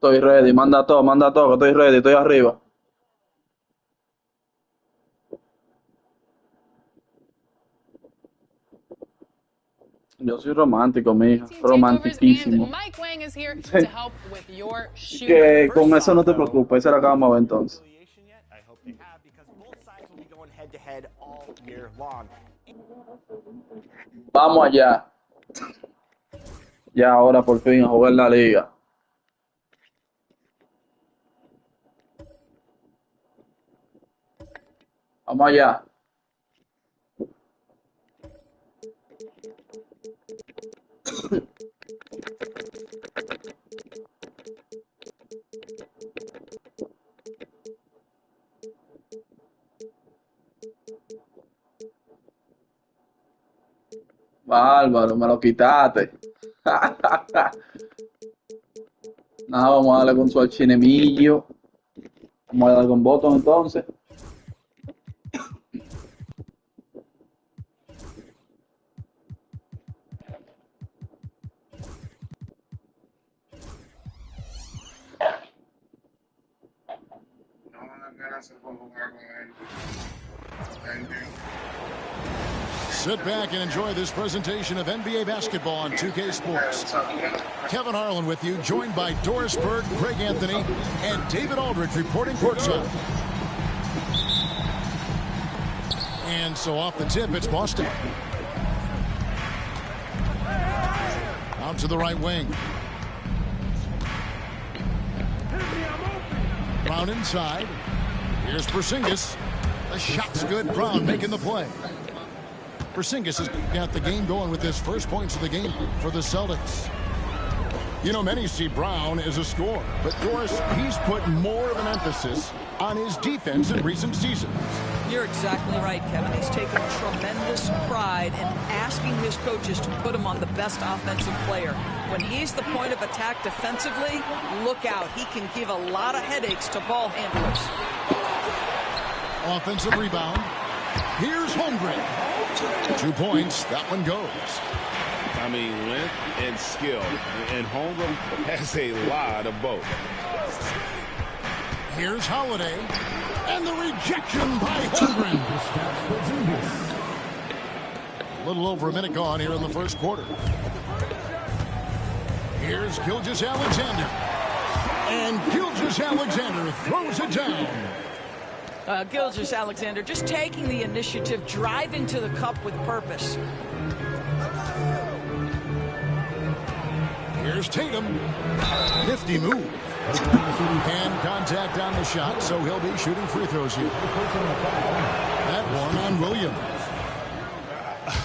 Estoy ready, manda todo, que estoy ready, estoy arriba. Yo soy romántico, mija, romantiquísimo. Que con eso no te preocupes, esa es la que vamos a ver entonces. Vamos allá. Ya ahora por fin a jugar la liga. Vamos allá. Bárbaro, me lo quitaste. Nada, vamos a darle con su archinemillo. Vamos a darle con botón entonces. Sit back and enjoy this presentation of NBA basketball on 2K Sports. Kevin Harlan with you, joined by Doris Berg, Greg Anthony, and David Aldridge reporting courtside. And so off the tip, it's Boston. Out to the right wing. Brown inside. Here's Porzingis. The shot's good. Brown making the play. Porzingis has got the game going with his first points of the game for the Celtics. You know, many see Brown as a scorer, but Doris, he's put more of an emphasis on his defense in recent seasons. You're exactly right, Kevin. He's taken tremendous pride in asking his coaches to put him on the best offensive player. When he's the point of attack defensively, look out. He can give a lot of headaches to ball handlers. Offensive rebound. Here's Holmgren. 2 points. That one goes. I mean, length and skill. And Holmgren has a lot of both. Here's Holiday. And the rejection by Holmgren. A little over a minute gone here in the first quarter. Here's Gilgeous-Alexander. And Gilgeous-Alexander throws it down. Gilgeous-Alexander just taking the initiative, driving to the cup with purpose. Here's Tatum. Nifty move. And contact on the shot, so he'll be shooting free throws here. That one on Williams.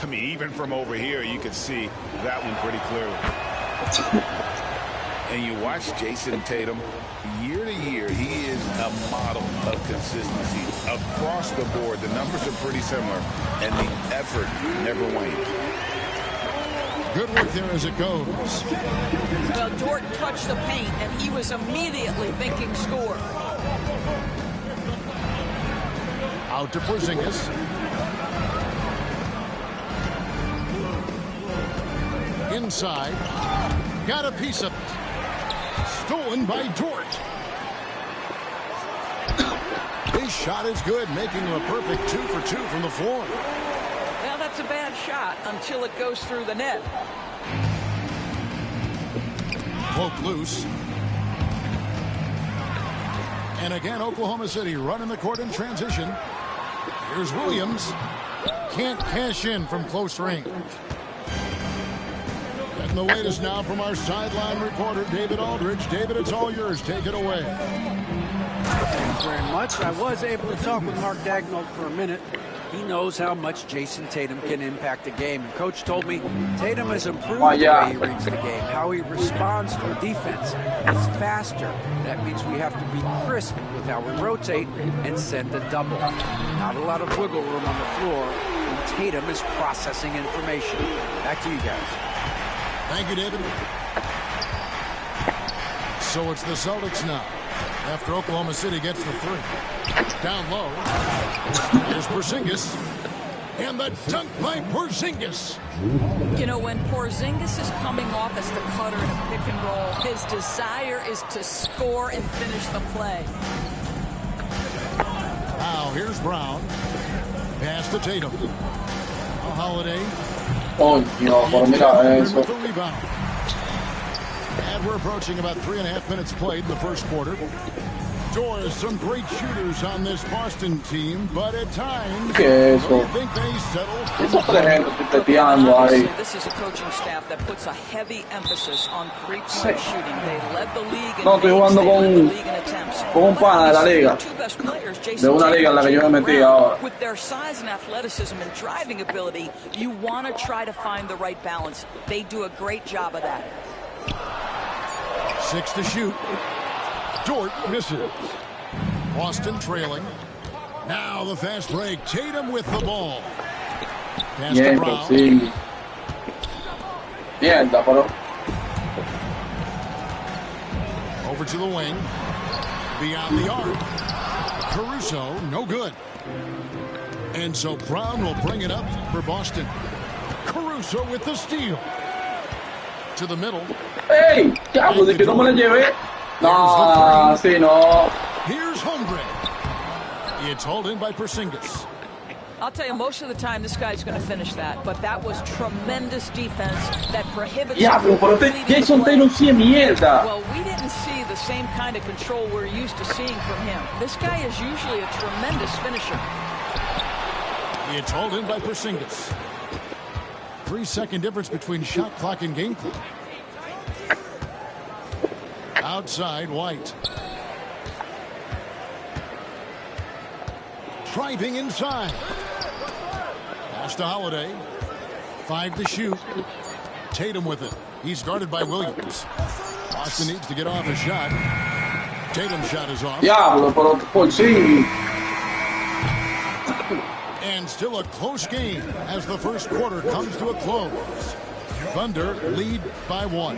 I mean, even from over here, you can see that one pretty clearly. And you watch Jason Tatum, year to year, he is a model of consistency. Across the board, the numbers are pretty similar, and the effort never wanes. Good work there as it goes. Well, Dort touched the paint, and he was immediately thinking score. Out to Porzingis. Inside. Got a piece of it. Stolen by Dort. His shot is good, making him a perfect 2 for 2 from the floor. Well, that's a bad shot until it goes through the net. Poke loose. And again, Oklahoma City running the court in transition. Here's Williams. Can't cash in from close range. And the latest now from our sideline reporter, David Aldridge. David, it's all yours. Take it away. Thanks very much. I was able to talk with Mark Daigneault for a minute. He knows how much Jason Tatum can impact a game. And Coach told me Tatum has improved the way he reads the game, how he responds to a defense. It's faster. That means we have to be crisp with how we rotate and send a double. Not a lot of wiggle room on the floor when Tatum is processing information. Back to you guys. Thank you, David. So it's the Celtics now. After Oklahoma City gets the 3. Down low. Here's Porzingis. And the dunk by Porzingis. You know, when Porzingis is coming off as the cutter in a pick and roll, his desire is to score and finish the play. Now here's Brown. Pass to Tatum. Holiday. Oh, Dios, pero mira eso. With the rebound. And we're approaching about 3.5 minutes played in the first quarter. Doors, some great shooters on this Boston team, but at times, ¿Qué es do you eso? think they settle? Esos 3 gente pipeteando ahí. Obviously, this is a coaching staff that puts a heavy emphasis on three-point shooting. They led the league in No, estoy makes, jugando they led the con league in attempts. un pana de la liga. The two best players, De Jason una Tatum liga en la que yo me and metí Brown, ahora. with their size and athleticism and driving ability, you want to try to find the right balance. They do a great job of that. 6 to shoot. Dort misses. Boston trailing. Now the fast break. Tatum with the ball. Pass to Bien, Brown. sí. Mierda, pero. Over to the wing. Beyond the arc. Caruso, no good. And so Brown will bring it up for Boston. Caruso with the steal. To the middle. ¡Ey! ¡Diablo! ¿De que no me la llevé? No, sí, no. Here's Holmgren. It's hauled in by Porzingis. I'll tell you, most of the time this guy's going to finish that, but that was tremendous defense that prohibits Diablo, pero Jason Tatum sí es mierda. Well, we didn't see the same kind of control we're used to seeing from him. This guy is usually a tremendous finisher. It's hauled in by Porzingis. 3-second difference between shot clock and game clock. Outside, White. Driving inside. Pass to Holiday. 5 to shoot. Tatum with it. He's guarded by Williams. Boston needs to get off a shot. Tatum's shot is off. Diablo, pero por sí. And still a close game as the first quarter comes to a close. Thunder lead by 1.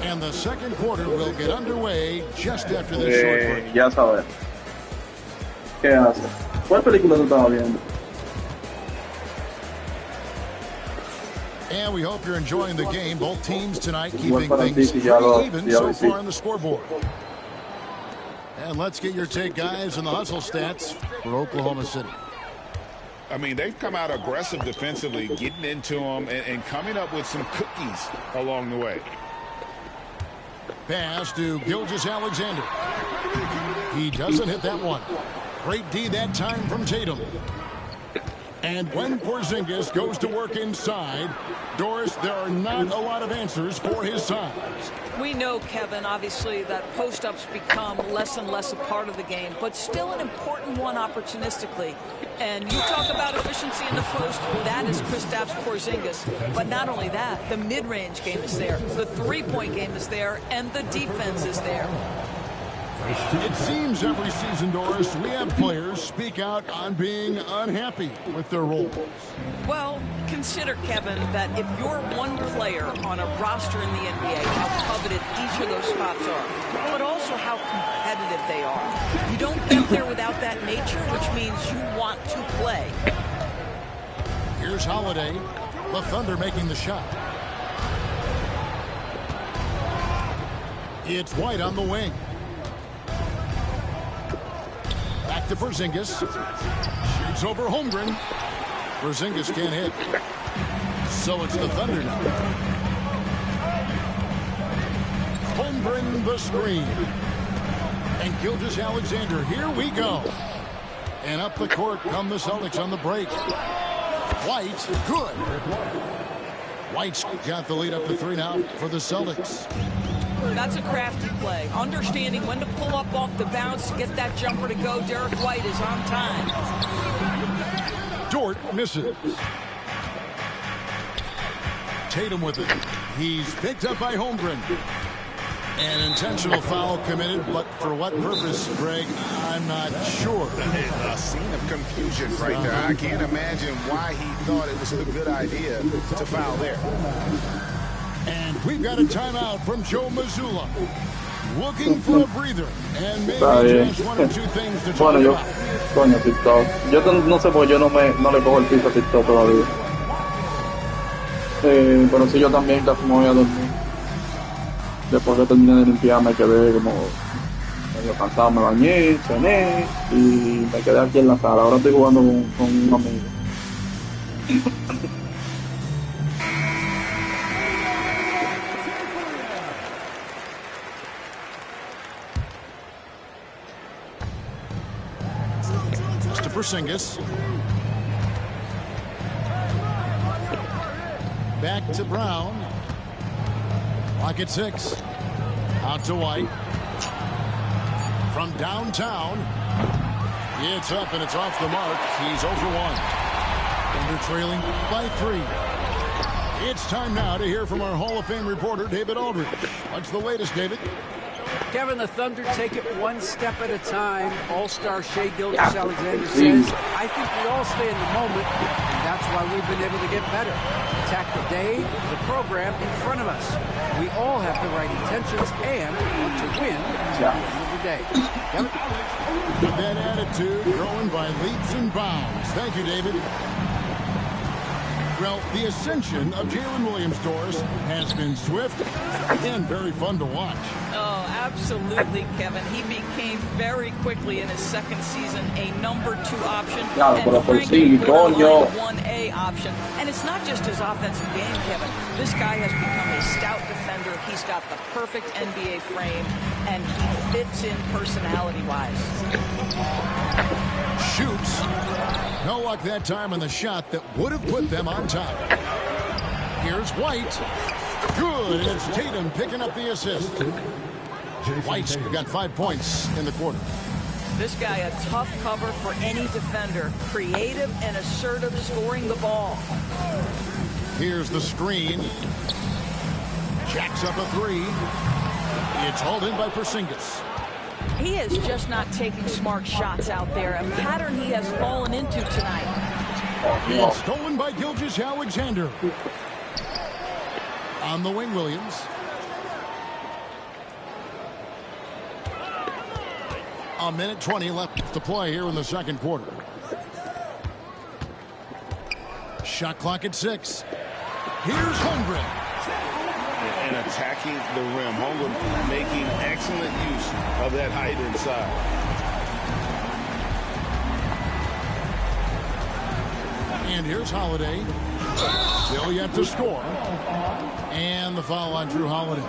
And the second quarter will get underway just after this short break. Ya sabes. ¿Qué hace? ¿Cuál película tú estabas viendo? And we hope you're enjoying the game. Both teams tonight Igual keeping para ti, things si ya lo- pretty even ya so lo far hiciste. on the scoreboard. And let's get your take, guys, on the hustle stats for Oklahoma City. I mean, they've come out aggressive defensively, getting into them and coming up with some cookies along the way. Pass to Gilgeous-Alexander. He doesn't hit that one. Great D that time from Tatum. And when Porzingis goes to work inside, Doris, there are not a lot of answers for his size. We know, Kevin, obviously, that post-ups become less and less a part of the game, but still an important one opportunistically. And you talk about efficiency in the post, that is Kristaps Porzingis. But not only that, the mid-range game is there, the three-point game is there, and the defense is there. It seems every season, Doris, we have players speak out on being unhappy with their roles. Well, consider, Kevin, that if you're one player on a roster in the NBA, how coveted each of those spots are, but also how competitive they are. You don't get there without that nature, which means you want to play. Here's Holiday, the Thunder making the shot. It's White on the wing. Back to Porzingis. Shoots over Holmgren. Porzingis can't hit. So it's the Thunder now. Holmgren the screen. And Gilgeous-Alexander, here we go. And up the court come the Celtics on the break. White, good. White's got the lead up to 3 now for the Celtics. That's a crafty play. Understanding when to pull up off the bounce to get that jumper to go. Derek White is on time. Dort misses. Tatum with it. He's picked up by Holmgren. An intentional foul committed, but for what purpose, Greg, I'm not sure. A scene of confusion right there. I can't imagine why he thought it was a good idea to foul there. And we've got a timeout from Joe Mazzulla. Looking for a breather and Está maybe bien. just one or two things to talk Bueno, yo, about. coño, TikTok. No sé por qué yo no le cojo el piso a TikTok todavía. Pero sí, yo también casi me voy a dormir. Después que terminé de limpiar me quedé como medio cansado, me bañé, cené y me quedé aquí en la sala. Ahora estoy jugando con un amigo. To Porzingis. Back to Brown. Clock at 6. Out to White. From downtown. It's up and it's off the mark. He's 0 for 1. Thunder trailing by 3. It's time now to hear from our Hall of Fame reporter, David Aldridge. What's the latest, David? Kevin, the Thunder take it one step at a time. All-star Shai Gilgeous-Alexander says, I think we all stay in the moment, and that's why we've been able to get better. Attack the day, the program in front of us. We all have the right intentions and want to win at the end of the day. Kevin? With that attitude, growing by leaps and bounds. Thank you, David. Well, the ascension of Jalen Williams-Dors has been swift and very fun to watch. Oh, absolutely, Kevin. He became very quickly in his second season a number 2 option and frankly, borderline 1A option. And it's not just his offensive game, Kevin. This guy has become a stout defender. He's got the perfect NBA frame, and he fits in personality-wise. Shoots. No luck that time on the shot that would have put them on top. Here's White. Good, and it's Tatum picking up the assist. White's got 5 points in the quarter. This guy a tough cover for any defender. Creative and assertive scoring the ball. Here's the screen. Jacks up a 3. It's hauled in by Porzingis. He is just not taking smart shots out there, a pattern he has fallen into tonight. It's stolen by Gilgeous-Alexander. On the wing, Williams. A minute 20 left to play here in the second quarter. Shot clock at 6. Here's Holmgren. And attacking the rim. Holmgren making excellent use of that height inside. And here's Holiday. Still yet to score. And the foul on Drew Holiday.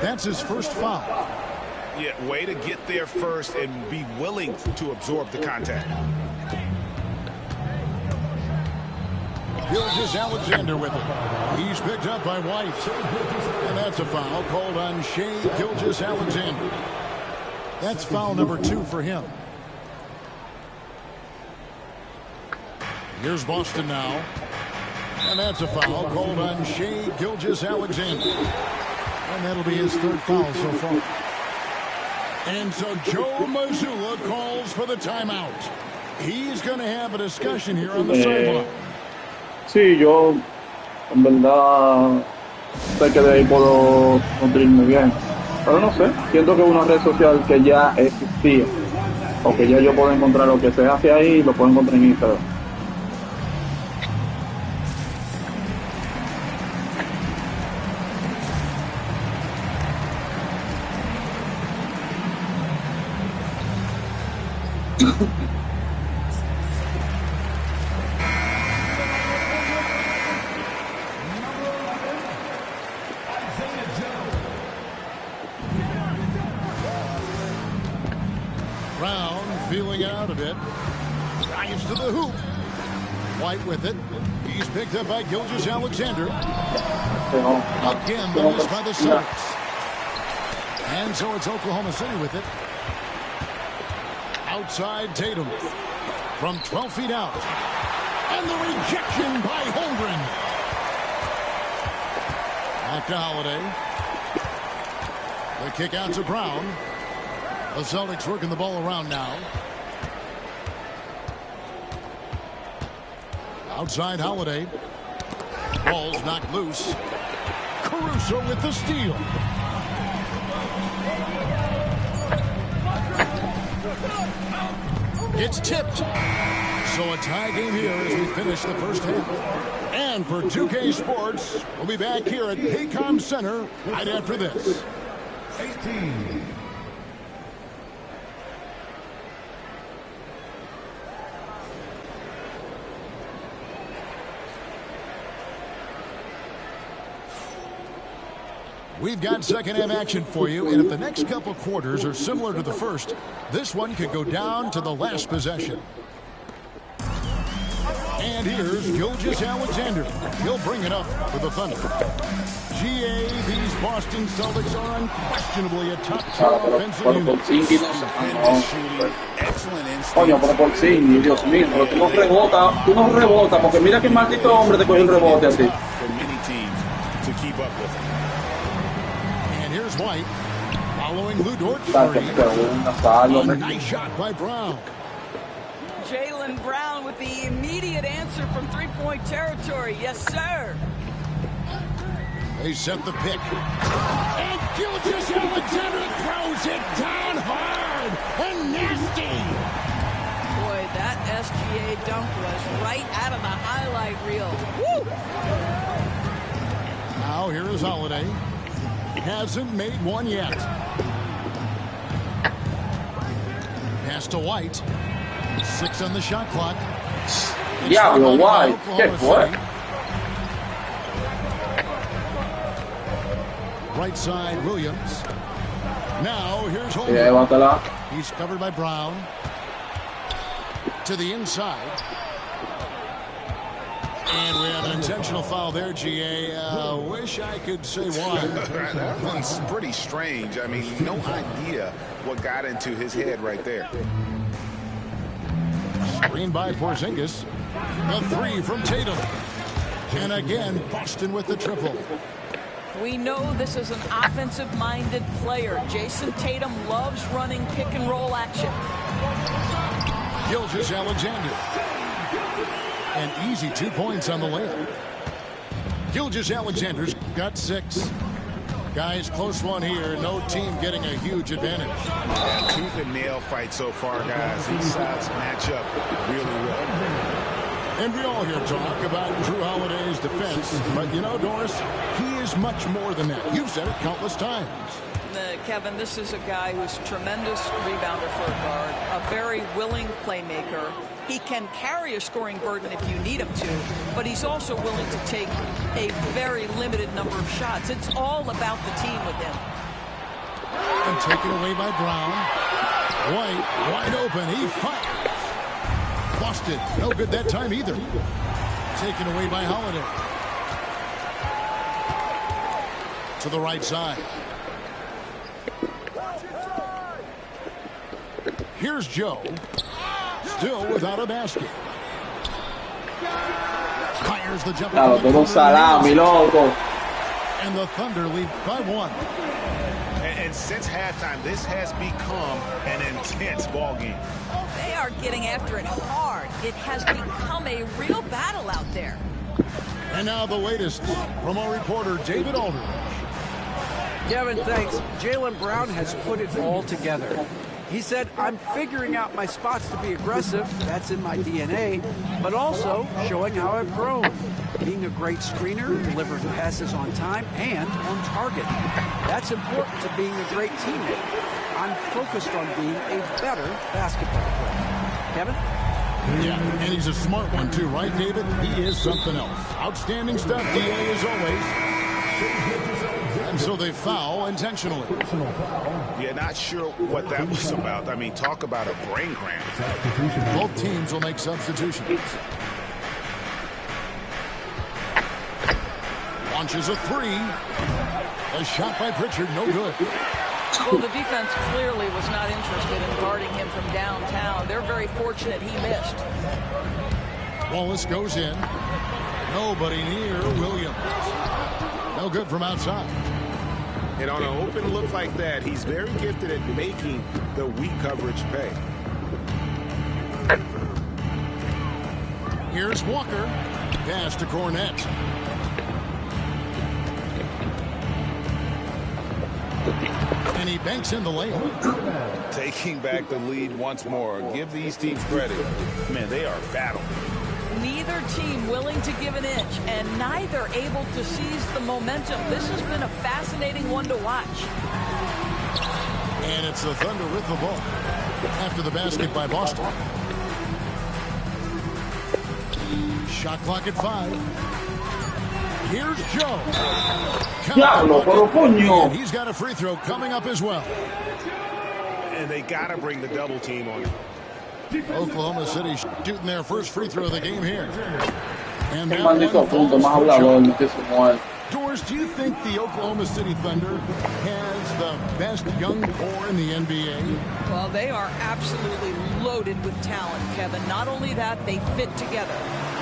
That's his first foul. Yeah, way to get there first and be willing to absorb the contact. Gilgeous-Alexander with it. He's picked up by White. And that's a foul called on Shai Gilgeous-Alexander. That's foul number 2 for him. Here's Boston now. And that's a foul called on Shai Gilgeous-Alexander. And that'll be his third foul so far. And so Joe Mazzulla calls for the timeout. He's going to have a discussion here on the sideline. Sí, yo en verdad sé que de ahí puedo nutrirme bien, pero no sé, siento que es una red social que ya existía, o que ya yo puedo encontrar lo que se hace ahí, lo puedo encontrar en Instagram. Brown feeling it out a bit. Drives to the hoop. White with it. He's picked up by Gilgeous-Alexander. Again, the miss by the Celtics. And so it's Oklahoma City with it. Outside Tatum. From 12 feet out. And the rejection by Holmgren. Back to Holiday. The kick out to Brown. The Celtics working the ball around now. Outside Holiday. Ball's knocked loose. Caruso with the steal. It's tipped. So a tie game here as we finish the first half. And for 2K Sports, we'll be back here at Paycom Center right after this. 18. We've got second half action for you, and if the next couple quarters are similar to the first, this one could go down to the last possession. And here's Gilgeous Alexander. He'll bring it up for the Thunder. GA, these Boston Celtics are unquestionably a top-tier offensive unit. Coño, pero por sí, Dios mío, pero tú no rebota, porque mira que maldito hombre te cogió el rebote así. And here's White, following Lou Dort's three. A nice shot by Brown. Jaylen Brown with the immediate answer from three-point territory. Yes, sir. They set the pick. And Gilgeous Alexander throws it down hard and nasty. Boy, that SGA dunk was right out of the highlight reel. Woo! Now here is Holiday. Hasn't made one yet. Pass to White. 6 on the shot clock. Diablo, White. ¿Qué fue? Right side, Williams. Now here's Holden. Llévatela. He's covered by Brown. To the inside. And we have an intentional foul there, GA. Wish I could say why. That one's pretty strange. I mean, no idea what got into his head right there. Screen by Porzingis. The three from Tatum. And again, Boston with the triple. We know this is an offensive-minded player. Jason Tatum loves running pick-and-roll action. Gilgeous Alexander. An easy 2 points on the layup. Gilgeous Alexander's got 6. Guys, close one here. No team getting a huge advantage. Yeah, tooth and nail fight so far, guys. These sides match up really well. And we all hear talk about Jrue Holiday's defense. But, you know, Doris, he is much more than that. You've said it countless times. Kevin, this is a guy who's a tremendous rebounder for a guard, a very willing playmaker. He can carry a scoring burden if you need him to, but he's also willing to take a very limited number of shots. It's all about the team with him. And taken away by Brown. White, wide open. He fires. Busted. No good that time either. Taken away by Holiday. To the right side. Here's Joe. Still without a basket. Fires the jumper. And the Thunder lead by 1. And since halftime, this has become an intense ball game. They are getting after it hard. It has become a real battle out there. And now the latest from our reporter, David Aldridge. Kevin, thanks. Jaylen Brown has put it all together. He said, I'm figuring out my spots to be aggressive. That's in my DNA. But also showing how I've grown. Being a great screener, delivering passes on time and on target. That's important to being a great teammate. I'm focused on being a better basketball player. Kevin? Yeah, and he's a smart one too, right, David? He is something else. Outstanding stuff, DA, as always. And so they foul intentionally. Yeah, not sure what that was about. I mean, talk about a brain cramp. Both teams will make substitutions. Launches a 3. A shot by Pritchard, no good. Well, the defense clearly was not interested in guarding him from downtown. They're very fortunate he missed. Wallace goes in. Nobody near Williams. No good from outside. And on an open look like that, he's very gifted at making the weak coverage pay. Here's Walker. Pass to Cornette. And he banks in the lane. Taking back the lead once more. Give these teams credit. Man, they are battling. Neither team willing to give an inch, and neither able to seize the momentum. This has been a fascinating one to watch. And it's the Thunder with the ball after the basket by Boston. Shot clock at 5. Here's Joe. And he's got a free throw coming up as well. And they got to bring the double team on him. Oklahoma City shooting their first free throw of the game here. And that one Doris, do you think the Oklahoma City Thunder has the best young core in the NBA? Well, they are absolutely loaded with talent, Kevin. Not only that, they fit together.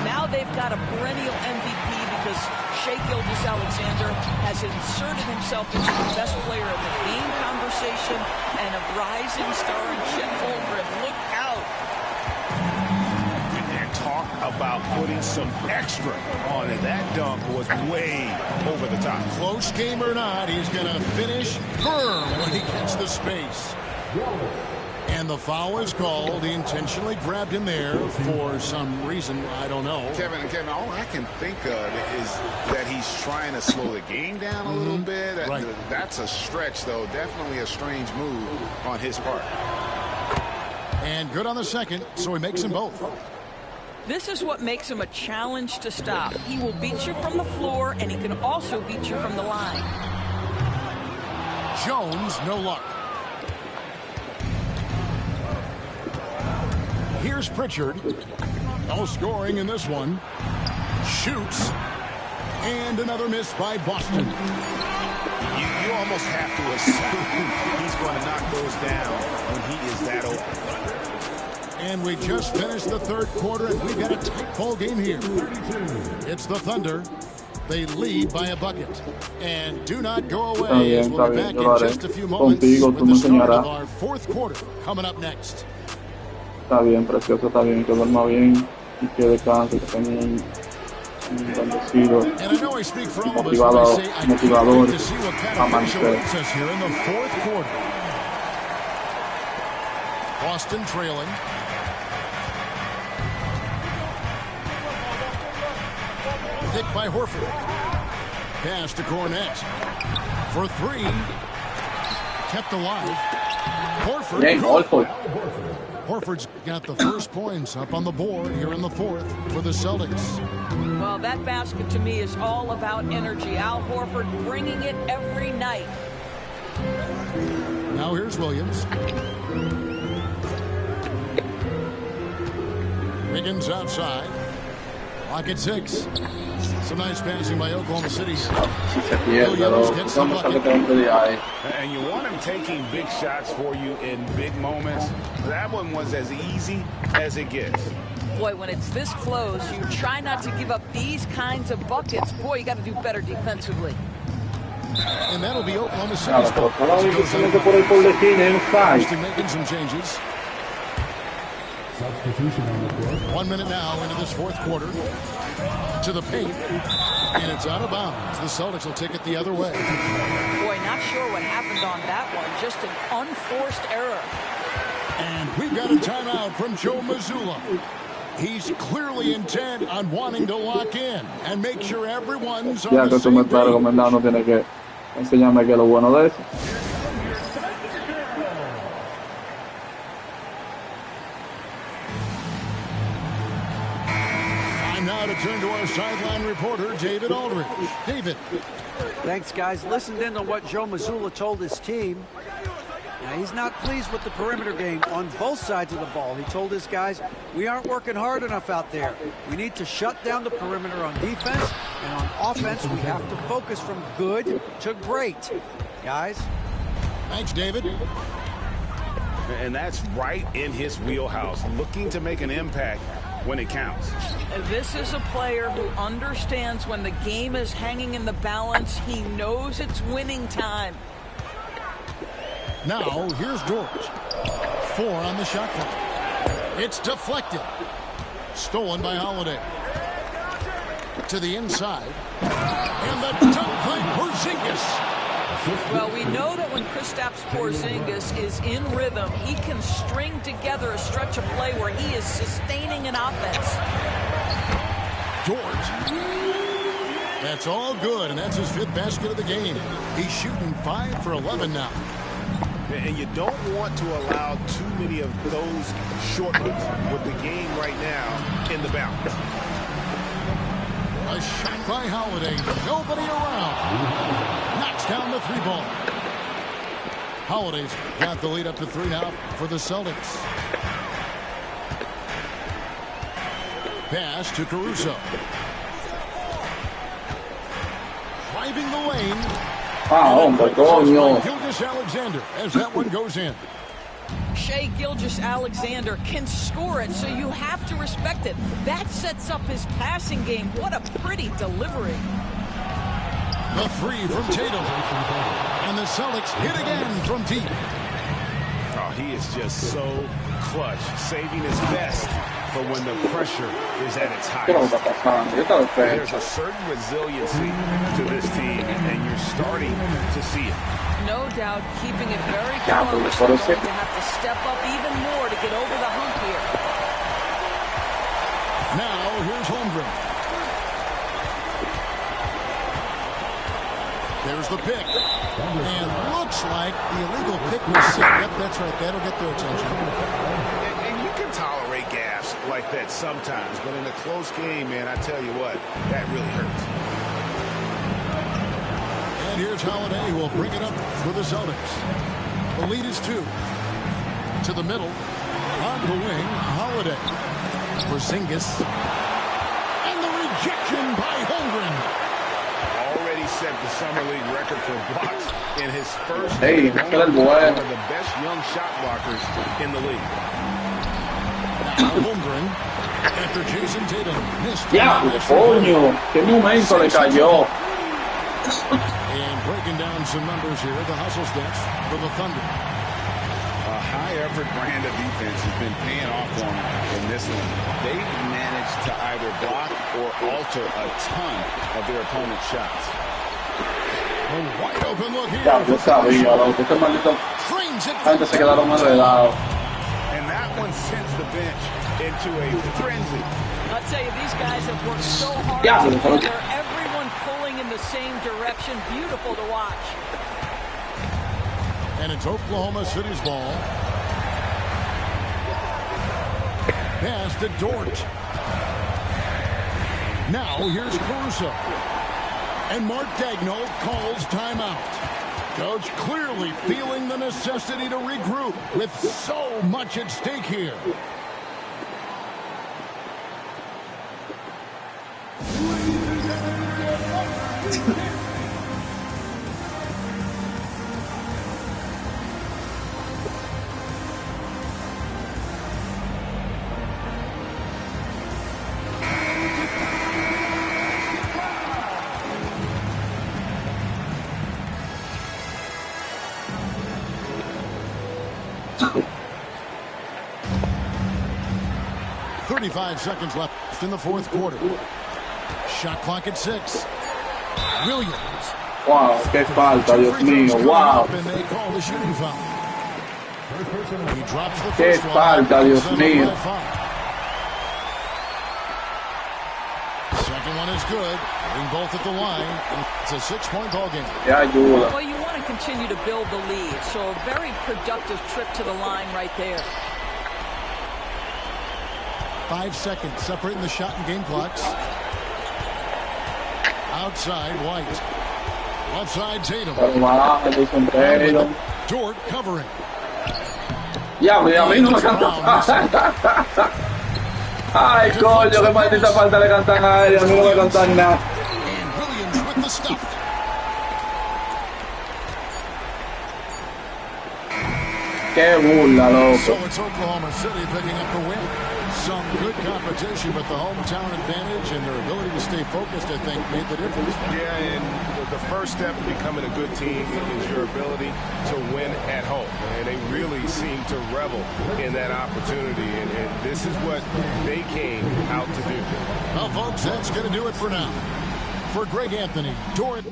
Now they've got a perennial MVP because Shai Gilgeous-Alexander has inserted himself into the best player in the game conversation and a rising star in Chet Holmgren. Look out. Talk about putting some extra on it. That dunk was way over the top. Close game or not, he's going to finish firm when he gets the space. And the foul is called. He intentionally grabbed him there for some reason. I don't know. Kevin, all I can think of is that he's trying to slow the game down a little bit. Right. That's a stretch, though. Definitely a strange move on his part. And good on the second, so he makes them both. This is what makes him a challenge to stop. He will beat you from the floor, and he can also beat you from the line. Jones, no luck. Here's Pritchard. No scoring in this one. Shoots. And another miss by Boston. You almost have to assume he's going to knock those down when he is that open. And we just finished the third quarter, and we've got a tight ball game here. It's the Thunder. They lead by a bucket. And do not go away, as we'll be back in just a few moments with the start of our fourth quarter coming up next. Está bien, precioso, está bien, que duerma bien y que descanse, que tenga un bendecido, motivador, amanecer. Here in the fourth quarter. Boston trailing. Pick by Horford. Pass to Cornette. For 3. Kept alive. Horford. Horford's got the first points up on the board here in the fourth for the Celtics. Well, that basket to me is all about energy. Al Horford bringing it every night. Now here's Williams. Wiggins outside. Clock at 6. Some nice passing by Oklahoma City. Williams gets the bucket. And you want him taking big shots for you in big moments. That one was as easy as it gets. Boy, when it's this close, you try not to give up these kinds of buckets. Boy, you got to do better defensively. And that'll be Oklahoma City's ball. Making some changes. 1 minute now into this fourth quarter. To the paint. And it's out of bounds. The Celtics will take it the other way. Boy, not sure what happened on that one. Just an unforced error. And we've got a timeout from Joe Mazzulla. He's clearly intent on wanting to lock in and make sure everyone's on the same page. No tiene que enseñarme que lo bueno de eso. Now to turn to our sideline reporter, David Aldridge. David. Thanks, guys. Listened in on what Joe Mazzulla told his team. Now, he's not pleased with the perimeter game on both sides of the ball. He told his guys, we aren't working hard enough out there. We need to shut down the perimeter on defense, and on offense, we have to focus from good to great. Guys. Thanks, David. And that's right in his wheelhouse, looking to make an impact when it counts. This is a player who understands when the game is hanging in the balance. He knows it's winning time. Now, here's George. 4 on the shot clock. It's deflected. Stolen by Holiday. To the inside. And the dunk by Porzingis. Well, we know that when Kristaps Porzingis is in rhythm. He can string together a stretch of play where he is sustaining an offense. George. That's all good, and that's his 5th basket of the game. He's shooting 5 for 11 now. And you don't want to allow too many of those short ones with the game right now in the balance. A shot by Holiday. Nobody around. Knocks down the 3-ball. Holiday's got the lead up to 3 now for the Celtics. Pass to Caruso. Driving the lane. Hombre, coño. Gilgeous Alexander as that one goes in. Shai Gilgeous-Alexander can score it, so you have to respect it. That sets up his passing game. What a pretty delivery. The 3 from Tatum. And the Celtics hit again from deep. Oh, he is just so clutch, saving his best for when the pressure is at its highest. There's a certain resiliency to this team, and you're starting to see it. No doubt, keeping it very close. They're going to have to step up even more to get over the hump here. Now, here's Holmgren. There's the pick. And looks like the illegal pick was set. Yep, that's right. That'll get their attention. And you can tolerate gas like that sometimes, but in a close game, man, I tell you what, that really hurts. And here's Holiday, who will bring it up for the Celtics. The lead is 2. To the middle. On the wing, Holiday. Porzingis. And the rejection by Holmgren. Already set the Summer League record for blocks in his first Hey, game. One of the best young shot blockers in the league. Now Holmgren. After Jason Tatum missed. Coño. Qué momento le cayó. And breaking down some numbers here, the hustle stats for the Thunder. A high-effort brand of defense has been paying off for them in this one. They've managed to either block or alter a ton of their opponent's shots. A wide open look here. Ya, yo sabía, loco. Este maldito. Antes se quedaron enredados. And that one sends the bench into a frenzy. I'll tell you, these guys have worked so hard together. Everyone pulling in the same direction. Beautiful to watch. And it's Oklahoma City's ball. Pass to Dort. Now here's Caruso. And Mark Daigneault calls timeout. Coach clearly feeling the necessity to regroup with so much at stake here. .35 seconds left in the 4th quarter. Shot clock at 6. Williams. Wow, qué falta, Dios mío. Wow. And they call the shooting foul. He drops the Qué first one. falta, Dios mío. Second one is good. Hitting both at the line. And it's a 6-point ball game. Qué ayuda. Well, you want to continue to build the lead, so a very productive trip to the line right there. 5 seconds separating the shot and game clocks. Outside White. Left side Tatum. Dort covering. Ya, a mí no me cantan. Ay, coño, qué maldita falta le cantan a él. A mí no me cantan nada. And Williams with the stuff. Qué burla, loco. So it's Oklahoma City picking up the win. Some good competition, but the hometown advantage and their ability to stay focused, I think, made the difference. Yeah, and the first step to becoming a good team is your ability to win at home. And they really seem to revel in that opportunity, and this is what they came out to do. Well, folks, that's going to do it for now. For Greg Anthony, Dort.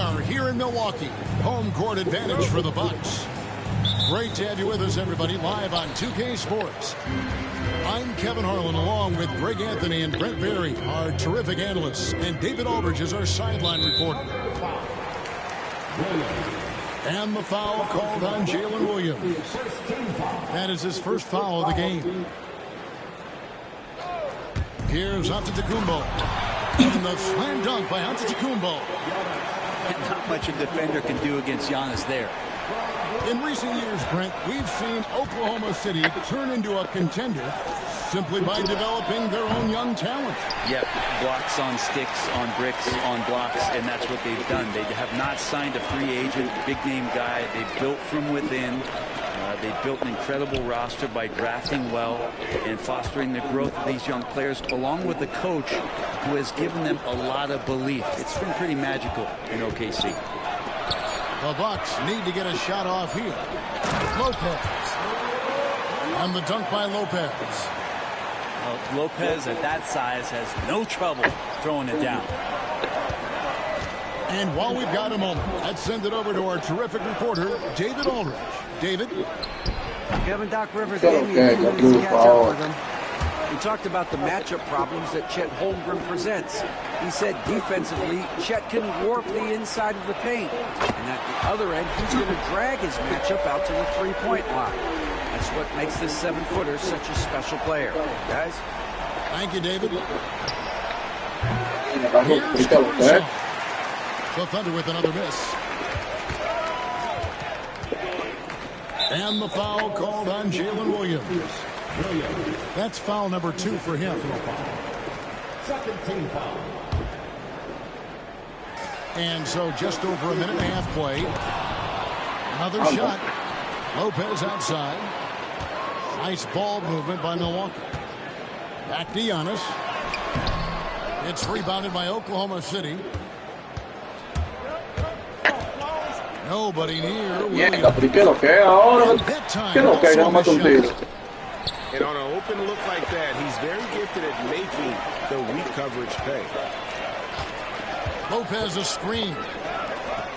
are here in Milwaukee. Home court advantage for the Bucks. Great to have you with us, everybody, live on 2K Sports. I'm Kevin Harlan, along with Greg Anthony and Brent Berry, our terrific analysts, and David Aldridge is our sideline reporter. And the foul called on Jalen Williams. That is his first foul of the game. Here's Antetokounmpo. And the slam dunk by Antetokounmpo. Not much a defender can do against Giannis there. In recent years, Brent, we've seen Oklahoma City turn into a contender simply by developing their own young talent. Yep, blocks on sticks, on bricks, on blocks, and that's what they've done. They have not signed a free agent, big-name guy. They've built from within. They've built an incredible roster by drafting well and fostering the growth of these young players, along with a coach who has given them a lot of belief. It's been pretty magical in OKC. The Bucks need to get a shot off here. Lopez. And the dunk by Lopez. Well, Lopez at that size has no trouble throwing it down. And while we've got a moment, let's send it over to our terrific reporter, David Aldridge. David? Kevin, Doc Rivers gave me a few minutes to catch up with him. We talked about the matchup problems that Chet Holmgren presents. He said defensively, Chet can warp the inside of the paint. And at the other end, he's going to drag his matchup out to the three-point line. That's what makes this 7-footer such a special player. Guys? Thank you, David. Here's Caruso. The Thunder with another miss. And the foul called on Jalen Williams. That's foul number 2 for him. Second team foul. And so just over a minute and a half play. Another shot. Lopez outside. Nice ball movement by Milwaukee. Back to Giannis. It's rebounded by Oklahoma City. Nobody near. Mierda, pero ¿y qué lo que es ahora? ¿Qué lo que es? No me contigo. And on an open look like that, he's very gifted at making the weak coverage pay. Lopez a screen.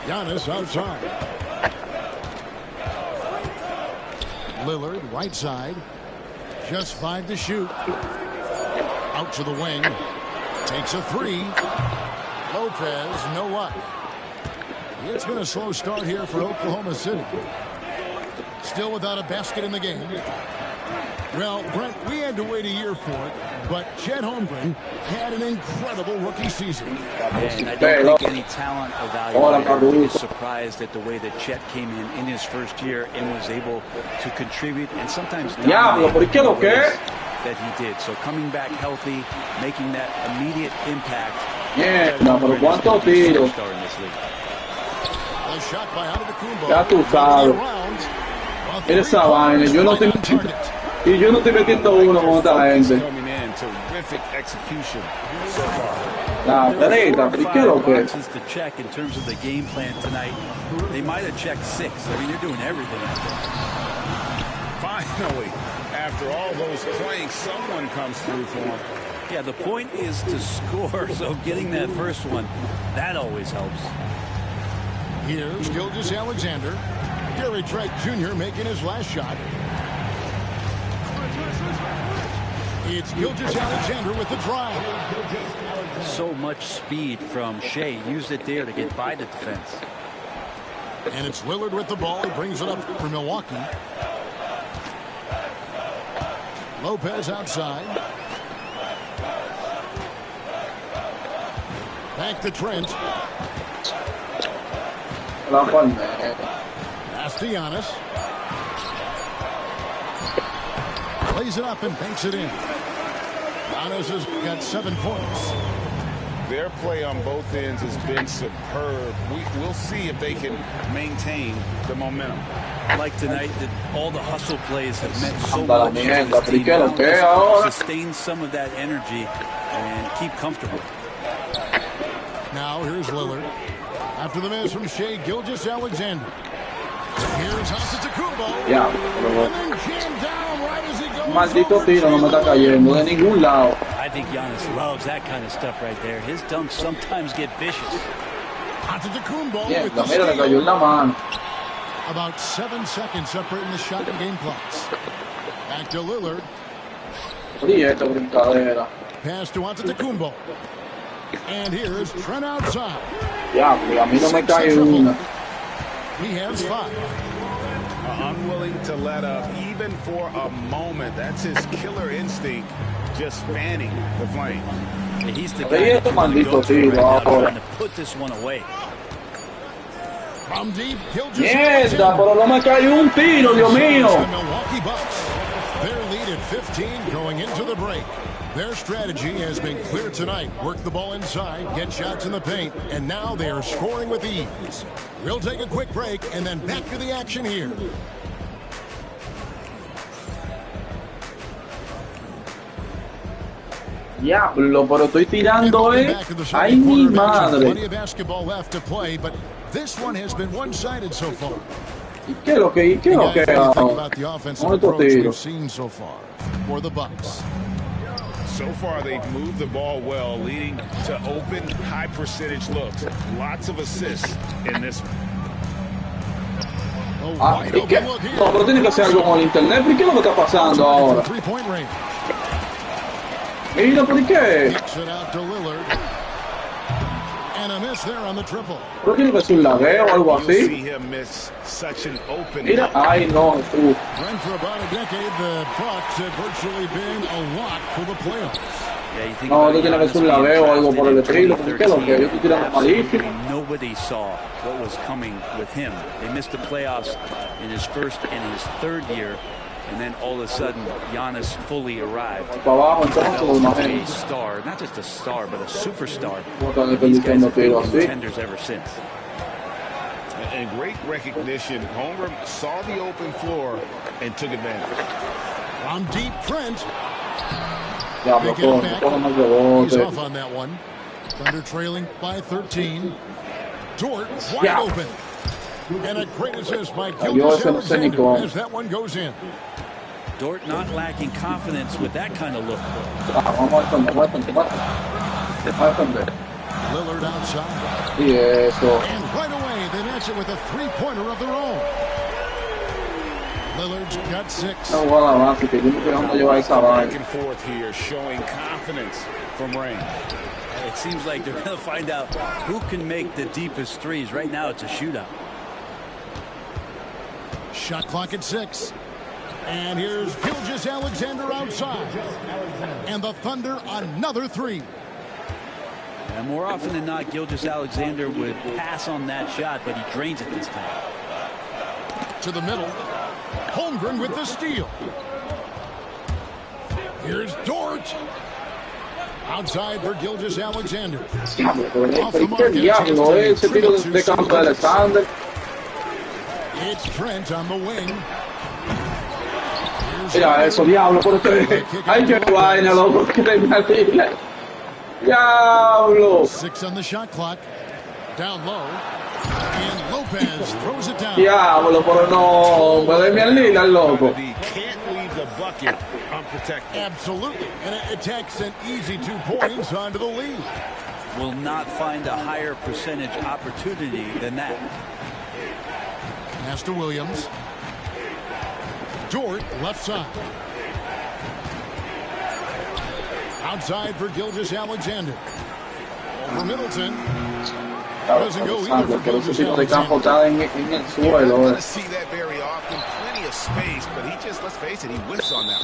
Giannis outside. Lillard right side. Just 5 to shoot. Out to the wing. Takes a 3. Lopez, no luck. It's been a slow start here for Oklahoma City. Still without a basket in the game. Well, Brent, we had to wait a year for it, but Chet Holmgren had an incredible rookie season. And I don't think any talent evaluator is surprised at the way that Chet came in his first year and was able to contribute and sometimes dominate that he did. So coming back healthy, making that immediate impact. Yeah, no, pero ¿cuántos tiros? Ya tú sabes. Eres esa vaina. Yo no estoy metiendo uno con otra gente. La treta, ¿y qué es lo que es? To check in terms of the game plan tonight, they might have checked 6. I mean, they're doing everything. Finally, after all those planks, someone comes through for him. Yeah, the point is to score, so getting that first one, that always helps. Here's Gilgeous-Alexander. Gary Trent Jr. making his last shot. It's Gilgeous-Alexander with the drive. So much speed from Shea. Used it there to get by the defense. And it's Lillard with the ball. He brings it up for Milwaukee. Lopez outside. Back to Trent. Pass to Giannis. Plays it up and banks it in. Giannis has got 7 points. Their play on both ends has been superb. We'll see if they can maintain the momentum. Like tonight, that all the hustle plays have meant so much to this team. Now sustain some of that energy and keep comfortable. Now here's Lillard. After the miss from Shea Gilgeous-Alexander. Here's Antetokounmpo. Ya, maldito tiro no me está cayendo de ningún lado. I think Giannis loves that kind of stuff right there. His dunks sometimes get vicious. Antetokounmpo Bien, with the mira, le cayó en la steal. mano. About 7 seconds separating the shot and game clocks. Back to Lillard. Sí, esta brincadera. Pass to Antetokounmpo. And here's Trent outside. Ya, pues a mí no me cae una. He has 5. Unwilling to let up even for a moment. That's his killer instinct, just fanning the flame. He's the guy that you want to go to right now, trying to put this one away. From deep, Mierda, pero no me cayó un tiro, Dios mío. The Milwaukee Bucks. Their lead at 15 going into the break. Their strategy has been clear tonight. Work the ball inside, get shots in the paint, and now they are scoring with ease. We'll take a quick break and then back to the action here. Diablo, pero estoy tirando, Ay, mi madre. Plenty of basketball left to play, but this one has been one-sided so far. ¿Y qué es lo que? Think about the offensive approach we've tiros. seen so far for the Bucks. So far, they've moved the ball well, leading to open, high-percentage looks. Lots of assists in this one. Ah, ¿y qué? No, pero tiene que hacer algo con el internet. ¿Y qué es lo que está pasando ahora? Three-point range. Mira, ¿por qué? Kicks it out to Lillard. And a miss there on the triple. ¿Pero tiene que ser un lagueo o algo You'll see así? him miss such an open Mira, look. ay, no, Jesús. Run for about a decade, the Bucks have virtually been a lock for the playoffs. Yeah, you think No, about esto tiene que Giannis ser un being lagueo o algo por el drafted in estilo. ¿Por qué lo que? Yo estoy tirando 2013, malísimo. absolutely nobody saw what was coming with him. They missed the playoffs in his first and his third year, and then all of a sudden, Giannis fully arrived. Para abajo, entonces, lo Developed a imagino. star, not just a star, but a superstar. ¿Cómo están These guys desperdiciando have been tiros así? contenders ever since. And great recognition. Holmgren saw the open floor and took advantage. From deep, Trent. Diablo, They get it coge back. más He's rebote. off on that one. Thunder trailing by 13. Dort wide Yeah. open. And a great assist by Yo Gilgeous ese no sé ni Alexander cómo. as that one goes in. Dort not lacking confidence with that kind of look. Ah, vamos a defender, vamos a defender. Vamos a defender. Lillard outside. Y eso. And right away, they match it with a three-pointer of their own. Lillard's got 6. No voy a la base, que yo me estoy dejando llevar esa Back vaina. and forth here, showing confidence from Rain. It seems like they're going to find out who can make the deepest threes. Right now, it's a shootout. Shot clock at 6. And here's Gilgeous Alexander outside. And the Thunder another 3. And more often than not, Gilgeous Alexander would pass on that shot, but he drains it this time. To the middle. Holmgren with the steal. Here's Dort. Outside for Gilgeous Alexander. Diablo, pero qué diablo, ese tiro de campo de Alexander. It's Trent on the wing. Here's Mira eso, diablo, porque ay, qué vaina, loco, que tenga tira. Diablo. 6 on the shot clock. Down low. And Lopez throws it down. Diablo, pero no, puede mi al Lillard, loco. Can't leave the bucket unprotected. Absolutely. And it takes an easy 2 points onto the lead. Will not find a higher percentage opportunity than that. Pass to Williams. Dort left side. Outside for Gilgeous Alexander. For Middleton. Doesn't go either for Pero ese Gilgeous tiro de campo Alexander. está en el You suelo. don't want to see that very often. Plenty of space, but he just, let's face it, he whiffs on that.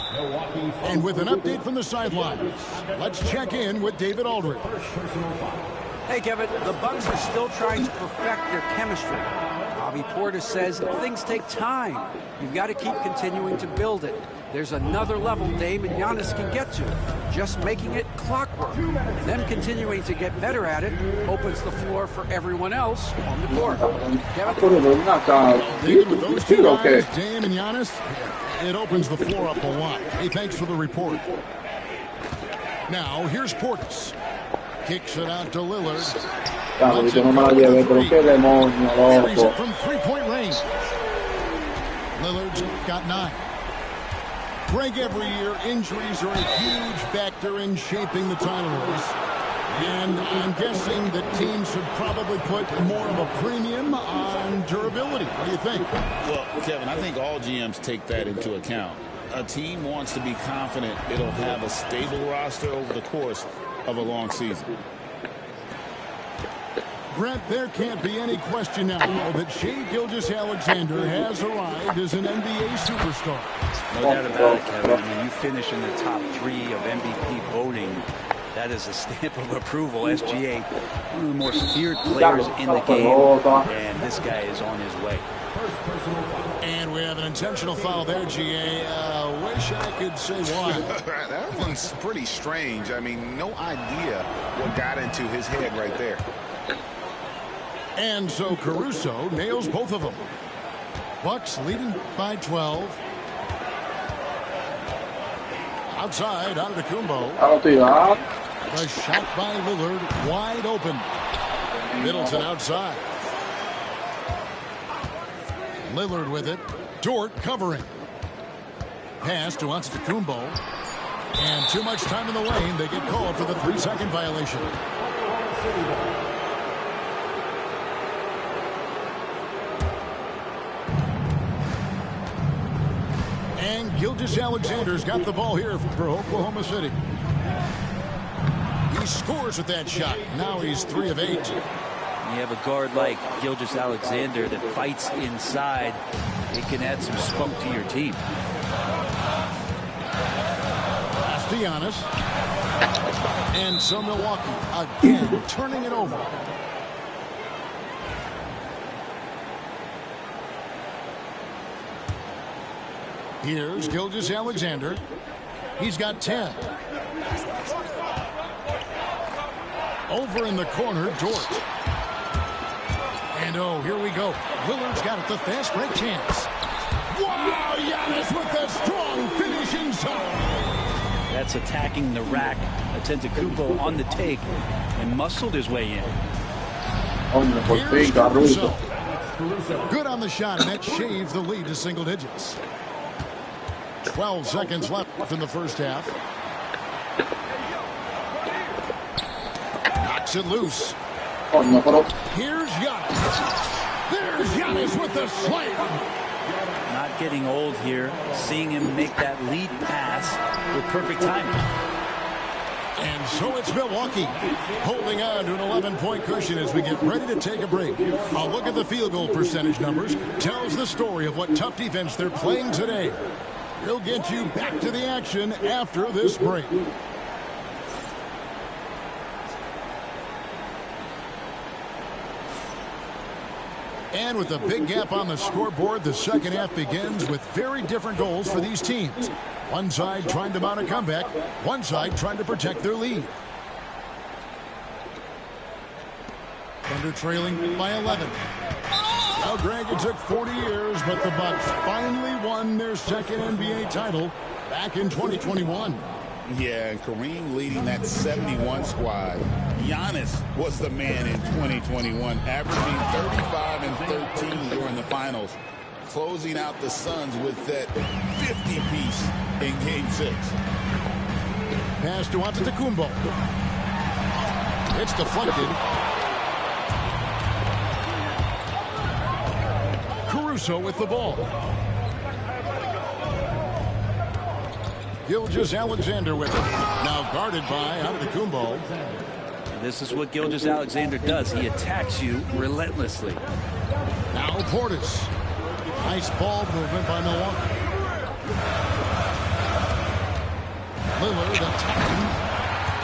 And with an update from the sidelines, let's check in with David Aldridge. Hey, Kevin, the Bucks are still trying to perfect their chemistry. Bobby Portis says things take time. You've got to keep continuing to build it. There's another level Dame and Giannis can get to. Just making it clockwork. Them continuing to get better at it opens the floor for everyone else on the court. Kevin? Pero ven acá. David, with those two Tiro guys, que. Dame and Giannis, it opens the floor up a lot. Hey, thanks for the report. Now, here's Portis. Kicks it out to Lillard. Diablo, yo no me la llevé, pero qué demonio, Carries loco. it from three-point range. Lillard's got 9. Greg, every year, injuries are a huge factor in shaping the title race. And I'm guessing that teams should probably put more of a premium on durability. What do you think? Well, Kevin, I think all GMs take that into account. A team wants to be confident it'll have a stable roster over the course of a long season. Brent, there can't be any question now that Shai Gilgeous-Alexander has arrived as an NBA superstar. No doubt about it, Kevin. I mean, you finish in the top 3 of MVP voting. That is a stamp of approval. SGA, one of the more feared players in the game, and this guy is on his way. And we have an intentional foul there, GA. Wish I could say why. That one's pretty strange. I mean, no idea what got into his head right there. And so Caruso nails both of them. Bucks leading by 12. Outside, Antetokounmpo. The shot by Lillard, wide open. Middleton outside. Lillard with it. Dort covering. Pass to Antetokounmpo. And too much time in the lane. They get called for the 3-second violation. And Gilgeous-Alexander's got the ball here for Oklahoma City. He scores with that shot. Now he's 3 of 8. You have a guard like Gilgeous-Alexander that fights inside. It can add some spunk to your team. Giannis. And so Milwaukee again turning it over. Here's Gilgeous-Alexander. He's got 10. Over in the corner, Dort. And oh, here we go. Lillard's got it, the fast break chance. Wow, Giannis with a strong finish inside. That's attacking the rack. Antetokounmpo on the take and muscled his way in. Here's Caruso. Good on the shot, and that shaves the lead to single digits. 12 seconds left in the first half. Knocks it loose. Here's Giannis. There's Giannis with the slam. Not getting old here. Seeing him make that lead pass with perfect timing. And so it's Milwaukee holding on to an 11-point cushion as we get ready to take a break. A look at the field goal percentage numbers tells the story of what tough defense they're playing today. We'll get you back to the action after this break. And with a big gap on the scoreboard, the second half begins with very different goals for these teams. One side trying to mount a comeback, one side trying to protect their lead. Thunder trailing by 11. Now, Greg, it took 40 years, but the Bucks finally won their second NBA title back in 2021. Yeah, and Kareem leading that 71 squad. Giannis was the man in 2021, averaging 35 and 13 during the finals, closing out the Suns with that 50-piece in Game 6. Pass to Antetokounmpo. It's deflected. Caruso with the ball. Gilgeous-Alexander with it. Now guarded by Antetokounmpo. This is what Gilgeous-Alexander does. He attacks you relentlessly. Now Portis. Nice ball movement by Milwaukee. Lillard attacking.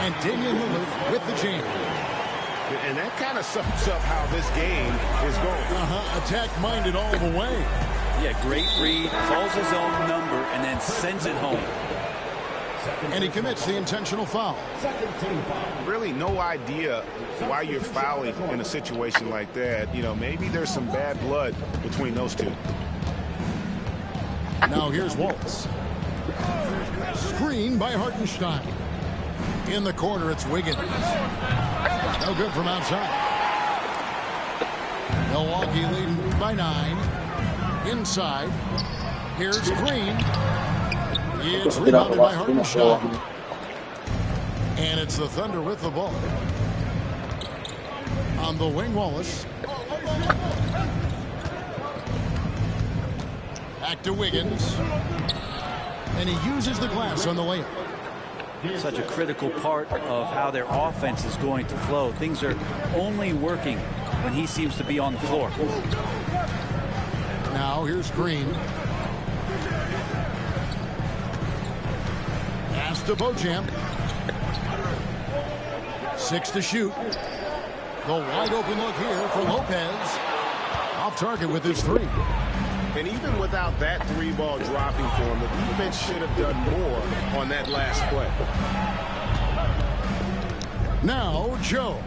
And Damian Lillard with the jam. And that kind of sums up how this game is going. Attack-minded all the way. Yeah, great read. Calls his own number and then sends it home. And he commits the intentional foul. Really no idea why you're fouling in a situation like that. You know, maybe there's some bad blood between those two. Now here's Waltz. Screen by Hartenstein. In the corner, it's Wiggins. No good from outside. Milwaukee leading by 9. Inside. Here's Green. It's rebounded by Hartenstein. And it's the Thunder with the ball. On the wing, Wallace. Back to Wiggins. And he uses the glass on the layup. Such a critical part of how their offense is going to flow. Things are only working when he seems to be on the floor. Now here's Green. Pass to Beauchamp. 6 to shoot. The wide open look here for Lopez. Off target with his 3. And even without that 3 ball dropping for him, the defense should have done more on that last play. Now Joe.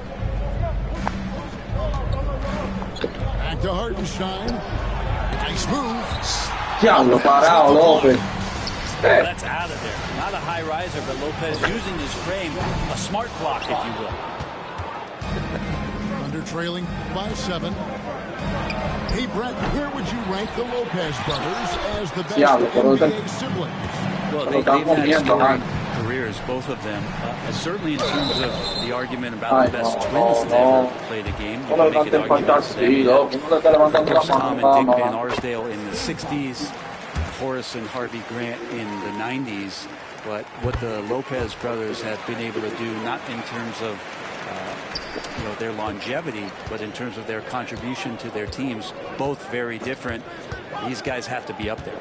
Back to Hartenstein. Nice move. Diablo, parado, López. That's out of there. Not a high riser, but Lopez using his frame, a smart block, if you will. Under trailing by 7. Hey, Brett, where would you rank the Lopez brothers as the best NBA siblings? Well, they've had storied careers, both of them. Certainly in terms of the argument about the best twins to ever play the game. You can make an argument for them. Of course, Tom and Dick Van Arsdale in the 60s, Horace and Harvey Grant in the 90s. But what the Lopez brothers have been able to do, not in terms of their longevity, but in terms of their contribution to their teams, both very different. These guys have to be up there.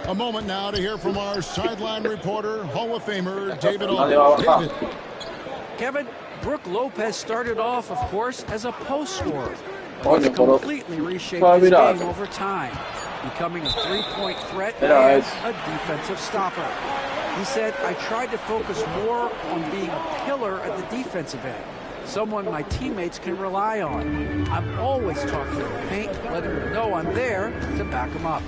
A moment now to hear from our sideline reporter, Hall of Famer David Aldridge. David. Kevin, Brook Lopez started off, of course, as a post scorer. He's completely reshaped his game over time, becoming a three-point threat and a defensive stopper. He said, I tried to focus more on being a pillar at the defensive end, someone my teammates can rely on. I'm always talking to the paint, letting them know I'm there to back them up.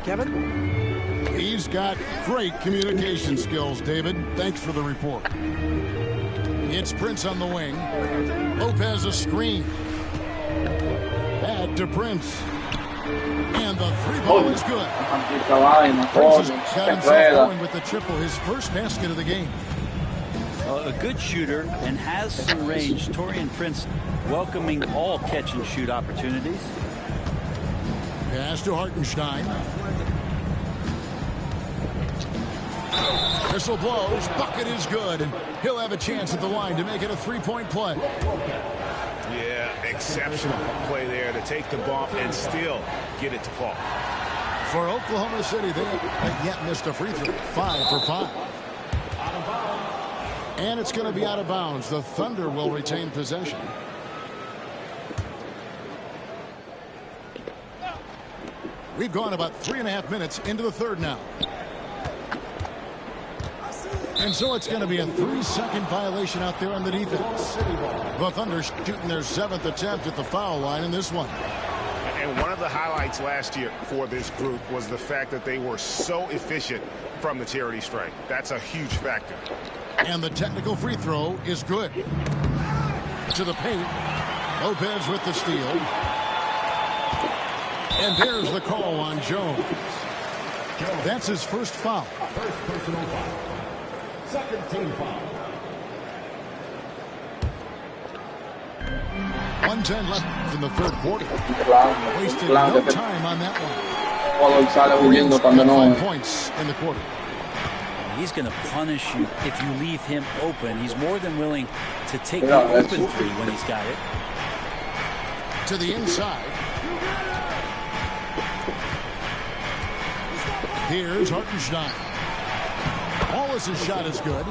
Kevin? He's got great communication skills, David. Thanks for the report. It's Prince on the wing. Lopez a screen. Back to Prince. And the 3-ball is good. Prince has got himself going with the triple, his first basket of the game. A good shooter and has some range. Taurean Prince welcoming all catch-and-shoot opportunities. Pass to Hartenstein. Whistle blows. Bucket is good. And he'll have a chance at the line to make it a 3-point play. Yeah, exceptional play there to take the bump and still get it to fall. For Oklahoma City, they have yet missed a free throw. 5 for 5. And it's going to be out of bounds. The Thunder will retain possession. We've gone about 3.5 minutes into the third now. And so it's going to be a 3-second violation out there on the defense. The Thunder shooting their 7th attempt at the foul line in this one. And one of the highlights last year for this group was the fact that they were so efficient from the charity stripe. That's a huge factor. And the technical free throw is good. To the paint. Lopez with the steal. And there's the call on Jones. That's his first foul. First personal foul. Second team foul. 1:10 left in the third quarter. Wasted no time on that one. 5 points in the quarter. He's going to punish you if you leave him open. He's more than willing to take the open three when he's got it. To the inside. Here's Hartenstein. Wallace's shot is good.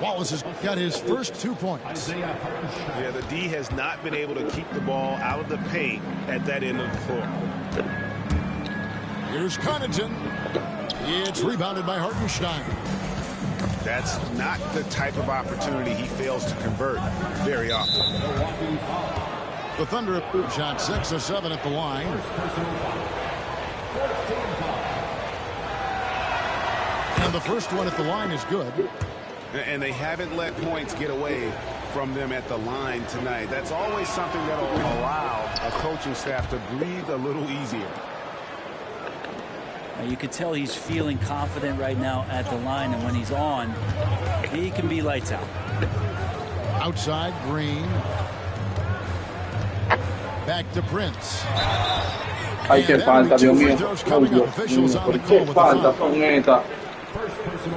Wallace has got his first 2 points. Yeah, the D has not been able to keep the ball out of the paint at that end of the floor. Here's Connaughton. It's rebounded by Hartenstein. That's not the type of opportunity he fails to convert very often. The Thunder have shot 6 of 7 at the line. And the first one at the line is good. And they haven't let points get away from them at the line tonight. That's always something that will allow a coaching staff to breathe a little easier. You can tell he's feeling confident right now at the line, and when he's on, he can be lights out. Outside, Green. Back to Prince. Ay, qué falta, Dios mío. Oh, Dios mío. ¿Por qué falta son estas?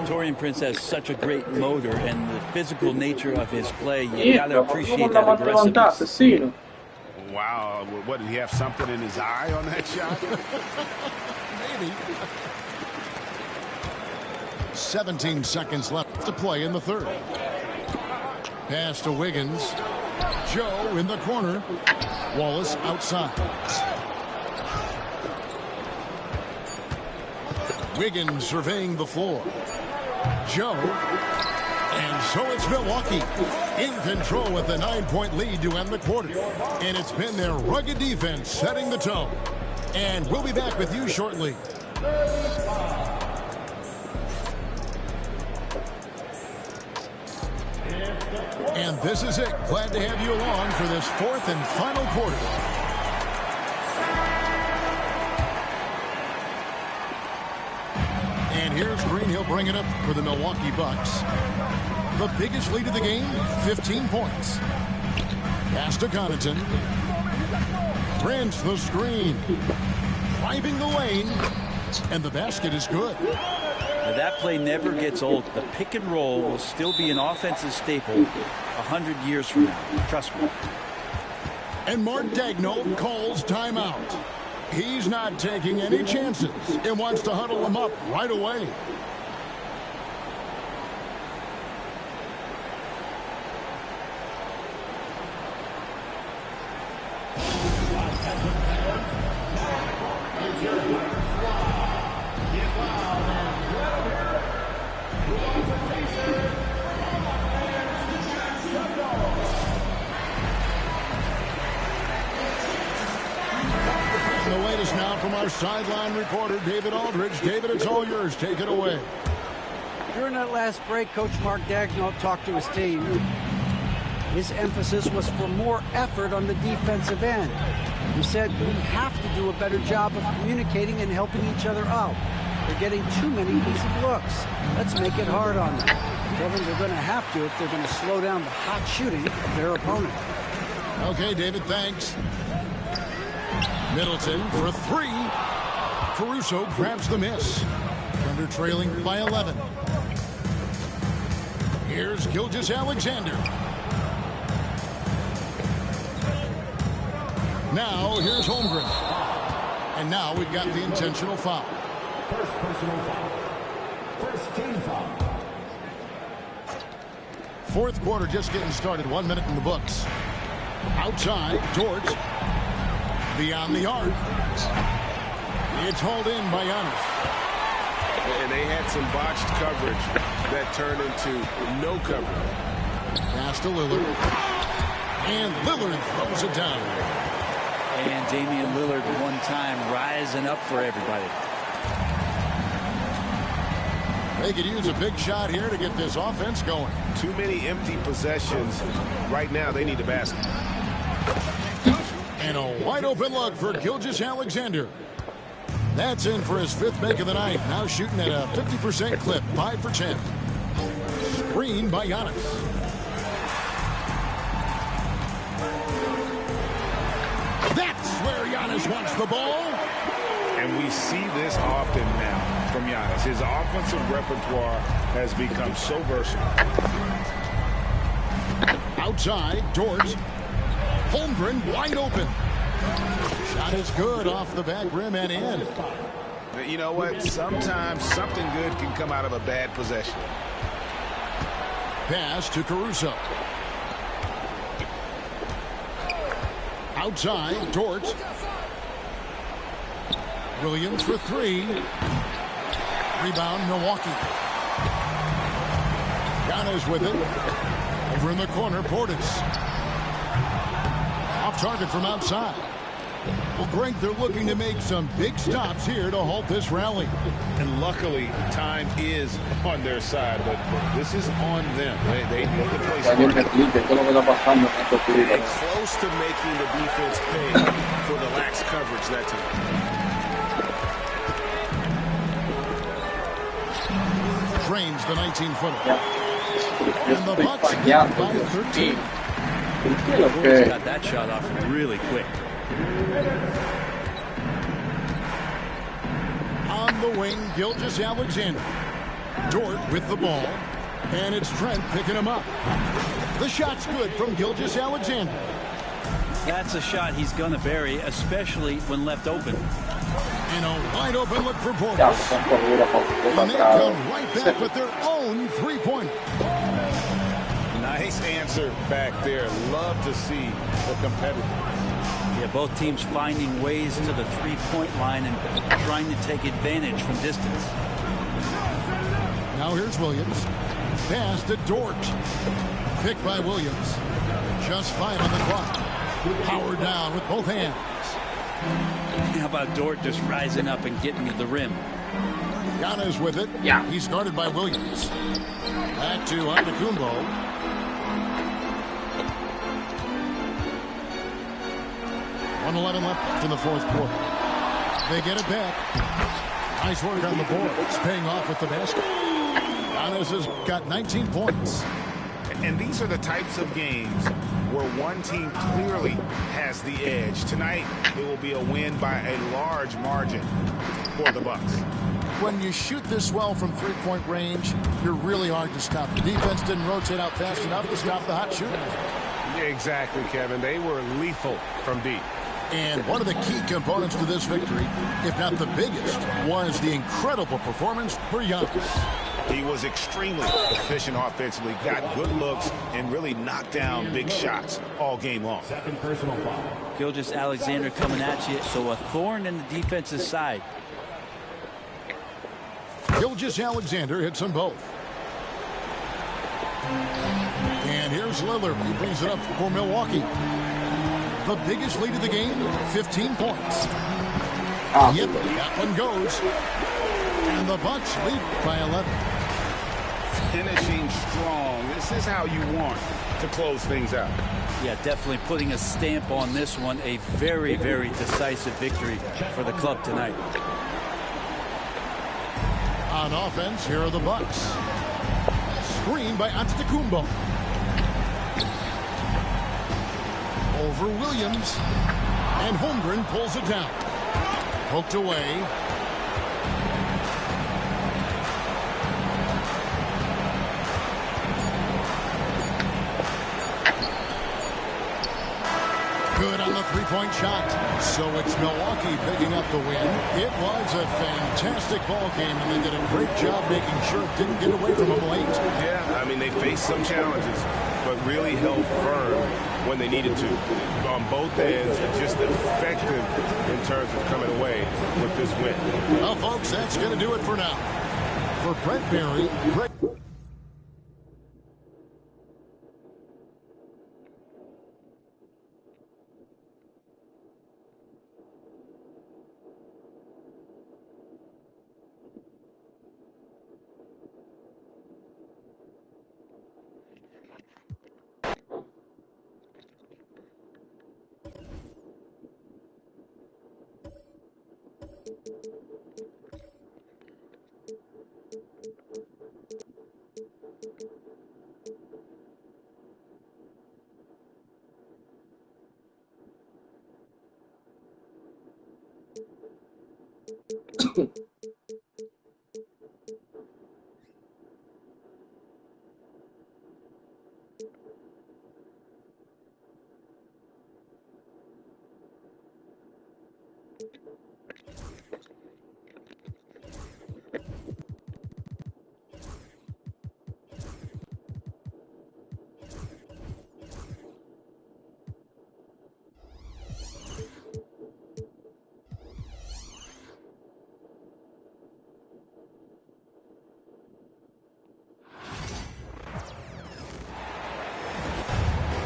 Torian Prince has such a great motor and the physical nature of his play. You Yeah, got to appreciate that aggressiveness. Wow, what, did he have something in his eye on that shot? Maybe. 17 seconds left to play in the third. Pass to Wiggins. Joe in the corner. Wallace outside. Wiggins surveying the floor. Joe. And so it's Milwaukee in control with a 9-point lead to end the quarter. And it's been their rugged defense setting the tone. And we'll be back with you shortly. And this is it. Glad to have you along for this fourth and final quarter. And here's Green. He'll bring it up for the Milwaukee Bucks. The biggest lead of the game, 15 points. Pass to Connaughton. Prince the screen. Driving the lane. And the basket is good. Now that play never gets old. The pick and roll will still be an offensive staple 100 years from now. Trust me. And Mark Daigneault calls timeout. He's not taking any chances and wants to huddle them up right away. Our sideline reporter, David Aldridge. David, it's all yours. Take it away. During that last break, Coach Mark Daigneault talked to his team. His emphasis was for more effort on the defensive end. He said, we have to do a better job of communicating and helping each other out. They're getting too many easy looks. Let's make it hard on them. Kevin, they're going to have to if they're going to slow down the hot shooting of their opponent. Okay, David, thanks. Middleton for three. Caruso grabs the miss. Thunder trailing by 11. Here's Gilgeous-Alexander. Now here's Holmgren. And now we've got the intentional foul. First personal foul. First team foul. Fourth quarter just getting started. 1 minute in the books. Outside, George. Beyond the arc. It's hauled in by Giannis. And they had some botched coverage that turned into no coverage. Pass to Lillard. And Lillard throws it down. And Damian Lillard one time rising up for everybody. They could use a big shot here to get this offense going. Too many empty possessions. Right now, they need the basket. And a wide open look for Gilgeous-Alexander. That's in for his fifth make of the night. Now shooting at a 50% clip. 5 for 10. Screen by Giannis. That's where Giannis wants the ball. And we see this often now from Giannis. His offensive repertoire has become so versatile. Outside, George. Holmgren wide open. Shot is good off the back rim and in. You know what? Sometimes something good can come out of a bad possession. Pass to Caruso. Outside, George. Williams for three. Rebound, Milwaukee. Giannis with it. Over in the corner, Portis. Off target from outside. Well, Greg, they're looking to make some big stops here to halt this rally. And luckily, time is on their side, but this is on them. They need to play smart. They're close to making the defense pay for the lax coverage that time. Drains the 19-footer. And the Bucks lead by 13. Got that shot off really quick. On the wing, Gilgeous-Alexander. Dort with the ball. And it's Trent picking him up. The shot's good from Gilgeous-Alexander. That's a shot he's going to bury, especially when left open. And a wide open look for Portis. And they come right back with their own three-pointer. Nice answer back there. Love to see the competitor. Yeah, both teams finding ways to the three-point line and trying to take advantage from distance. Now here's Williams. Pass to Dort. Picked by Williams. Just 5 on the clock. Power down with both hands. How about Dort just rising up and getting to the rim? Giannis with it. Yeah. He's guarded by Williams. Back to Antetokounmpo. 1:11 left in the fourth quarter. They get it back. Nice work on the board. It's paying off with the basket. Giannis has got 19 points. And these are the types of games where one team clearly has the edge. Tonight, it will be a win by a large margin for the Bucks. When you shoot this well from three-point range, you're really hard to stop. The defense didn't rotate out fast enough to stop the hot shooter. Yeah, exactly, Kevin. They were lethal from deep. And one of the key components to this victory, if not the biggest, was the incredible performance for Giannis. He was extremely efficient offensively, got good looks, and really knocked down big shots all game long. Second personal foul. Gilgeous-Alexander coming at you, so a thorn in the defense's side. Gilgeous-Alexander hits them both. And here's Lillard. He brings it up for Milwaukee. The biggest lead of the game, 15 points. Yep, that one goes. And the Bucks lead by 11. Finishing strong. This is how you want to close things out. Yeah, definitely putting a stamp on this one. A very, very decisive victory for the club tonight. On offense, here are the Bucks. Screen by Antetokounmpo. Over Williams. And Holmgren pulls it down. Poked away. Good on the three-point shot. So it's Milwaukee picking up the win. It was a fantastic ball game, and they did a great job making sure it didn't get away from them late. Yeah, I mean, they faced some challenges, but really held firm when they needed to. On both ends, and just effective in terms of coming away with this win. Well, folks, that's going to do it for now. For Brett Berry,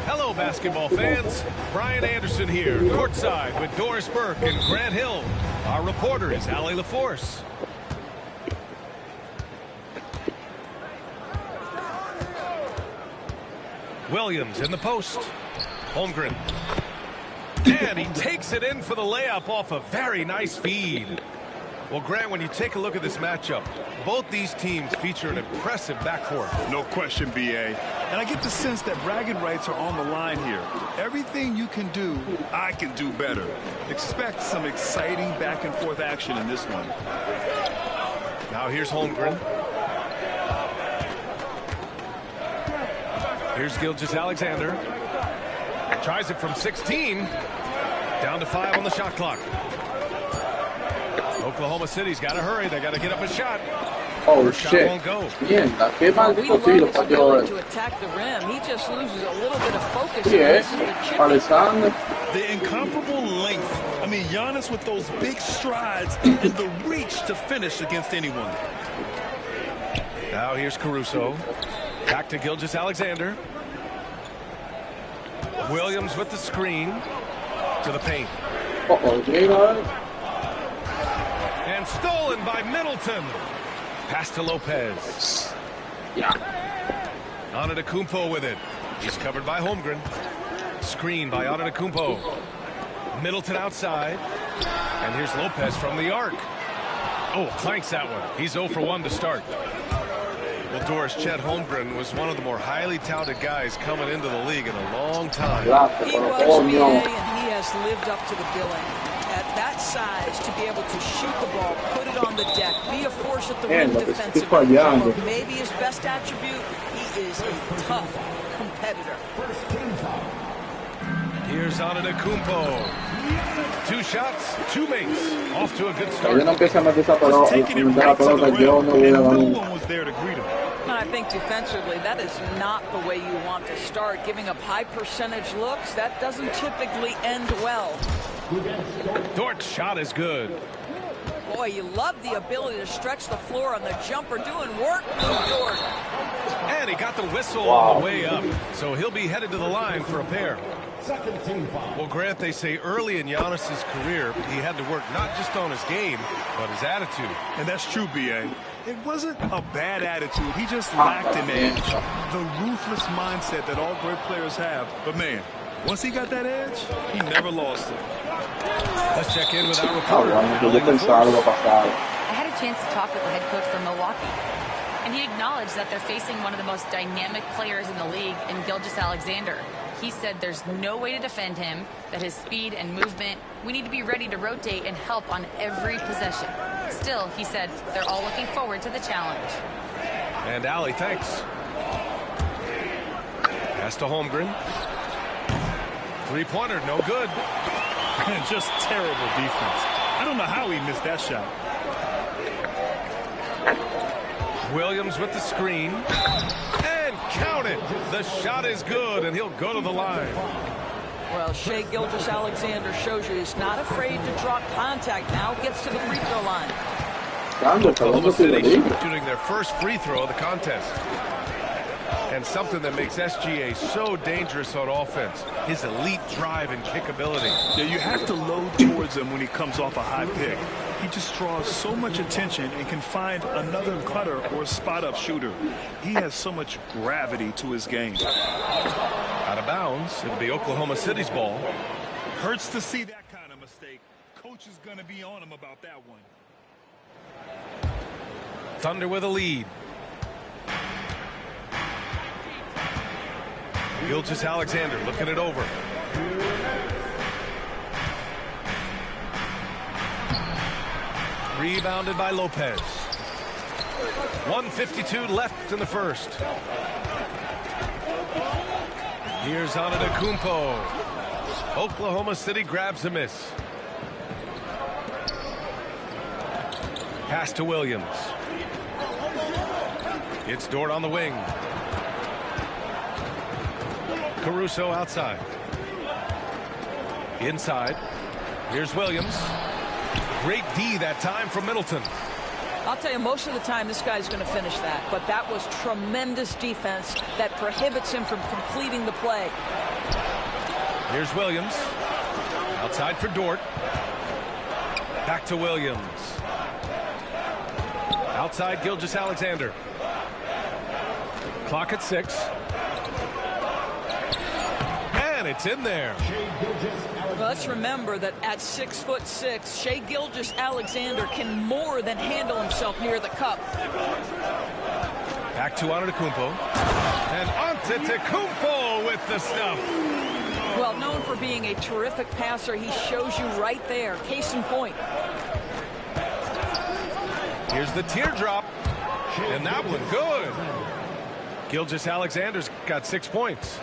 Hello, basketball fans. Brian Anderson here, courtside with Doris Burke and Grant Hill. Our reporter is Allie LaForce. Williams in the post. Holmgren. And he takes it in for the layup off a very nice feed. Well, Grant, when you take a look at this matchup, Both these teams feature an impressive backcourt. No question, B.A. And I get the sense that bragging rights are on the line here. Everything you can do, I can do better. Expect some exciting back-and-forth action in this one. Now here's Holmgren. Here's Gilgeous-Alexander. Tries it from 16. Down to 5 on the shot clock. Oklahoma City's got to hurry. They got to get up a shot. Oh, First shot shit. won't go. Mierda, qué We maldito love tiro his falló. ability to attack the rim. He just loses a little bit of focus. Sí, This is the chip. Alexander. The incomparable length. I mean, Giannis with those big strides and the reach to finish against anyone. Now here's Caruso. Back to Gilgeous-Alexander. Williams with the screen to the paint. Uh-oh, Jada. And stolen by Middleton. Pass to Lopez. Yeah. Antetokounmpo with it. He's covered by Holmgren. Screen by Antetokounmpo. Middleton outside. And here's Lopez from the arc. Oh, clanks that one. He's 0 for 1 to start. Well, Doris, Chet Holmgren was one of the more highly touted guys coming into the league in a long time. He was BA, and he has lived up to the billing. At that size, to be able to shoot the ball, put it on the deck, be a force at the rim defensively. Maybe his best attribute, he is a tough competitor. Here's Antetokounmpo. 2 shots, 2 makes. Off to a good start. Yo no empiezo a meter esa pelota, yo no voy a ganar. Was there to greet him. I think defensively, that is not the way you want to start. Giving up high percentage looks, that doesn't typically end well. Dort's shot is good. Boy, you love the ability to stretch the floor on the jumper, doing work with Dort. And he got the whistle on the way up, so he'll be headed to the line for a pair. Well, Grant, they say early in Giannis's career, he had to work not just on his game, but his attitude. And that's true, B.A. It wasn't a bad attitude. He just lacked an edge. The ruthless mindset that all great players have. But, man, once he got that edge, he never lost it. Let's check in with our reporter. I had a chance to talk with the head coach from Milwaukee, and he acknowledged that they're facing one of the most dynamic players in the league in Gilgeous-Alexander. He said there's no way to defend him, that his speed and movement, we need to be ready to rotate and help on every possession. Still, he said they're all looking forward to the challenge. And Allie, thanks. Pass to Holmgren. Three-pointer, no good. Just terrible defense. I don't know how he missed that shot. Williams with the screen. And count it. The shot is good, and he'll go to the line. Well, Shai Gilgeous-Alexander shows you he's not afraid to draw contact. Now gets to the free throw line. Oklahoma City shooting their first free throw of the contest. And something that makes SGA so dangerous on offense, his elite drive and kick ability. Yeah, you have to load towards him when he comes off a high pick. He just draws so much attention and can find another cutter or spot-up shooter. He has so much gravity to his game. Out of bounds, it'll be Oklahoma City's ball. Hurts to see that kind of mistake. Coach is going to be on him about that one. Thunder with a lead. Gilgeous-Alexander looking it over. Rebounded by Lopez. 1:52 left in the first. Here's Antetokounmpo. Oklahoma City grabs a miss. Pass to Williams. It's Dort on the wing. Caruso outside. Inside. Here's Williams. Great D that time from Middleton. I'll tell you, most of the time this guy's going to finish that, but that was tremendous defense that prohibits him from completing the play. Here's Williams. Outside for Dort. Back to Williams. Outside Gilgeous-Alexander. Clock at 6. And And it's in there. Well, let's remember that at 6'6", Shai Gilgeous-Alexander can more than handle himself near the cup. Back to Antetokounmpo. And Antetokounmpo with the stuff. Well, known for being a terrific passer, he shows you right there. Case in point. Here's the teardrop. And that one good. Gilgeous-Alexander's got 6 points.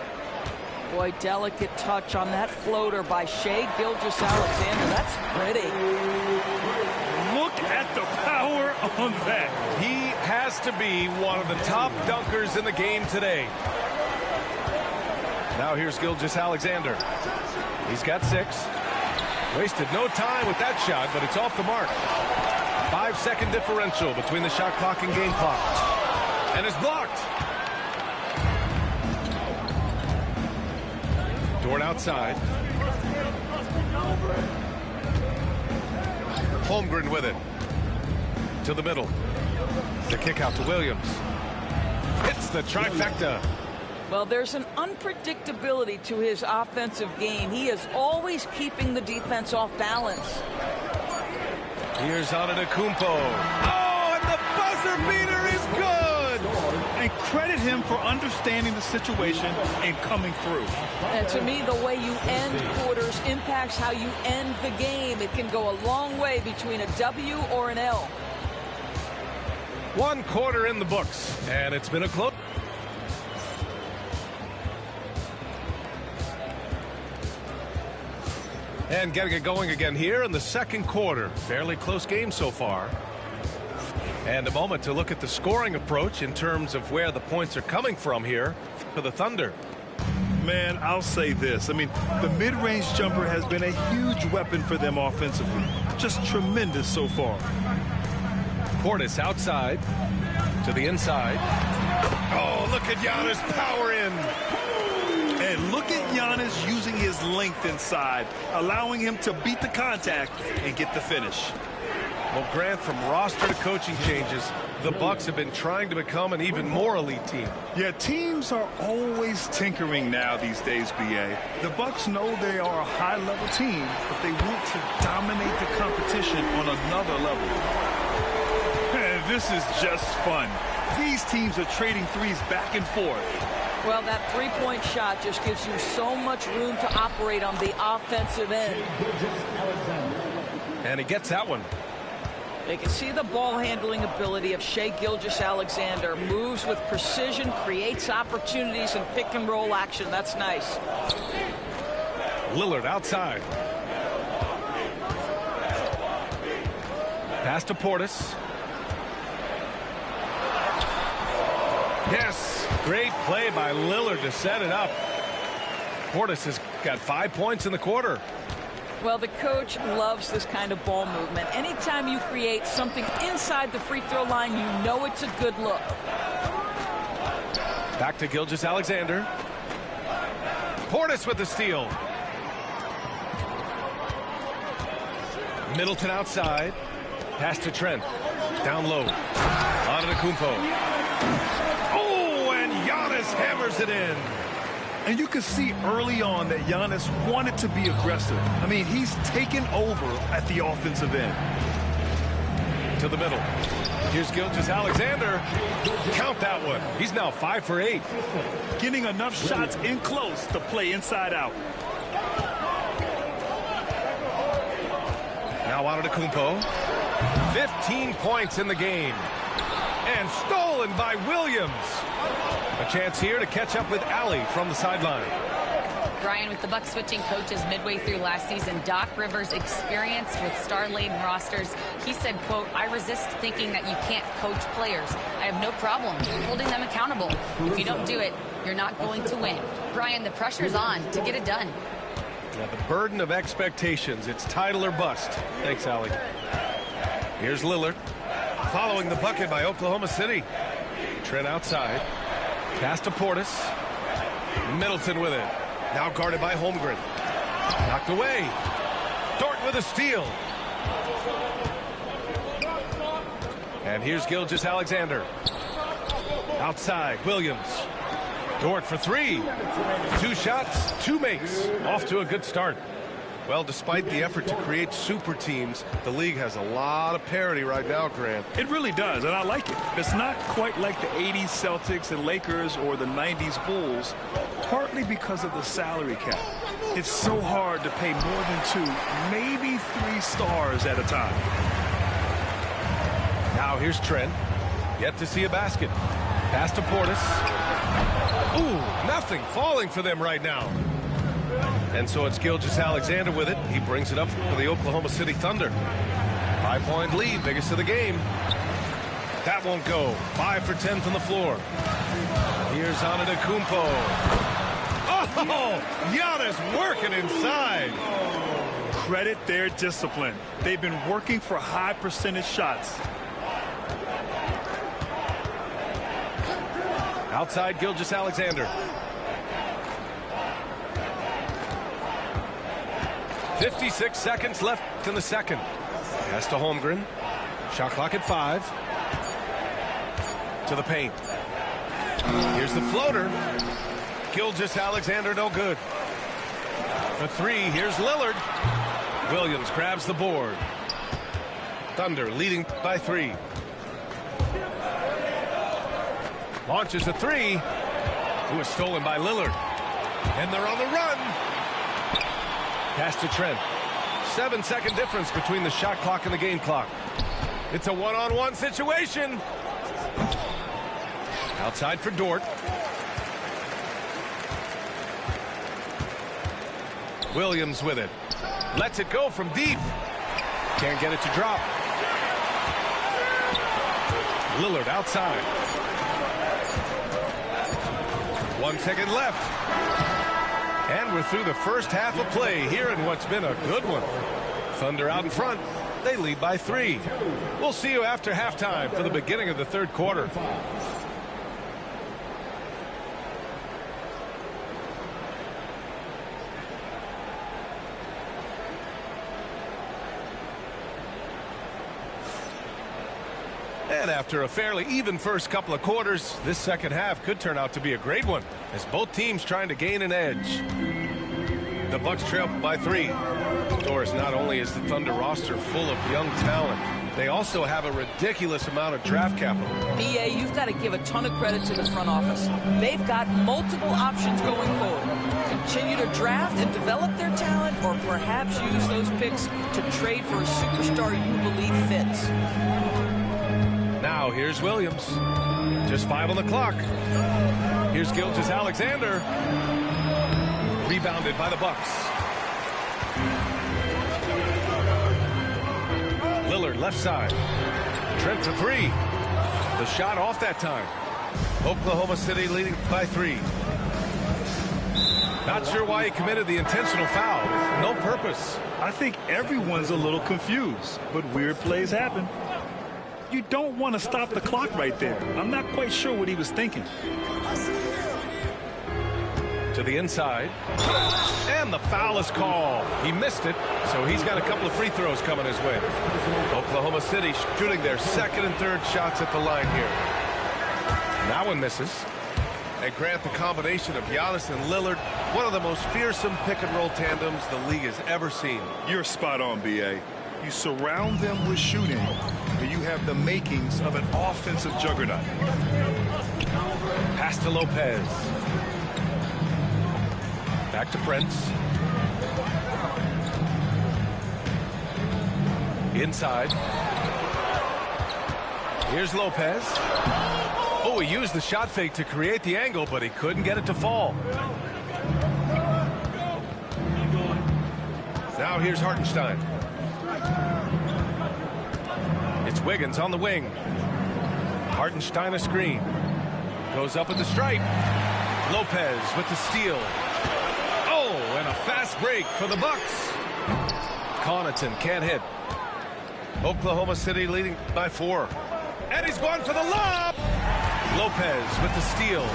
Boy, delicate touch on that floater by Shai Gilgeous-Alexander. That's pretty. Look at the power on that. He has to be one of the top dunkers in the game today. Now here's Gilgeous-Alexander. He's got 6. Wasted no time with that shot, but it's off the mark. 5-second differential between the shot clock and game clock. And it's blocked. Dort outside. Holmgren with it. To the middle. The kick out to Williams. Hits the trifecta. Well, there's an unpredictability to his offensive game. He is always keeping the defense off balance. Here's Antetokounmpo. Oh, and the buzzer beater is good! And credit him for understanding the situation and coming through. And to me, the way you end quarters impacts how you end the game. It can go a long way between a W or an L. 1 quarter in the books, and it's been a close. And getting it going again here in the second quarter. Fairly close game so far. And a moment to look at the scoring approach in terms of where the points are coming from here for the Thunder. Man, I'll say this. I mean, the mid-range jumper has been a huge weapon for them offensively. Just tremendous so far. Portis outside to the inside. Oh, look at Giannis power in. And look at Giannis using his length inside, allowing him to beat the contact and get the finish. Well, Grant, from roster to coaching changes, the Bucks have been trying to become an even more elite team. Yeah, teams are always tinkering now these days, BA. The Bucks know they are a high-level team, but they want to dominate the competition on another level. And this is just fun. These teams are trading threes back and forth. Well, that three-point shot just gives you so much room to operate on the offensive end. And he gets that one. They can see the ball handling ability of Shai Gilgeous-Alexander. Moves with precision, creates opportunities in pick and roll action. That's nice. Lillard outside. Pass to Portis. Yes, great play by Lillard to set it up. Portis has got 5 points in the quarter. Well, the coach loves this kind of ball movement. Anytime you create something inside the free throw line, you know it's a good look. Back to Gilgeous-Alexander. Portis with the steal. Middleton outside. Pass to Trent. Down low. Antetokounmpo. Oh, and Giannis hammers it in. And you can see early on that Giannis wanted to be aggressive. I mean, he's taken over at the offensive end. To the middle. Here's Gilgeous-Alexander. Count that one. He's now 5 for 8. Getting enough shots in close to play inside out. Now Antetokounmpo. 15 points in the game. And stolen by Williams. A chance here to catch up with Allie from the sideline. Brian, with the Bucks switching coaches midway through last season, Doc Rivers' experience with star-laden rosters, he said, quote, "I resist thinking that you can't coach players. I have no problem holding them accountable. If you don't do it, you're not going to win." Brian, the pressure's on to get it done. Yeah, the burden of expectations. It's title or bust. Thanks, Allie. Here's Lillard. Following the bucket by Oklahoma City. Trent outside. Pass to Portis. Middleton with it. Now guarded by Holmgren. Knocked away. Dort with a steal. And here's Gilgeous-Alexander. Outside, Williams. Dort for three. 2 shots, 2 makes. Off to a good start. Well, despite the effort to create super teams, the league has a lot of parity right now, Grant. It really does, and I like it. It's not quite like the 80s Celtics and Lakers or the 90s Bulls, partly because of the salary cap. It's so hard to pay more than 2, maybe 3 stars at a time. Now here's Trent. Yet to see a basket. Pass to Portis. Ooh, nothing falling for them right now. And so it's Gilgeous-Alexander with it. He brings it up for the Oklahoma City Thunder. 5-point lead, biggest of the game. That won't go. 5 for 10 from the floor. Here's Antetokounmpo. Oh, Giannis working inside. Credit their discipline. They've been working for high percentage shots. Outside Gilgeous-Alexander. 56 seconds left in the second. Pass to Holmgren. Shot clock at 5. To the paint. Here's the floater. Gilgeous-Alexander no good. For 3, here's Lillard. Williams grabs the board. Thunder leading by 3. Launches a 3. It was stolen by Lillard. And they're on the run. Pass to Trent. 7-second difference between the shot clock and the game clock. It's a one-on-one situation. Outside for Dort. Williams with it. Lets it go from deep. Can't get it to drop. Lillard outside. 1 second left. And we're through the first half of play here in what's been a good one. Thunder out in front. They lead by 3. We'll see you after halftime for the beginning of the third quarter. And after a fairly even first couple of quarters, this second half could turn out to be a great one, as both teams trying to gain an edge. The Bucks trail by 3. Doris, not only is the Thunder roster full of young talent, they also have a ridiculous amount of draft capital. BA, you've got to give a ton of credit to the front office. They've got multiple options going forward. Continue to draft and develop their talent, or perhaps use those picks to trade for a superstar you believe fits. Now here's Williams. Just 5 on the clock. Here's Gilgeous-Alexander. Rebounded by the Bucks. Lillard left side. Trent for 3. The shot off that time. Oklahoma City leading by 3. Not sure why he committed the intentional foul. No purpose. I think everyone's a little confused, but weird plays happen. You don't want to stop the clock right there. I'm not quite sure what he was thinking. To the inside. And the foul is called. He missed it, so he's got a couple of free throws coming his way. Oklahoma City shooting their second and third shots at the line here. That one misses. And Grant, the combination of Giannis and Lillard, one of the most fearsome pick-and-roll tandems the league has ever seen. You're spot on, B.A. You surround them with shooting, and you have the makings of an offensive juggernaut. Pass to Lopez. Back to Prince. Inside. Here's Lopez. Oh, he used the shot fake to create the angle, but he couldn't get it to fall. Now here's Hartenstein. It's Wiggins on the wing. Hartenstein a screen. Goes up at the stripe. Lopez with the steal. Oh, and a fast break for the Bucks. Connaughton can't hit. Oklahoma City leading by 4. And he's going for the lob. Lopez with the steal.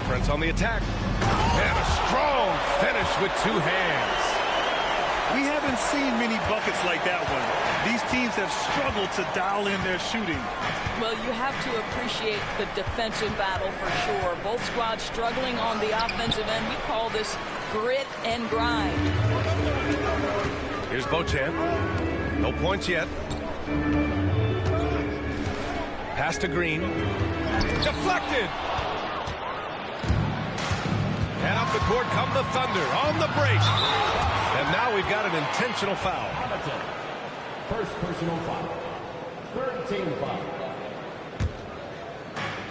Prince on the attack. And a strong finish with 2 hands. We haven't seen many buckets like that one. These teams have struggled to dial in their shooting. Well, you have to appreciate the defensive battle for sure. Both squads struggling on the offensive end. We call this grit and grind. Here's Beauchamp. No points yet. Pass to Green. Deflected. And up the court come the Thunder on the break. And now we've got an intentional foul. First personal foul. Third team foul.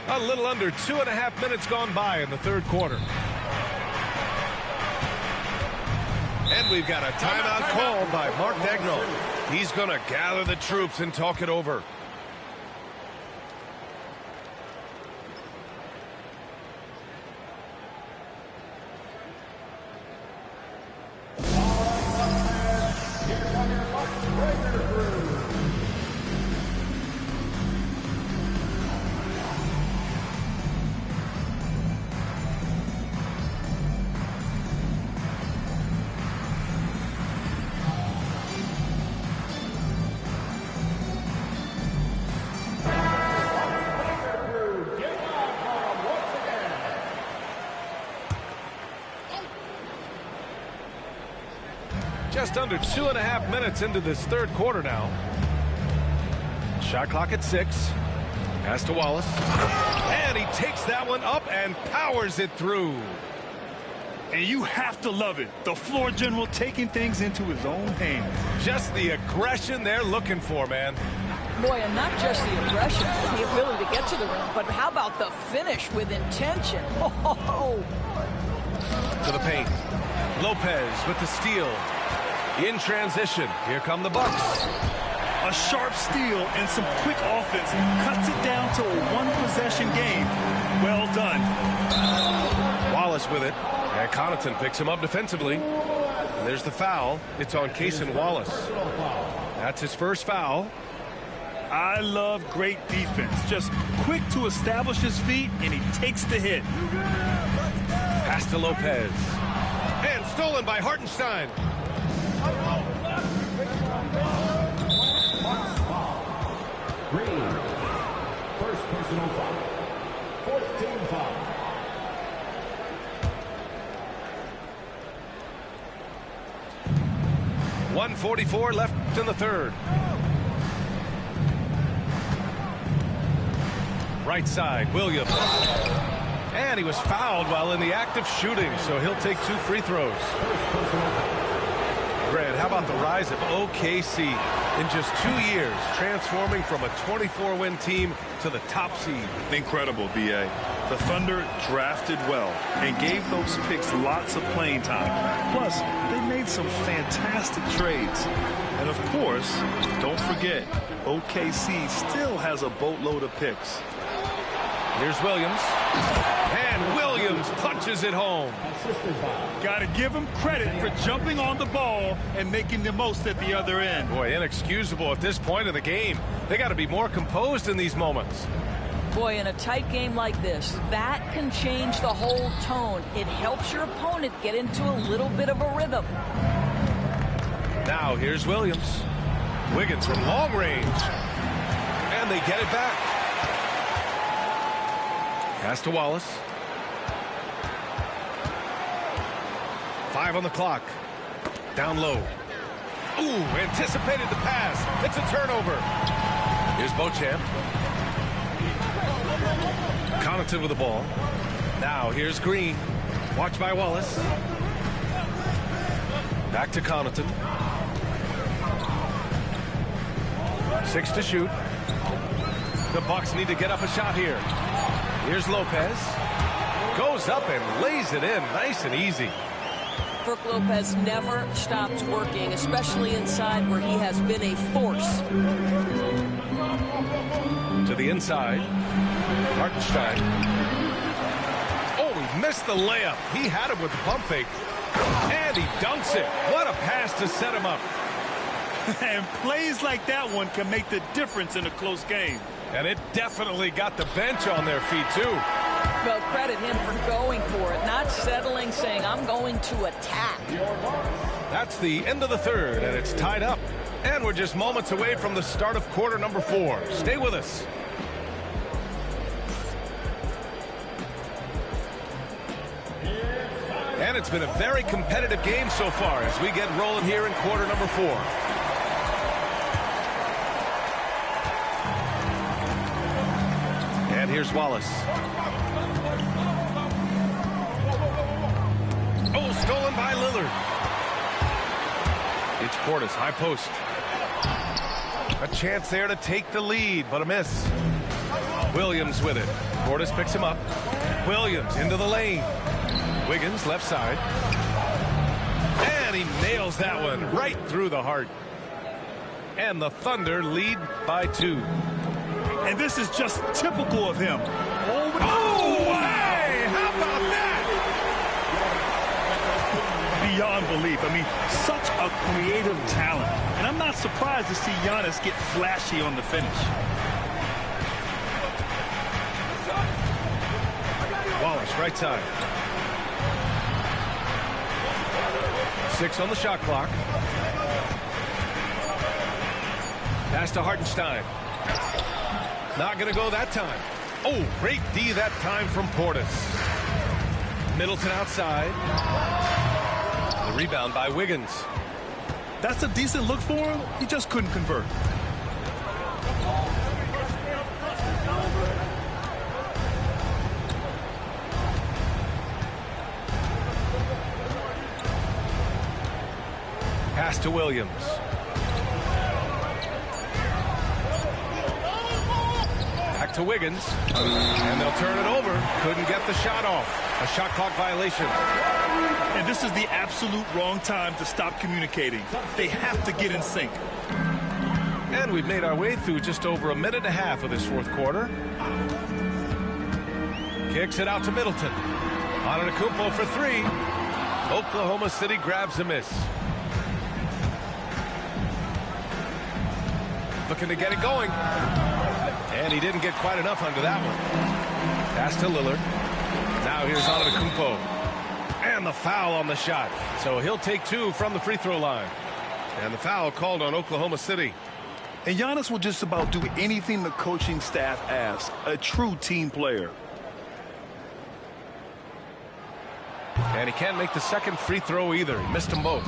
A little under 2.5 minutes gone by in the third quarter. And we've got a timeout called by Mark Daigneault. He's going to gather the troops and talk it over. Just under 2.5 minutes into this third quarter now. Shot clock at 6. Pass to Wallace. And he takes that one up and powers it through. And you have to love it. The floor general taking things into his own hands. Just the aggression they're looking for, man. Boy, and not just the aggression, the ability to get to the rim, but how about the finish with intention? Oh. To the paint. Lopez with the steal. In transition, here come the Bucks. A sharp steal and some quick offense cuts it down to a one-possession game. Well done. Wallace with it, and Connaughton picks him up defensively. And there's the foul. It's on Cason Wallace. That's his first foul. I love great defense. Just quick to establish his feet, and he takes the hit. Pass to Lopez. And stolen by Hartenstein. Green. First personal foul. Fourth team foul. .144 left in the third. Right side, Williams. And he was fouled while in the act of shooting, so he'll take 2 free throws. Grant, how about the rise of OKC in just 2 years, transforming from a 24-win team to the top seed? Incredible, B.A. The Thunder drafted well and gave those picks lots of playing time. Plus, they made some fantastic trades. And of course, don't forget, OKC still has a boatload of picks. Here's Williams. And Williams punches it home. Got to give him credit for jumping on the ball and making the most at the other end. Boy, inexcusable at this point of the game. They got to be more composed in these moments. Boy, in a tight game like this, that can change the whole tone. It helps your opponent get into a little bit of a rhythm. Now here's Williams. Wiggins from long range. And they get it back. Pass to Wallace. 5 on the clock. Down low. Ooh, anticipated the pass. It's a turnover. Here's Beauchamp. Connaughton with the ball. Now here's Green. Watched by Wallace. Back to Connaughton. 6 to shoot. The Bucks need to get up a shot here. Here's Lopez. Goes up and lays it in nice and easy. Brook Lopez never stops working, especially inside where he has been a force. To the inside. Hartenstein. Oh, he missed the layup. He had him with the pump fake. And he dunks it. What a pass to set him up. And plays like that one can make the difference in a close game. And it definitely got the bench on their feet, too. Well, credit him for going for it, not settling, saying, I'm going to attack. That's the end of the third, and it's tied up. And we're just moments away from the start of quarter number 4. Stay with us. And it's been a very competitive game so far as we get rolling here in quarter number 4. And here's Wallace. Oh, stolen by Lillard. It's Portis, high post. A chance there to take the lead, but a miss. Williams with it. Portis picks him up. Williams into the lane. Wiggins left side. And he nails that one right through the heart. And the Thunder lead by 2. And this is just typical of him. Oh, hey! How about that? Beyond belief. I mean, such a creative talent. And I'm not surprised to see Giannis get flashy on the finish. Wallace, right side. 6 on the shot clock. Pass to Hartenstein. Not going to go that time. Oh, great D that time from Portis. Middleton outside. The rebound by Wiggins. That's a decent look for him. He just couldn't convert. Pass to Williams. Back to Wiggins. And they'll turn it over. Couldn't get the shot off. A shot clock violation. And this is the absolute wrong time to stop communicating. They have to get in sync. And we've made our way through just over a minute and a half of this fourth quarter. Kicks it out to Middleton. Antetokounmpo for 3. Oklahoma City grabs a miss. Looking to get it going. And he didn't get quite enough under that one. Pass to Lillard. Now here's Antetokounmpo. And the foul on the shot. So he'll take 2 from the free throw line. And the foul called on Oklahoma City. And Giannis will just about do anything the coaching staff asks. A true team player. And he can't make the second free throw either. He missed them both.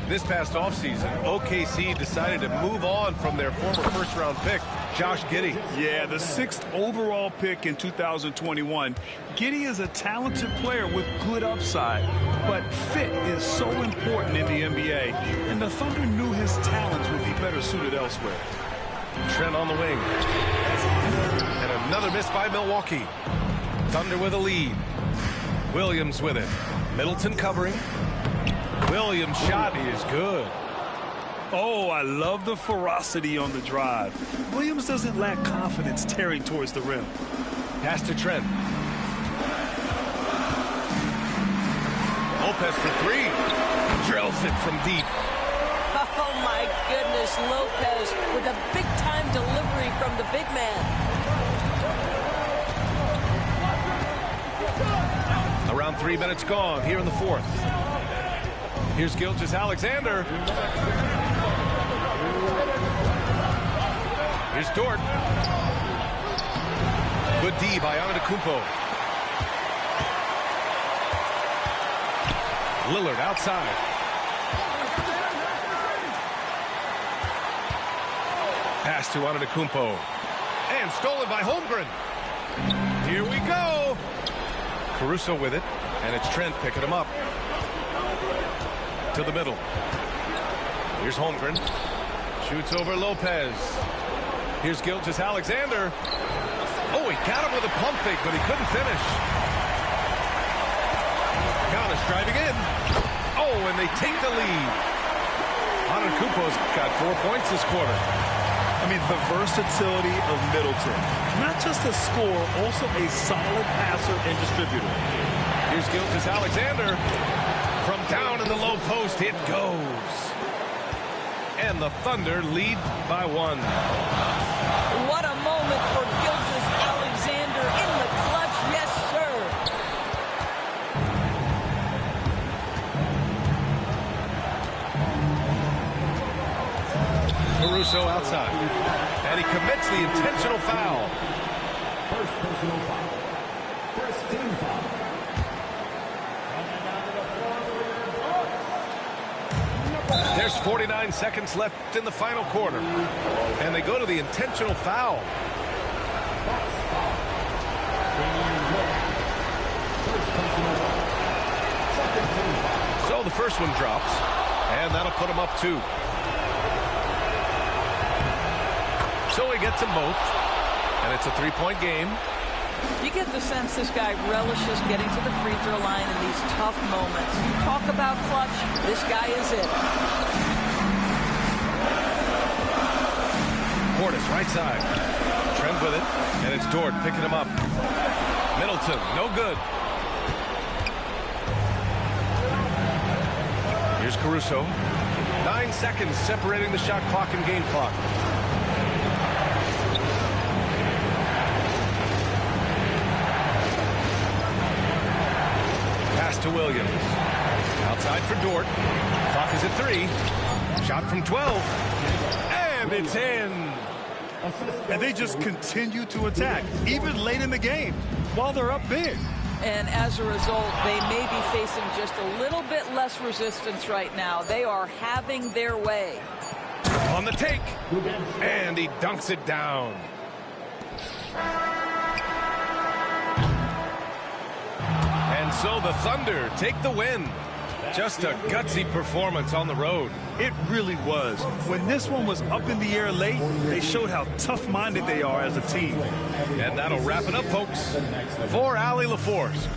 This past offseason, OKC decided to move on from their former first-round pick, Josh Giddey. Yeah, the 6th overall pick in 2021. Giddey is a talented player with good upside, but fit is so important in the NBA, and the Thunder knew his talents would be better suited elsewhere. Trent on the wing. And another miss by Milwaukee. Thunder with a lead. Williams with it. Middleton covering. Williams' shot is good. Oh, I love the ferocity on the drive. Williams doesn't lack confidence tearing towards the rim. Pass to Trent. Lopez for 3. Drills it from deep. Oh, my goodness, Lopez with a big-time delivery from the big man. Around 3 minutes gone here in the fourth. Here's Gilgeous-Alexander. Here's Dort. Good D by Antetokounmpo. Lillard outside. Pass to Antetokounmpo. And stolen by Holmgren. Here we go. Caruso with it. And it's Trent picking him up. To the middle. Here's Holmgren. Shoots over Lopez. Here's Gilgeous-Alexander. Oh, he got him with a pump fake, but he couldn't finish. Giannis driving in. Oh, and they take the lead. Antetokounmpo's got 4 points this quarter. I mean, the versatility of Middleton. Not just a scorer, also a solid passer and distributor. Here's Gilgeous-Alexander. From down in the low post, it goes. And the Thunder lead by 1. What a moment for Gilgeous-Alexander in the clutch. Yes, Caruso outside. And he commits the intentional foul. First personal foul. First team foul. There's 49 seconds left in the final quarter. And they go to the intentional foul. So the first one drops. And that'll put him up 2. So he gets them both. And it's a 3-point game. You get the sense this guy relishes getting to the free throw line in these tough moments. You talk about clutch, this guy is it. Portis right side. Trent with it. And it's Dort picking him up. Middleton, no good. Here's Caruso. 9 seconds separating the shot clock and game clock. Pass to Williams. Outside for Dort. Clock is at 3. Shot from 12. And it's in. And they just continue to attack, even late in the game, while they're up big. And as a result, they may be facing just a little bit less resistance right now. They are having their way. On the take. And he dunks it down. And so the Thunder take the win. Just a gutsy performance on the road. It really was. When this one was up in the air late, they showed how tough-minded they are as a team. And that'll wrap it up, folks. For Allie LaForce.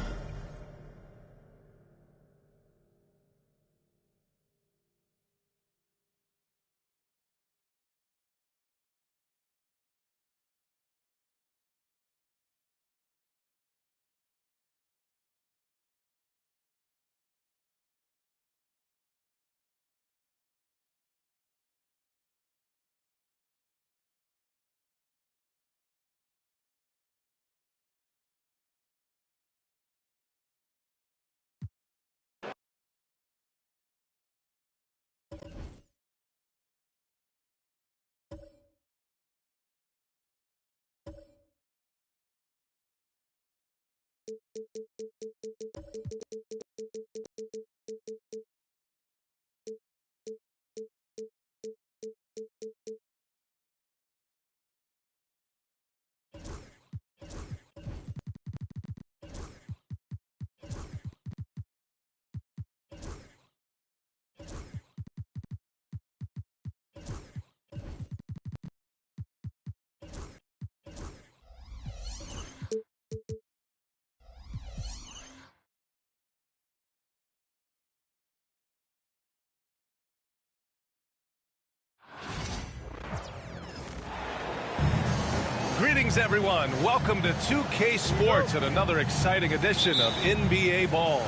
Greetings, everyone. Welcome to 2K Sports and another exciting edition of NBA Ball.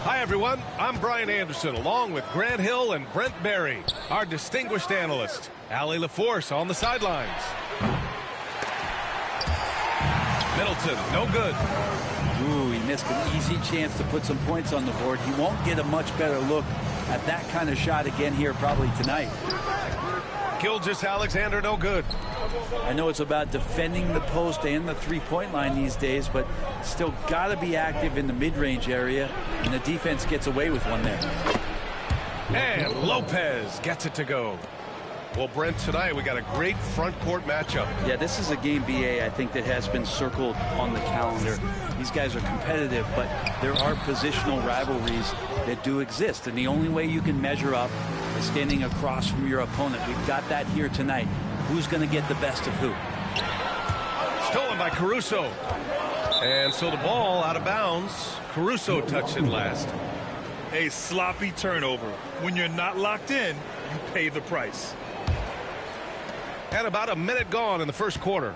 Hi, everyone. I'm Brian Anderson, along with Grant Hill and Brent Berry, our distinguished analyst. Allie LaForce on the sidelines. Middleton, no good. Ooh, he missed an easy chance to put some points on the board. He won't get a much better look at that kind of shot again here probably tonight. Gilgeous-Alexander, no good. I know it's about defending the post and the three-point line these days, but still got to be active in the mid-range area, and the defense gets away with one there. And Lopez gets it to go. Well, Brent, tonight we got a great front court matchup. Yeah, this is a game, BA, I think that has been circled on the calendar. These guys are competitive, but there are positional rivalries that do exist, and the only way you can measure up is standing across from your opponent. We've got that here tonight. Who's going to get the best of who? Stolen by Caruso. And so the ball out of bounds. Caruso touched it last. A sloppy turnover. When you're not locked in, you pay the price. And about a minute gone in the first quarter.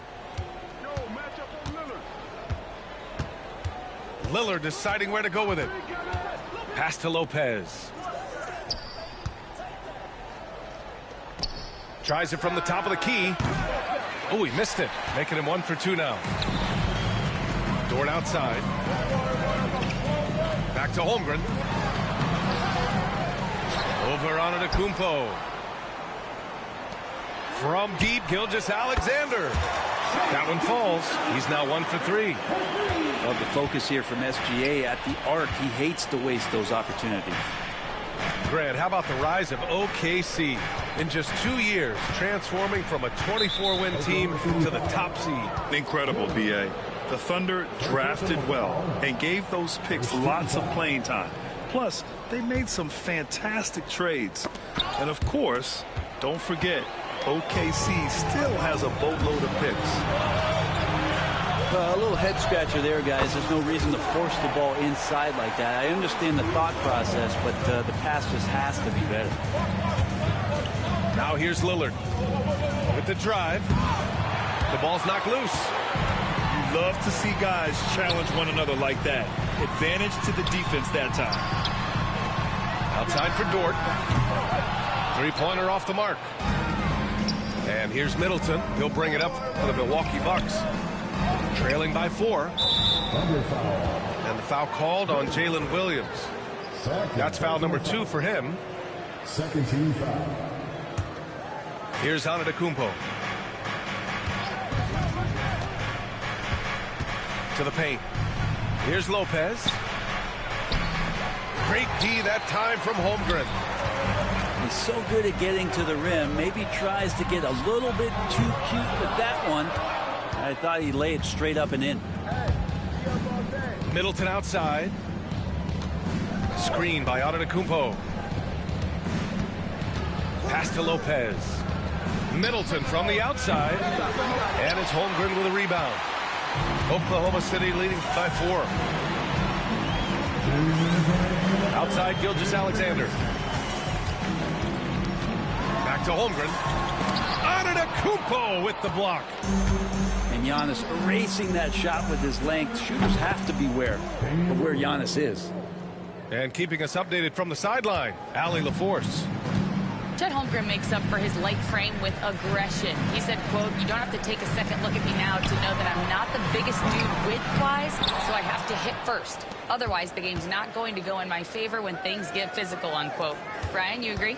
Lillard deciding where to go with it. Pass to Lopez. Tries it from the top of the key. Oh, he missed it. Making him 1 for 2 now. Dort outside. Back to Holmgren. Over on Antetokounmpo. From deep, Gilgeous-Alexander. That one falls. He's now 1 for 3. Well, the focus here from SGA at the arc. He hates to waste those opportunities. Grant, how about the rise of OKC? In just 2 years, transforming from a 24-win team to the top seed. Incredible, BA. The Thunder drafted well and gave those picks lots of playing time. Plus, they made some fantastic trades. And of course, don't forget, OKC still has a boatload of picks. A little head scratcher there, guys. There's no reason to force the ball inside like that. I understand the thought process, but the pass just has to be better. Now here's Lillard with the drive. The ball's knocked loose. You love to see guys challenge one another like that. Advantage to the defense that time. Outside for Dort. Three-pointer off the mark. And here's Middleton. He'll bring it up for the Milwaukee Bucks. Trailing by 4. And the foul called on Jalen Williams. That's foul number 2 for him. Second team foul. Here's Antetokounmpo. To the paint. Here's Lopez. Great D that time from Holmgren. He's so good at getting to the rim. Maybe tries to get a little bit too cute with that one. I thought he laid it straight up and in. Middleton outside. Screen by Antetokounmpo. Pass to Lopez. Middleton from the outside. And it's Holmgren with a rebound. Oklahoma City leading by 4. Outside Gilgeous-Alexander. Back to Holmgren. Antetokounmpo with the block. And Giannis erasing that shot with his length. Shooters have to beware of where Giannis is. And keeping us updated from the sideline, Allie LaForce. Chet Holmgren makes up for his light frame with aggression. He said, quote, "You don't have to take a second look at me now to know that I'm not the biggest dude width-wise, so I have to hit first. Otherwise, the game's not going to go in my favor when things get physical," unquote. Brian, you agree?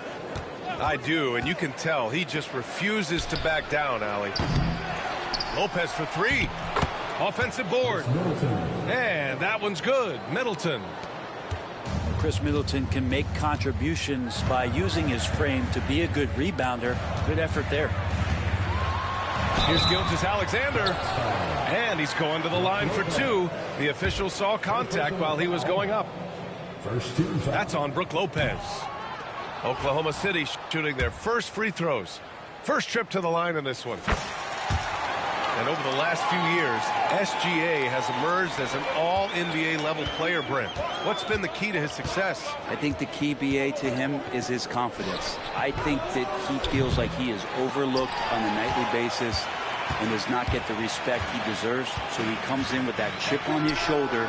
I do, and you can tell he just refuses to back down, Allie. Lopez for 3. Offensive board. And that one's good. Middleton. Chris Middleton can make contributions by using his frame to be a good rebounder. Good effort there. Here's Gilgeous-Alexander. And he's going to the line for 2. The official saw contact while he was going up. That's on Brook Lopez. Oklahoma City shooting their first free throws. First trip to the line in this one. And over the last few years, SGA has emerged as an all-NBA level player, Brent. What's been the key to his success? I think the key, BA, to him is his confidence. I think that he feels like he is overlooked on a nightly basis and does not get the respect he deserves. So he comes in with that chip on his shoulder,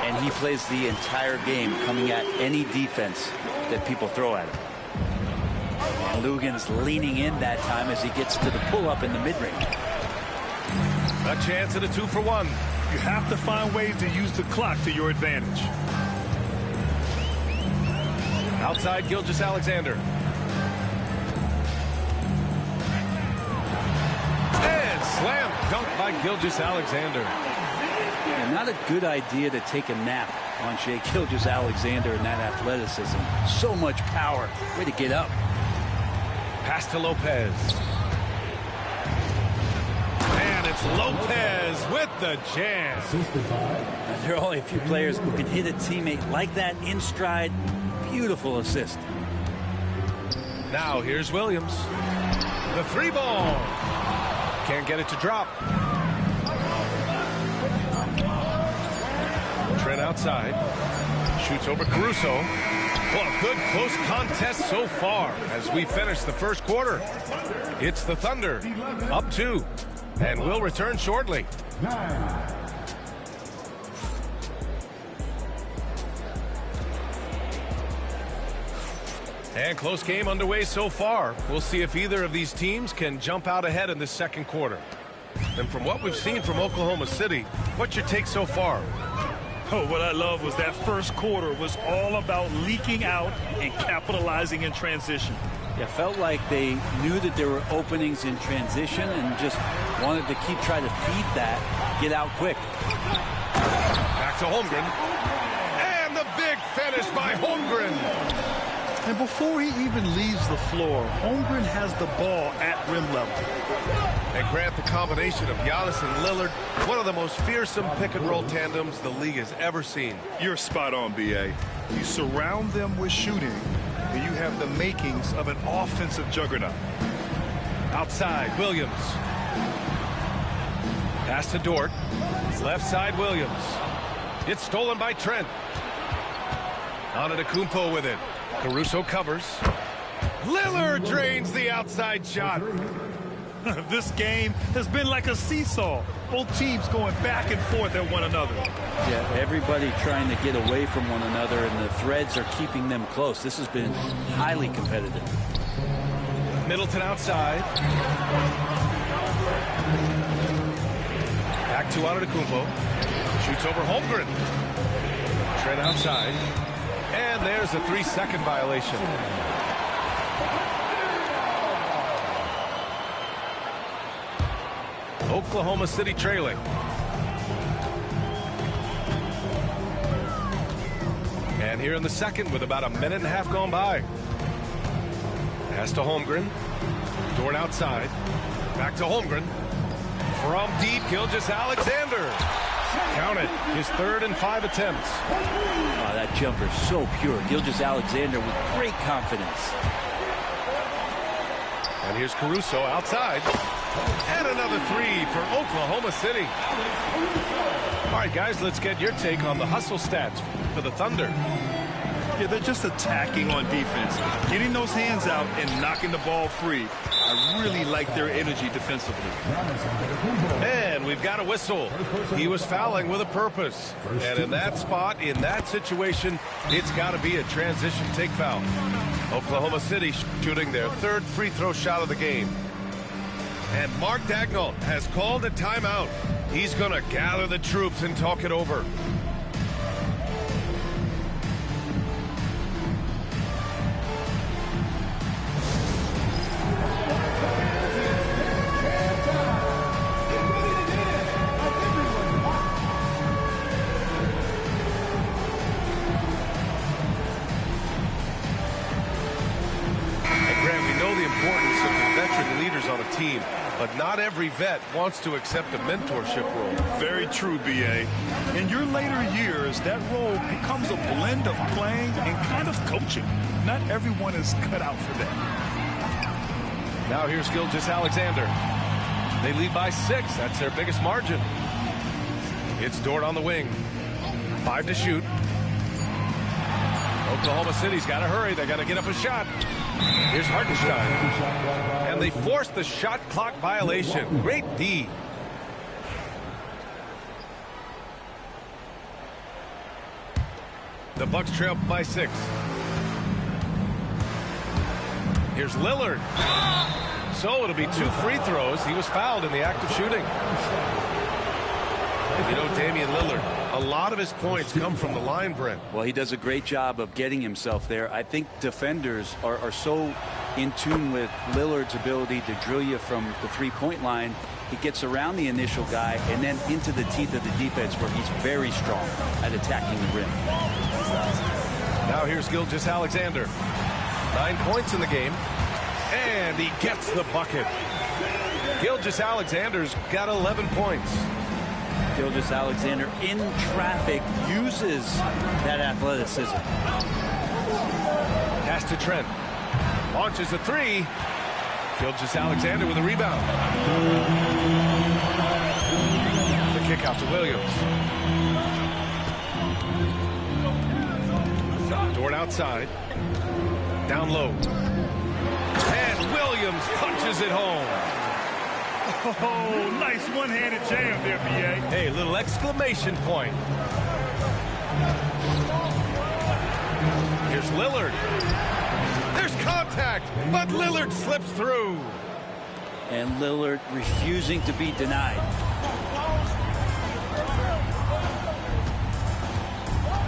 and he plays the entire game coming at any defense that people throw at him. And Lugan's leaning in that time as he gets to the pull-up in the mid-range. A chance at a 2-for-1. You have to find ways to use the clock to your advantage. Outside Gilgeous-Alexander. And slam dunk by Gilgeous-Alexander. Yeah, not a good idea to take a nap on Shai Gilgeous-Alexander and that athleticism. So much power. Way to get up. Pass to Lopez. And it's Lopez with the jam. There are only a few players who can hit a teammate like that in stride. Beautiful assist. Now here's Williams. The 3-ball. Can't get it to drop. Trent outside. Shoots over Caruso. Well, good close contest so far as we finish the first quarter. It's the Thunder up 2. And we'll return shortly. And close game underway so far. We'll see if either of these teams can jump out ahead in this second quarter. And from what we've seen from Oklahoma City, what's your take so far? Oh, what I love was that first quarter was all about leaking out and capitalizing in transition. Yeah, felt like they knew that there were openings in transition and just wanted to try to feed that, get out quick. Back to Holmgren. And the big finish by Holmgren. And before he even leaves the floor, Holmgren has the ball at rim level. And Grant, the combination of Giannis and Lillard, one of the most fearsome pick-and-roll tandems the league has ever seen. You're spot on, B.A. You surround them with shooting, and you have the makings of an offensive juggernaut. Outside, Williams. Pass to Dort. Left side, Williams. It's stolen by Trent. Antetokounmpo with it. Caruso covers. Lillard drains the outside shot. This game has been like a seesaw. Both teams going back and forth at one another. Yeah, everybody trying to get away from one another, and the threads are keeping them close. This has been highly competitive. Middleton outside. Back to Antetokounmpo. Shoots over Holmgren. Trent outside. And there's a 3-second violation. Oklahoma City trailing. And here in the second with about a minute and a half gone by. Pass to Holmgren. Dort outside. Back to Holmgren. From deep, Gilgeous-Alexander. Count it. His 3rd and 5 attempts. Oh, that jumper is so pure. Gilgeous-Alexander with great confidence. And here's Caruso outside. And another 3 for Oklahoma City. All right, guys, let's get your take on the hustle stats for the Thunder. Yeah, they're just attacking on defense, getting those hands out and knocking the ball free. I really like their energy defensively. And we've got a whistle. He was fouling with a purpose. And in that spot, in that situation, it's got to be a transition take foul. Oklahoma City shooting their 3rd free throw shot of the game. And Mark Daigneault has called a timeout. He's going to gather the troops and talk it over. On a team, but not every vet wants to accept a mentorship role. Very true, B.A. In your later years, that role becomes a blend of playing and kind of coaching. Not everyone is cut out for that. Now here's Gilgeous-Alexander. They lead by 6. That's their biggest margin. It's Dort on the wing. 5 to shoot. Oklahoma City's got to hurry. They got to get up a shot. Here's Hartenstein. And they forced the shot clock violation. Great D. The Bucks trail by 6. Here's Lillard. So it'll be 2 free throws. He was fouled in the act of shooting. And you know, Damian Lillard, a lot of his points come from the line, Brent. Well, he does a great job of getting himself there. I think defenders are so in tune with Lillard's ability to drill you from the three-point line. He gets around the initial guy and then into the teeth of the defense where he's very strong at attacking the rim. Now here's Gilgeous-Alexander. 9 points in the game. And he gets the bucket. Gilgeous-Alexander's got 11 points. Gilgeous-Alexander in traffic uses that athleticism. Pass to Trent. Launches a 3. Gilgeous-Alexander with a rebound. The kick out to Williams. Dort outside. Down low. And Williams punches it home. Oh, nice one-handed jam there, B.A. Hey, little exclamation point. Here's Lillard. There's contact, but Lillard slips through. And Lillard refusing to be denied.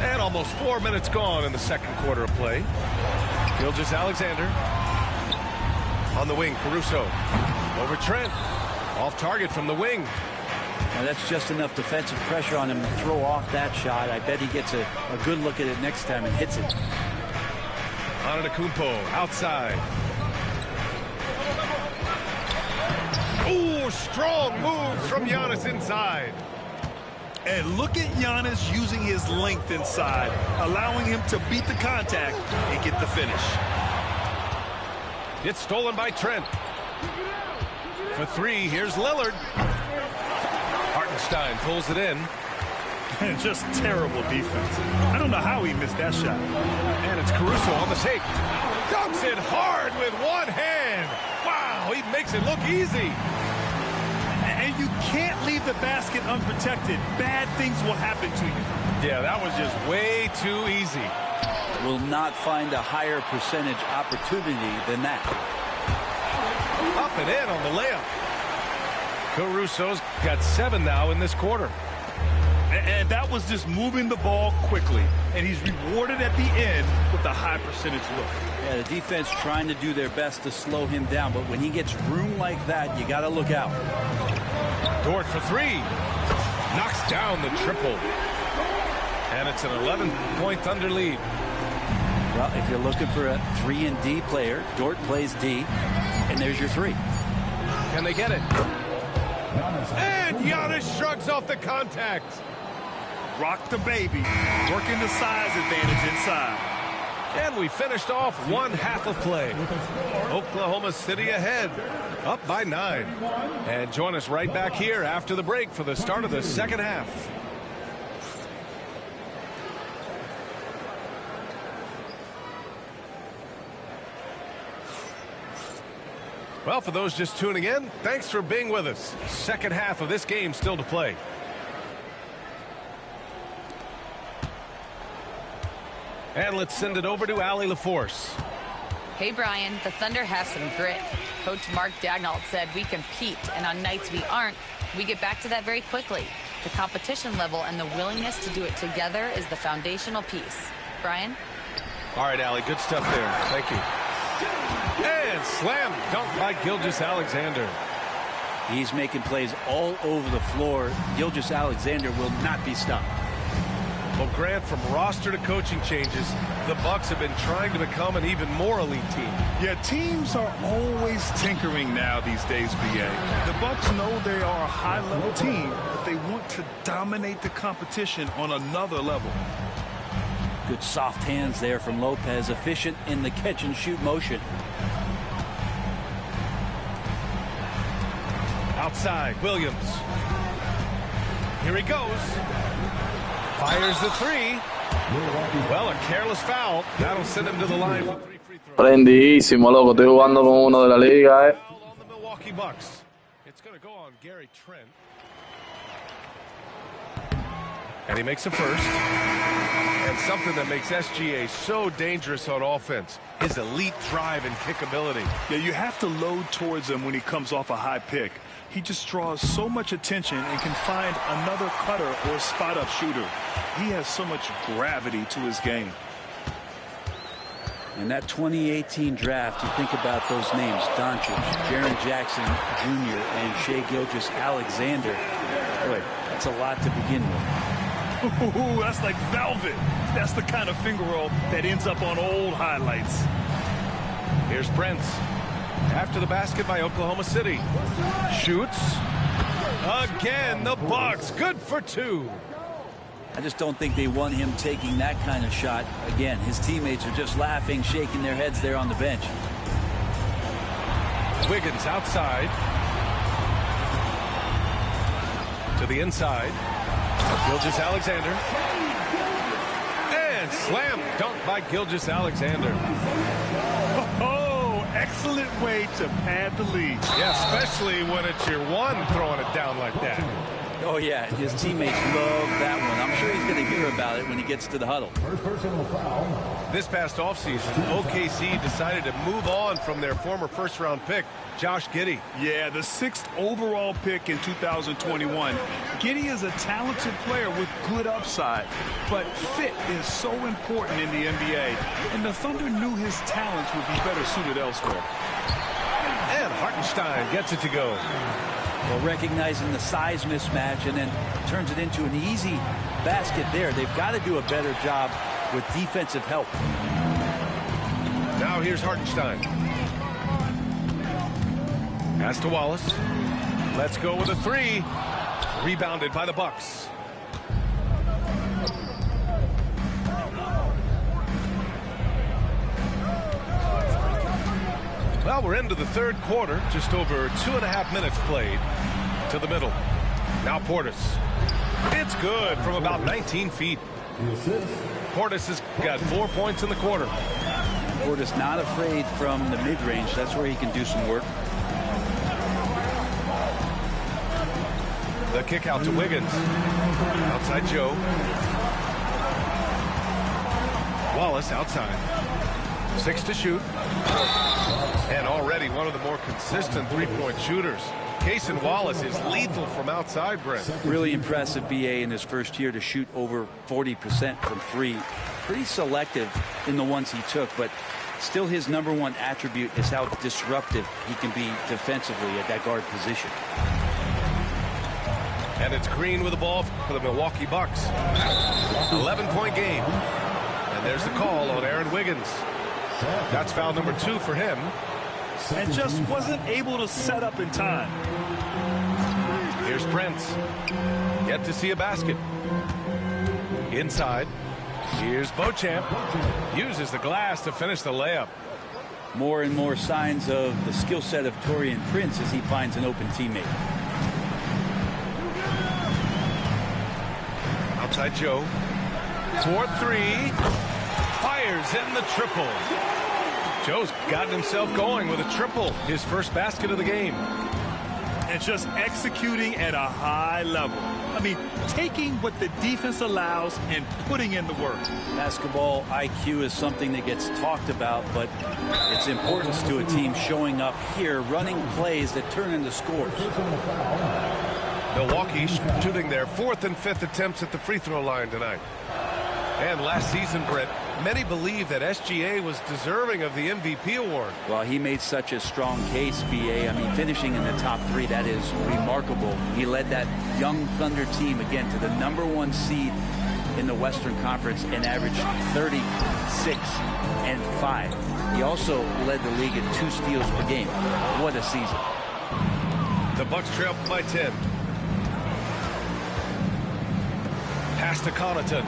And almost 4 minutes gone in the second quarter of play. Gilgeous-Alexander. On the wing, Caruso. Over Trent. Off target from the wing. Now that's just enough defensive pressure on him to throw off that shot. I bet he gets a good look at it next time and hits it. Antetokounmpo outside. Ooh, strong move from Giannis inside. And look at Giannis using his length inside, allowing him to beat the contact and get the finish. It's stolen by Trent. For three, here's Lillard. Hartenstein pulls it in. And just terrible defense. I don't know how he missed that shot. And it's Caruso on the take. Dunks it hard with one hand. Wow, he makes it look easy. And you can't leave the basket unprotected. Bad things will happen to you. Yeah, that was just way too easy. Will not find a higher percentage opportunity than that. Up and in on the layup. Caruso's got 7 now in this quarter. And that was just moving the ball quickly. And he's rewarded at the end with a high percentage look. Yeah, the defense trying to do their best to slow him down. But when he gets room like that, you got to look out. Dort for three. Knocks down the triple. And it's an 11-point Thunder lead. Well, if you're looking for a 3 and D player, Dort plays D. And there's your 3. Can they get it? And Giannis shrugs off the contact. Rock the baby. Working the size advantage inside. And we finished off one half of play. Oklahoma City ahead, up by 9. And join us right back here after the break for the start of the second half. Well, for those just tuning in, thanks for being with us. Second half of this game still to play. And let's send it over to Allie LaForce. Hey, Brian, the Thunder have some grit. Coach Mark Daigneault said we compete, and on nights we aren't, we get back to that very quickly. The competition level and the willingness to do it together is the foundational piece. Brian? All right, Allie, good stuff there. Thank you. And slam dunk by Gilgeous-Alexander. He's making plays all over the floor. Gilgeous-Alexander will not be stopped. Well, Grant, from roster to coaching changes, the Bucks have been trying to become an even more elite team. Yeah, teams are always tinkering now these days, BA. The Bucks know they are a high-level team, but they want to dominate the competition on another level. Good soft hands there from Lopez, efficient in the catch-and-shoot motion. Outside, Williams. Here he goes. Fires the three. Well, a careless foul. That'll send him to the line for 3 free throws. Prendidísimo, loco. Estoy jugando con uno de la liga, On the Milwaukee Bucks. It's going to go on Gary Trent. And he makes a first. And something that makes SGA so dangerous on offense, his elite drive and kick ability. Yeah, you have to load towards him when he comes off a high pick. He just draws so much attention and can find another cutter or spot-up shooter. He has so much gravity to his game. In that 2018 draft, you think about those names, Doncic, Jaren Jackson Jr., and Shai Gilgeous-Alexander. Boy, that's a lot to begin with. Ooh, that's like velvet. That's the kind of finger roll that ends up on old highlights. Here's Prince. After the basket by Oklahoma City. Shoots. Again, the Bucks. Good for 2. I just don't think they want him taking that kind of shot. Again, his teammates are just laughing, shaking their heads there on the bench. Wiggins outside. To the inside. Gilgeous-Alexander. And slam dunk by Gilgeous-Alexander. Oh, excellent way to pad the lead. Yeah, especially when it's your one throwing it down like that. Oh, yeah, his teammates love that one. I'm sure he's going to hear about it when he gets to the huddle. This past offseason, OKC decided to move on from their former first-round pick, Josh Giddey. Yeah, the 6th overall pick in 2021. Giddey is a talented player with good upside, but fit is so important in the NBA, and the Thunder knew his talents would be better suited elsewhere. Hartenstein gets it to go. Well, recognizing the size mismatch and then turns it into an easy basket there. They've got to do a better job with defensive help. Now here's Hartenstein. Pass to Wallace. Let's go with a three. Rebounded by the Bucks. Well, we're into the third quarter. Just over 2.5 minutes played. To the middle. Now Portis. It's good from about 19 feet. Portis has got 4 points in the quarter. Portis not afraid from the mid-range. That's where he can do some work. The kick out to Wiggins. Outside Joe. Wallace outside. 6 to shoot. And already one of the more consistent three-point shooters. Cason Wallace is lethal from outside, Brent. Really impressive, BA, in his first year to shoot over 40% from three. Pretty selective in the ones he took, but still his #1 attribute is how disruptive he can be defensively at that guard position. And it's Green with the ball for the Milwaukee Bucks. 11-point game. And there's the call on Aaron Wiggins. That's foul number 2 for him. And just wasn't able to set up in time. Here's Prince. Yet to see a basket. Inside. Here's Beauchamp. Uses the glass to finish the layup. More and more signs of the skill set of Taurean Prince as he finds an open teammate. Outside Joe. 4-3. Fires in the triple. Joe's gotten himself going with a triple. His first basket of the game. And just executing at a high level. I mean, taking what the defense allows and putting in the work. Basketball IQ is something that gets talked about, but its importance to a team showing up here, running plays that turn into scores. Milwaukee shooting their 4th and 5th attempts at the free throw line tonight. And last season, Brett, many believe that SGA was deserving of the MVP award. Well, he made such a strong case, BA. I mean, finishing in the top 3, that is remarkable. He led that young Thunder team, again, to the #1 seed in the Western Conference and averaged 36 and 5. He also led the league in 2 steals per game. What a season. The Bucks trail by 10. Pass to Connaughton.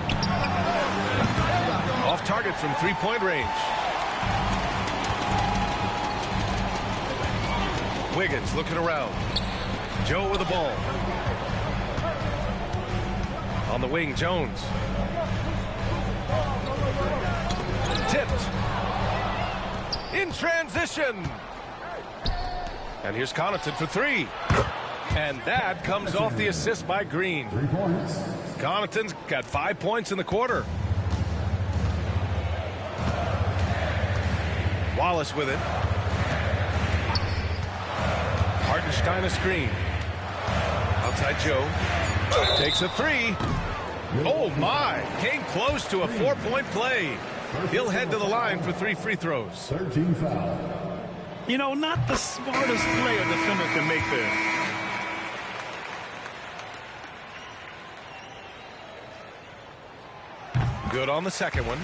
Off target from 3-point range. Wiggins looking around. Joe with the ball. On the wing, Jones. Tipped. In transition. And here's Connaughton for 3. And that comes off the assist by Green. 3 points. Connaughton's got 5 points in the quarter. Wallace with it. Hartenstein a screen. Outside Joe. Takes a 3. Oh my! Came close to a 4-point play. He'll head to the line for 3 free throws. 13 foul. You know, not the smartest play a defender can make there. Good on the second one.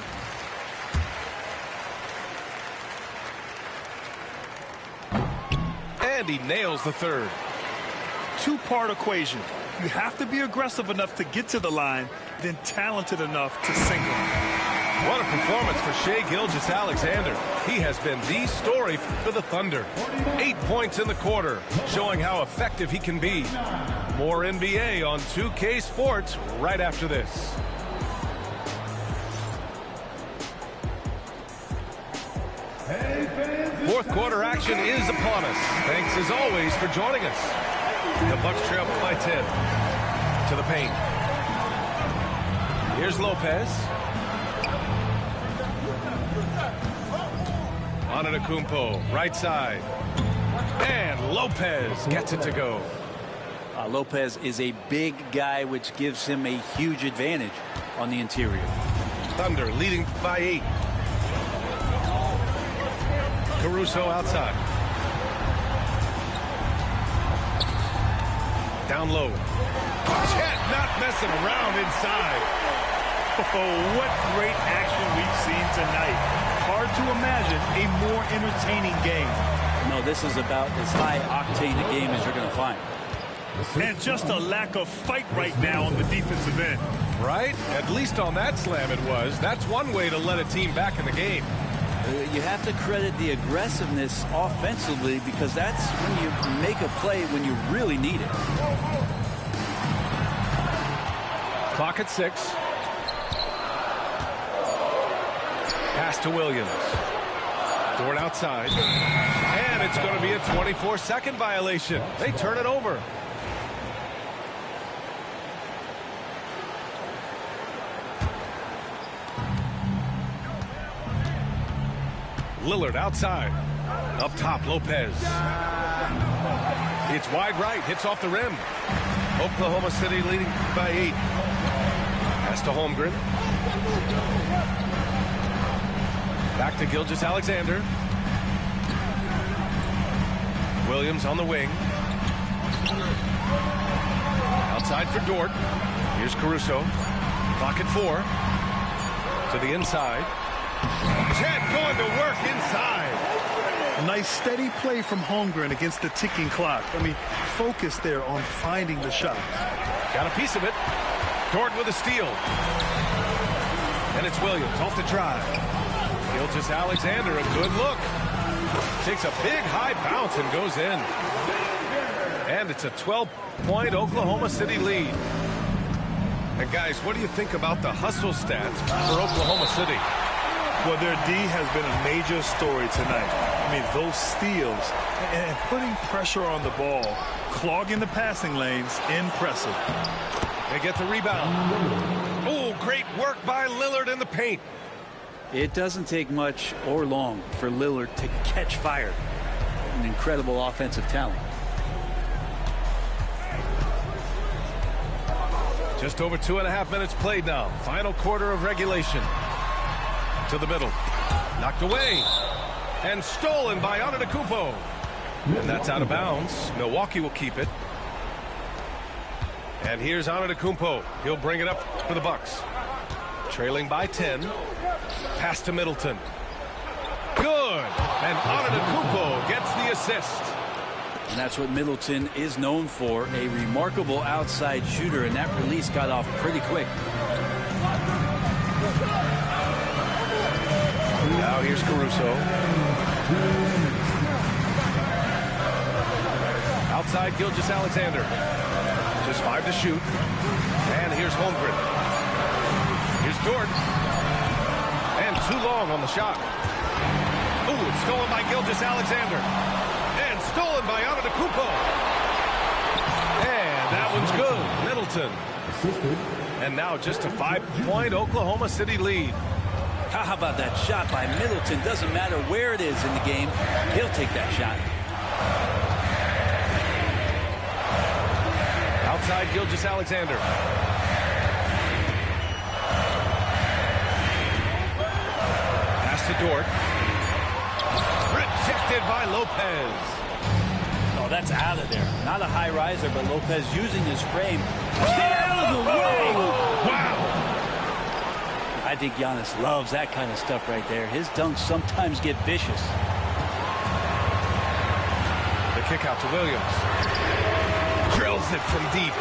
And he nails the third. 2-part equation. You have to be aggressive enough to get to the line, then talented enough to single. What a performance for Shai Gilgeous-Alexander. He has been the story for the Thunder. 8 points in the quarter, showing how effective he can be. More NBA on 2K Sports right after this. Fourth quarter action is upon us. Thanks as always for joining us. The Bucks trail by 10 to the paint. Here's Lopez. Antetokounmpo, right side. And Lopez gets it to go. Lopez is a big guy, which gives him a huge advantage on the interior. Thunder leading by 8. Caruso outside. Down low. Chet not messing around inside. Oh, what great action we've seen tonight. Hard to imagine a more entertaining game. No, this is about as high-octane a game as you're going to find. And just a lack of fight right now on the defensive end. Right? At least on that slam it was. That's one way to let a team back in the game. You have to credit the aggressiveness offensively because that's when you make a play when you really need it. Clock at 6. Pass to Williams. Dort outside. And it's going to be a 24-second violation. They turn it over. Lillard outside. Up top, Lopez. It's wide right. Hits off the rim. Oklahoma City leading by 8. Pass to Holmgren. Back to Gilgeous-Alexander. Williams on the wing. Outside for Dort. Here's Caruso. Clock at 4. To the inside. Chet going to work inside. Nice steady play from Holmgren against the ticking clock. I mean, focus there on finding the shot. Got a piece of it. Dort with a steal. And it's Williams off the drive. Gilgeous-Alexander, a good look. Takes a big high bounce and goes in. And it's a 12-point Oklahoma City lead. And guys, what do you think about the hustle stats for Oklahoma City? Well, their D has been a major story tonight. I mean, those steals and putting pressure on the ball, clogging the passing lanes, impressive. They get the rebound. Oh, great work by Lillard in the paint. It doesn't take much or long for Lillard to catch fire. An incredible offensive talent. Just over 2.5 minutes played now. Final quarter of regulation. To the middle. Knocked away. And stolen by Antetokounmpo. And that's out of bounds. Milwaukee will keep it. And here's Antetokounmpo. He'll bring it up for the Bucks. Trailing by 10. Pass to Middleton. Good. And Antetokounmpo gets the assist. And that's what Middleton is known for, a remarkable outside shooter, and that release got off pretty quick. Now here's Caruso. Outside Gilgeous-Alexander. Just 5 to shoot. And here's Holmgren. Here's Dort. And too long on the shot. Ooh, it's stolen by Gilgeous-Alexander. And stolen by Antetokounmpo. And that one's good. Middleton. And now just a 5-point Oklahoma City lead. How about that shot by Middleton? Doesn't matter where it is in the game, he'll take that shot. Outside Gilgeous-Alexander. Pass to Dort. Rejected by Lopez. Oh, that's out of there. Not a high riser, but Lopez using his frame. Stay out of the way! Wow! I think Giannis loves that kind of stuff right there. His dunks sometimes get vicious. The kick out to Williams. Drills it from deep.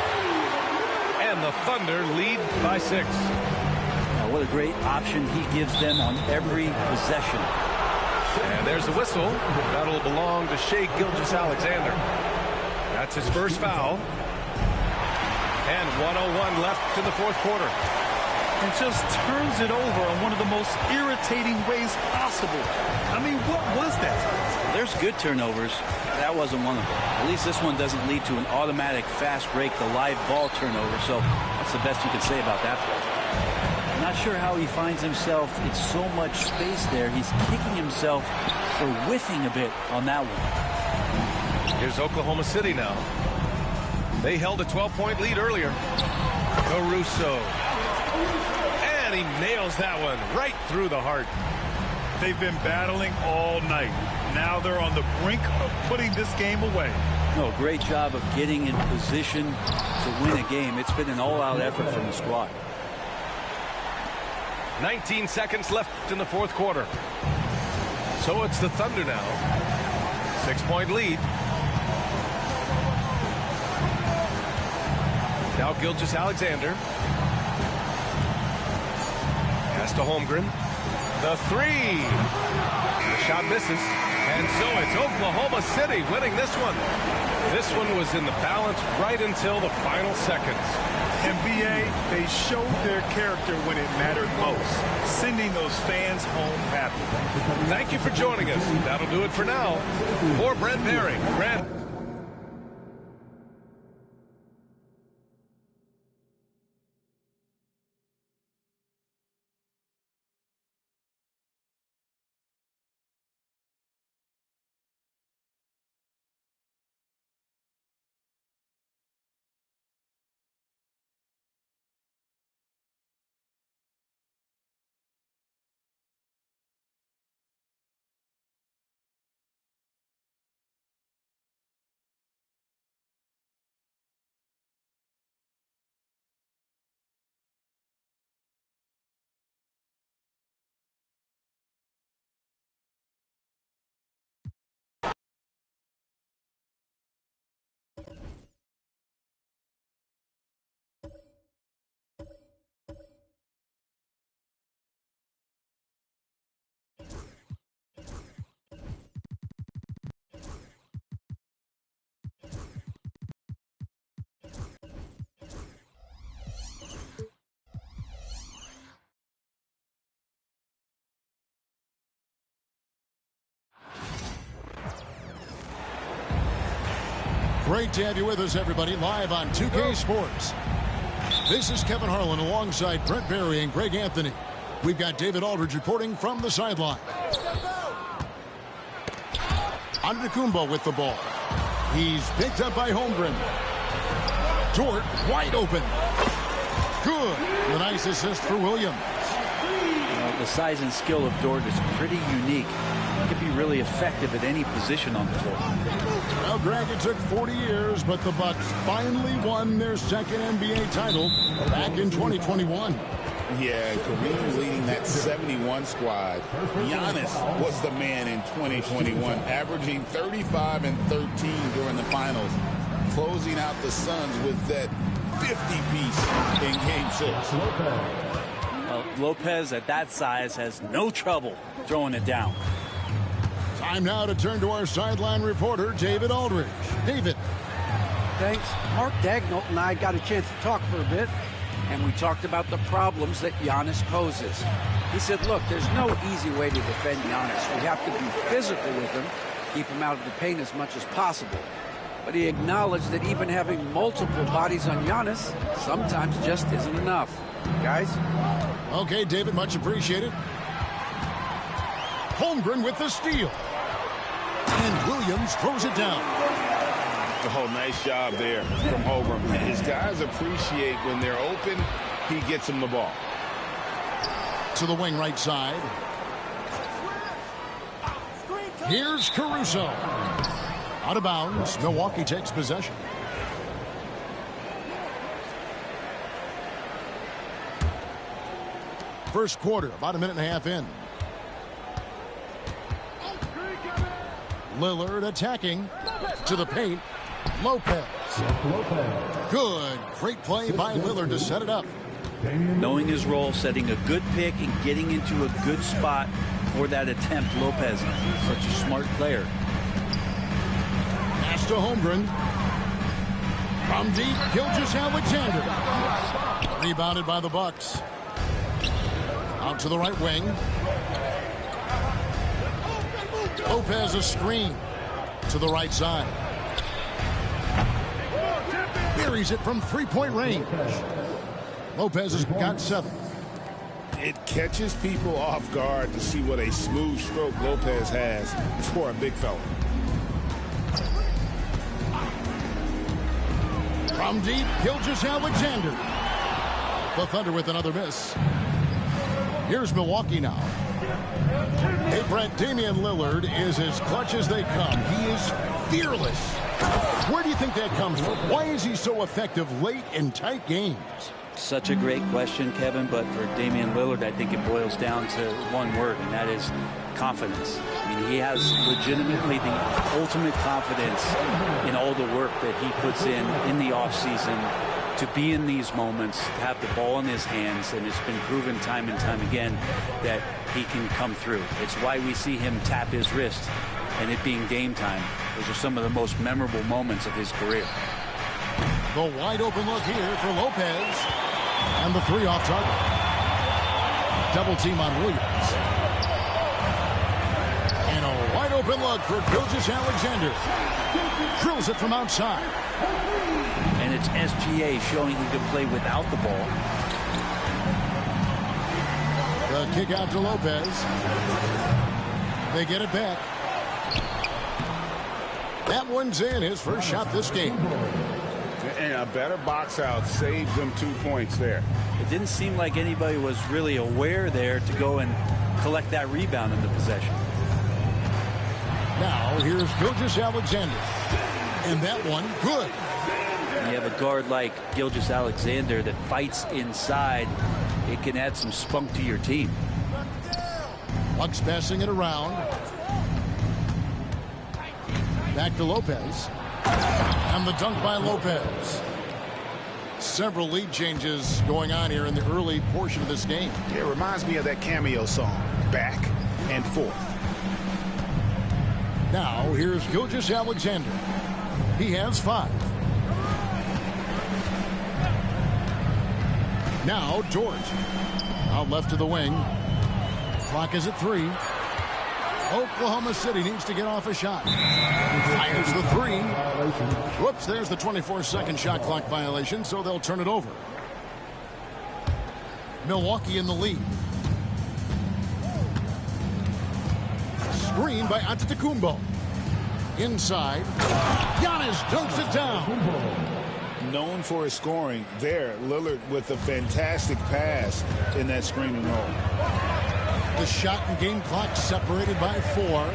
And the Thunder lead by 6. Oh, what a great option he gives them on every possession. And there's the whistle. That'll belong to Shai Gilgeous-Alexander. That's his first foul. And 1:01 left in the fourth quarter. And just turns it over in one of the most irritating ways possible. I mean, what was that? There's good turnovers. That wasn't one of them. At least this one doesn't lead to an automatic fast break, the live ball turnover. So that's the best you can say about that play. I'm not sure how he finds himself. It's so much space there. He's kicking himself for whiffing a bit on that one. Here's Oklahoma City now. They held a 12-point lead earlier. Caruso. And he nails that one right through the heart. They've been battling all night. Now they're on the brink of putting this game away. No, great job of getting in position to win a game. It's been an all-out effort from the squad. 19 seconds left in the fourth quarter. So it's the Thunder now. 6-point lead. Now Gilgeous-Alexander. Pass to Holmgren. The three. The shot misses. And so it's Oklahoma City winning this one. This one was in the balance right until the final seconds. And BA, they showed their character when it mattered most, sending those fans home happy. Thank you for joining us. That'll do it for now. For Brent Barry, Grant. Great to have you with us, everybody, live on 2K Sports. This is Kevin Harlan alongside Brent Barry and Greg Anthony. We've got David Aldridge reporting from the sideline. Antetokounmpo with the ball. He's picked up by Holmgren. Dort wide open. Good. The nice assist for Williams. The size and skill of Dort is pretty unique. He could be really effective at any position on the floor. Well, Greg, it took 40 years, but the Bucks finally won their second NBA title back in 2021. Yeah, Kareem leading that 71 squad. Giannis was the man in 2021, averaging 35 and 13 during the finals, closing out the Suns with that 50-piece in Game 6. Lopez at that size has no trouble throwing it down. Time now to turn to our sideline reporter, David Aldridge. David. Thanks. Mark Daigneault and I got a chance to talk for a bit, and we talked about the problems that Giannis poses. He said, look, there's no easy way to defend Giannis. We have to be physical with him, keep him out of the paint as much as possible. But he acknowledged that even having multiple bodies on Giannis sometimes just isn't enough. Guys? Okay, David, much appreciated. Holmgren with the steal. And Williams throws it down. Oh, nice job there from Holmgren. His guys appreciate when they're open, he gets them the ball. To the wing right side. Here's Caruso. Out of bounds. Milwaukee takes possession. First quarter, about a minute and a half in. Lillard attacking to the paint. Lopez. Good. Great play by Lillard to set it up. Knowing his role, setting a good pick, and getting into a good spot for that attempt. Lopez, such a smart player. Pass to Holmgren. From deep, Gilgeous-Alexander. Rebounded by the Bucks. Out to the right wing. Lopez a screen to the right side. Buries it from three-point range. Lopez has got 7. It catches people off guard to see what a smooth stroke Lopez has for a big fella. From deep, Gilgeous-Alexander. The Thunder with another miss. Here's Milwaukee now. Hey, Brent, Damian Lillard is as clutch as they come. He is fearless Where do you think that comes from? Why is he so effective late in tight games? Such a great question, Kevin, but for Damian Lillard, I think it boils down to one word, and that is confidence. I mean, he has legitimately the ultimate confidence in all the work that he puts in the offseason to be in these moments, to have the ball in his hands, and it's been proven time and time again that he can come through. It's why we see him tap his wrist and it being game time. Those are some of the most memorable moments of his career. The wide open look here for Lopez. And the three off target. Double team on Williams. And a wide open look for Gilgeous-Alexander. Drills it from outside. And it's SGA showing he can play without the ball. The kick out to Lopez. They get it back. That one's in, his first shot this game. And a better box out saves them 2 points there. It didn't seem like anybody was really aware there to go and collect that rebound in the possession. Now here's Gilgeous-Alexander. And that one, good. When you have a guard like Gilgeous-Alexander that fights inside, it can add some spunk to your team. Bucks passing it around. Back to Lopez. And the dunk by Lopez. Several lead changes going on here in the early portion of this game. It reminds me of that cameo song, Back and Forth. Now here's Gilgeous-Alexander. He has 5. Now Dort. Out left to the wing. Clock is at 3. Oklahoma City needs to get off a shot. Fires the 3. Whoops, there's the 24-second shot clock violation, so they'll turn it over. Milwaukee in the lead. Screen by Antetokounmpo. Inside. Giannis dunks it down. Known for his scoring, there, Lillard with a fantastic pass in that screen and roll. The shot and game clock separated by 4.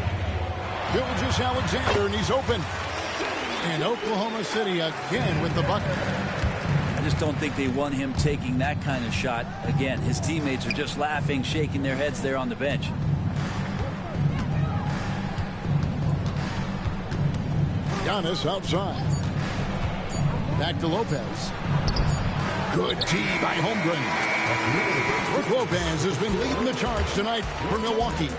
Gilgeous-Alexander, and he's open. And Oklahoma City again with the bucket. I just don't think they want him taking that kind of shot. Again, his teammates are just laughing, shaking their heads there on the bench. Giannis outside. Back to Lopez. Good tee by Holmgren. Brook Lopez has been leading the charge tonight for Milwaukee.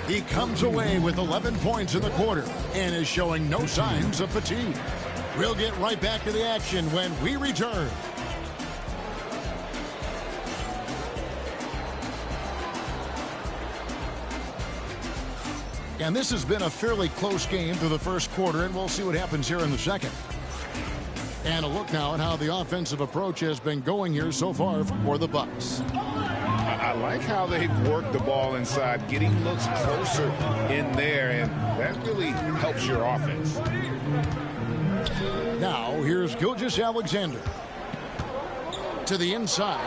He comes away with 11 points in the quarter and is showing no signs of fatigue. We'll get right back to the action when we return. And this has been a fairly close game through the first quarter, and we'll see what happens here in the second. And a look now at how the offensive approach has been going here so far for the Bucks. I like how they've worked the ball inside, getting looks closer in there, and that really helps your offense. Now, here's Gilgeous-Alexander. To the inside.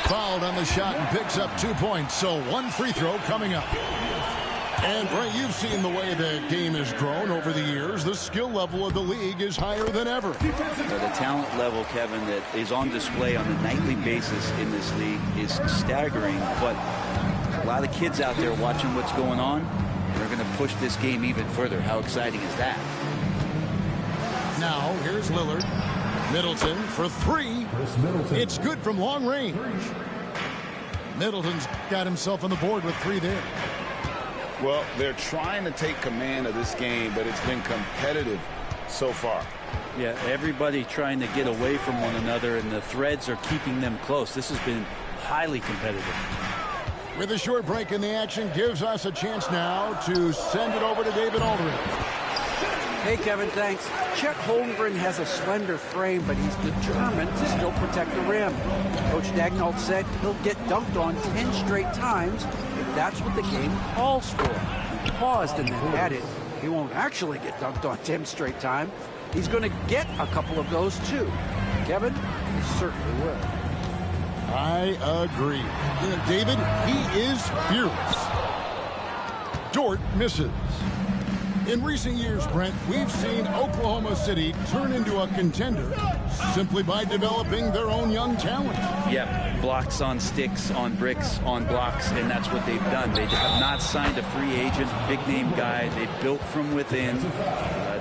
Fouled on the shot and picks up 2 points, so 1 free throw coming up. And, Bray, you've seen the way the game has grown over the years. The skill level of the league is higher than ever. The talent level, Kevin, that is on display on a nightly basis in this league is staggering. But a lot of kids out there watching what's going on. They're going to push this game even further. How exciting is that? Now, here's Lillard. Middleton for 3. It's good from long range. Middleton's got himself on the board with 3 there. Well, they're trying to take command of this game, but it's been competitive so far. Yeah, everybody trying to get away from one another, and the threads are keeping them close. This has been highly competitive. With a short break in the action, gives us a chance now to send it over to David Aldridge. Hey, Kevin, thanks. Chet Holmgren has a slender frame, but he's determined to still protect the rim. Coach Daigneault said he'll get dunked on 10 straight times if that's what the game calls for. He paused and then added, he won't actually get dunked on 10 straight times. He's going to get a couple of those, too. Kevin, he certainly will. I agree. David, he is fearless. Dort misses. In recent years, Brent, we've seen Oklahoma City turn into a contender simply by developing their own young talent. Yep, blocks on sticks, on bricks, on blocks, and that's what they've done. They have not signed a free agent, big-name guy. They built from within.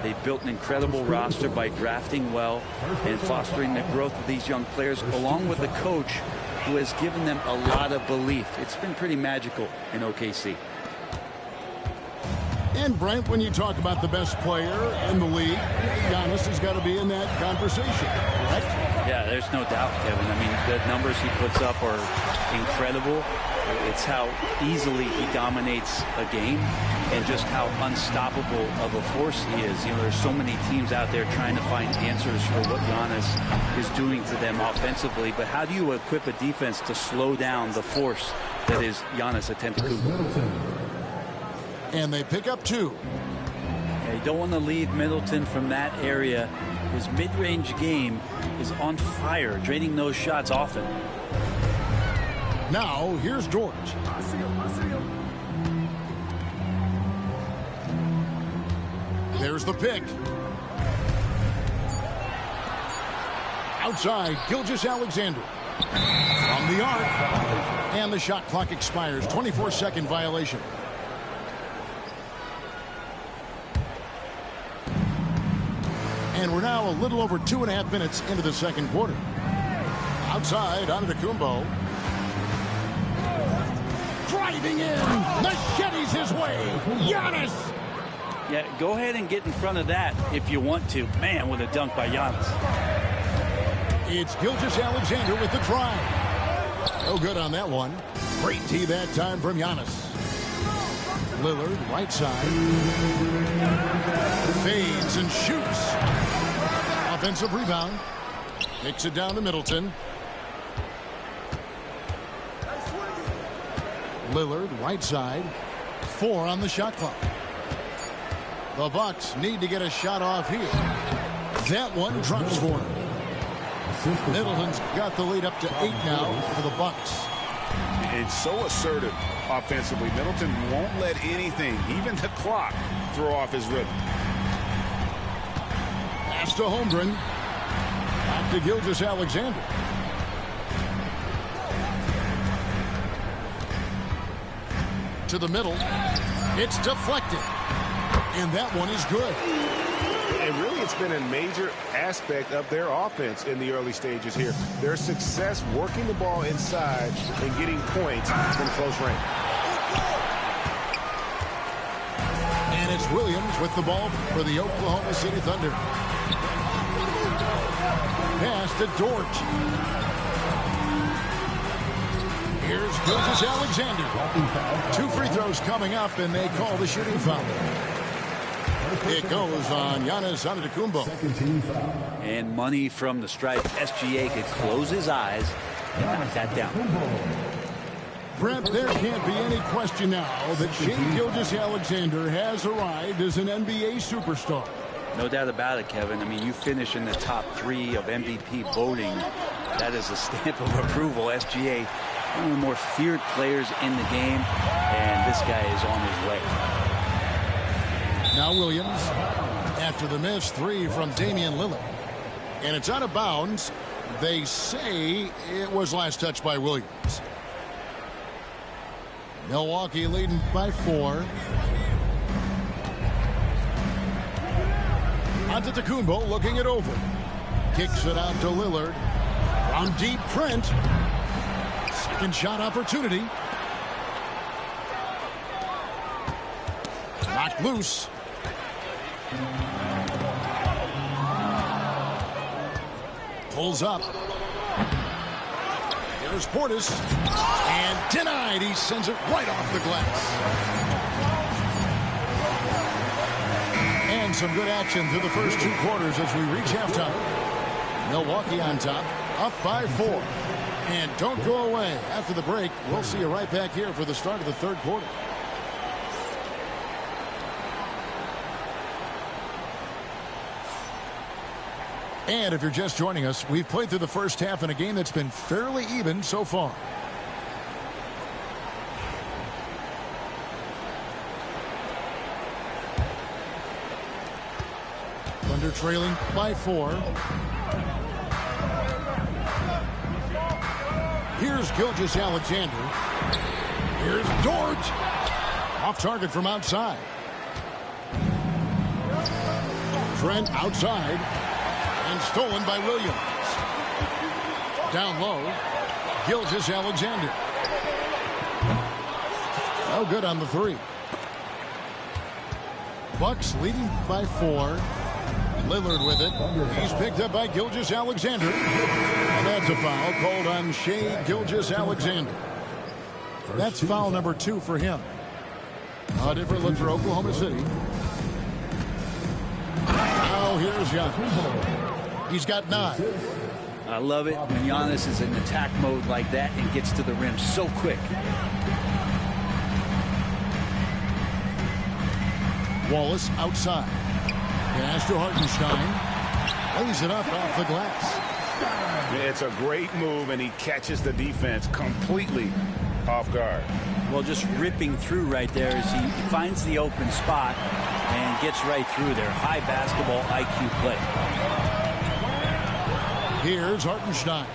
They built an incredible roster by drafting well and fostering the growth of these young players, along with a coach who has given them a lot of belief. It's been pretty magical in OKC. And Brent, when you talk about the best player in the league, Giannis has got to be in that conversation, correct? Yeah, there's no doubt, Kevin. I mean, the numbers he puts up are incredible. It's how easily he dominates a game and just how unstoppable of a force he is. You know, there's so many teams out there trying to find answers for what Giannis is doing to them offensively. But how do you equip a defense to slow down the force that is Giannis Antetokounmpo? And they pick up 2. Yeah, you don't want to leave Middleton from that area. His mid-range game is on fire, draining those shots often. Now, here's George. There's the pick. Outside, Gilgeous-Alexander. From the arc. And the shot clock expires. 24-second violation. And we're now a little over 2.5 minutes into the second quarter. Outside, Antetokounmpo. Driving in. Machetes his way. Giannis. Yeah, go ahead and get in front of that if you want to. Man, what a dunk by Giannis. It's Gilgeous-Alexander with the try. No good on that one. Great tee that time from Giannis. Lillard, right side. Fades and shoots. Offensive rebound. Kicks it down to Middleton. Lillard, right side. 4 on the shot clock. The Bucks need to get a shot off here. That one drops for him. Middleton's got the lead up to 8 now for the Bucks. It's so assertive offensively. Middleton won't let anything, even the clock, throw off his rhythm. Pass to Holmgren. Back to Gilgeous-Alexander. To the middle. It's deflected. And that one is good. And really, it's been a major aspect of their offense in the early stages here. Their success working the ball inside and getting points from close range. And it's Williams with the ball for the Oklahoma City Thunder. Pass to Dort. Here's Gilgeous-Alexander. 2 free throws coming up, and they call the shooting foul. It goes on Giannis Antetokounmpo. And money from the stripe. SGA could close his eyes and knock that down. Brent, there can't be any question now that Shai Gilgeous-Alexander has arrived as an NBA superstar. No doubt about it, Kevin. I mean, you finish in the top 3 of MVP voting. That is a stamp of approval. SGA, one of the more feared players in the game, and this guy is on his way. Now Williams, after the missed 3 from Damian Lillard. And it's out of bounds. They say it was last touched by Williams. Milwaukee leading by 4. Antetokounmpo looking it over. Kicks it out to Lillard. From deep, Trent. Second shot opportunity. Knocked loose. Pulls up. There's Portis. And denied. He sends it right off the glass. And some good action through the first 2 quarters as we reach halftime. Milwaukee on top, up by 4. And don't go away. After the break, we'll see you right back here for the start of the third quarter. And if you're just joining us, we've played through the first half in a game that's been fairly even so far. Thunder trailing by 4. Here's Gilgeous-Alexander. Here's Dort. Off target from outside. Trent outside. And stolen by Williams. Down low. Gilgeous-Alexander. No good on the 3. Bucks leading by 4. Lillard with it. He's picked up by Gilgeous-Alexander. And that's a foul called on Shai Gilgeous-Alexander. That's foul number 2 for him. A different look for Oklahoma City. Now here's Giannis. He's got 9. I love it when Giannis is in attack mode like that and gets to the rim so quick. Wallace outside. Pass to Hartenstein. Lays it up off the glass. It's a great move, and he catches the defense completely off guard. Well, just ripping through right there as he finds the open spot and gets right through there. High basketball IQ play. Here's Hartenstein.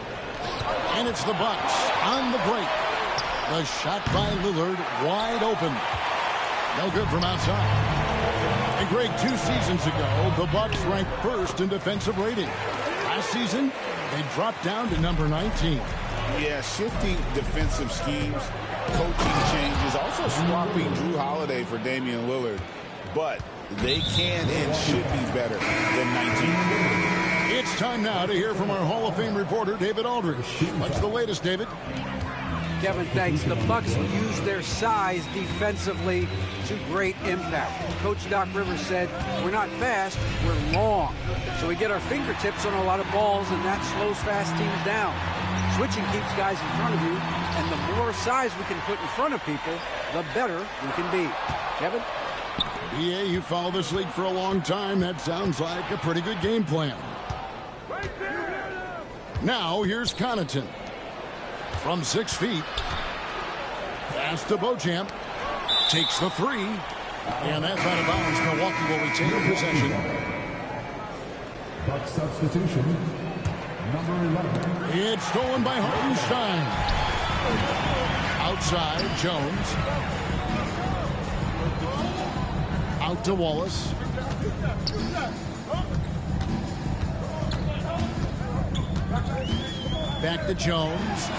And it's the Bucks on the break. The shot by Lillard wide open. No good from outside. And Greg, 2 seasons ago, the Bucks ranked 1st in defensive rating. Last season, they dropped down to number 19. Yeah, shifting defensive schemes, coaching changes, also swapping Drew Holiday for Damian Lillard. But they can and should be better than 19. It's time now to hear from our Hall of Fame reporter, David Aldridge. What's the latest, David? Kevin, thanks. The Bucks use their size defensively to great impact. Coach Doc Rivers said, we're not fast, we're long. So we get our fingertips on a lot of balls, and that slows fast teams down. Switching keeps guys in front of you, and the more size we can put in front of people, the better we can be. Kevin? Yeah, you follow this league for a long time. That sounds like a pretty good game plan. Now, here's Connaughton. From 6 feet. Pass to Beauchamp. Takes the 3. And that's out of bounds. Milwaukee will retain possession. Buck substitution. Number 11. It's stolen by Hartenstein. Outside, Jones. Out to Wallace. Back to Jones.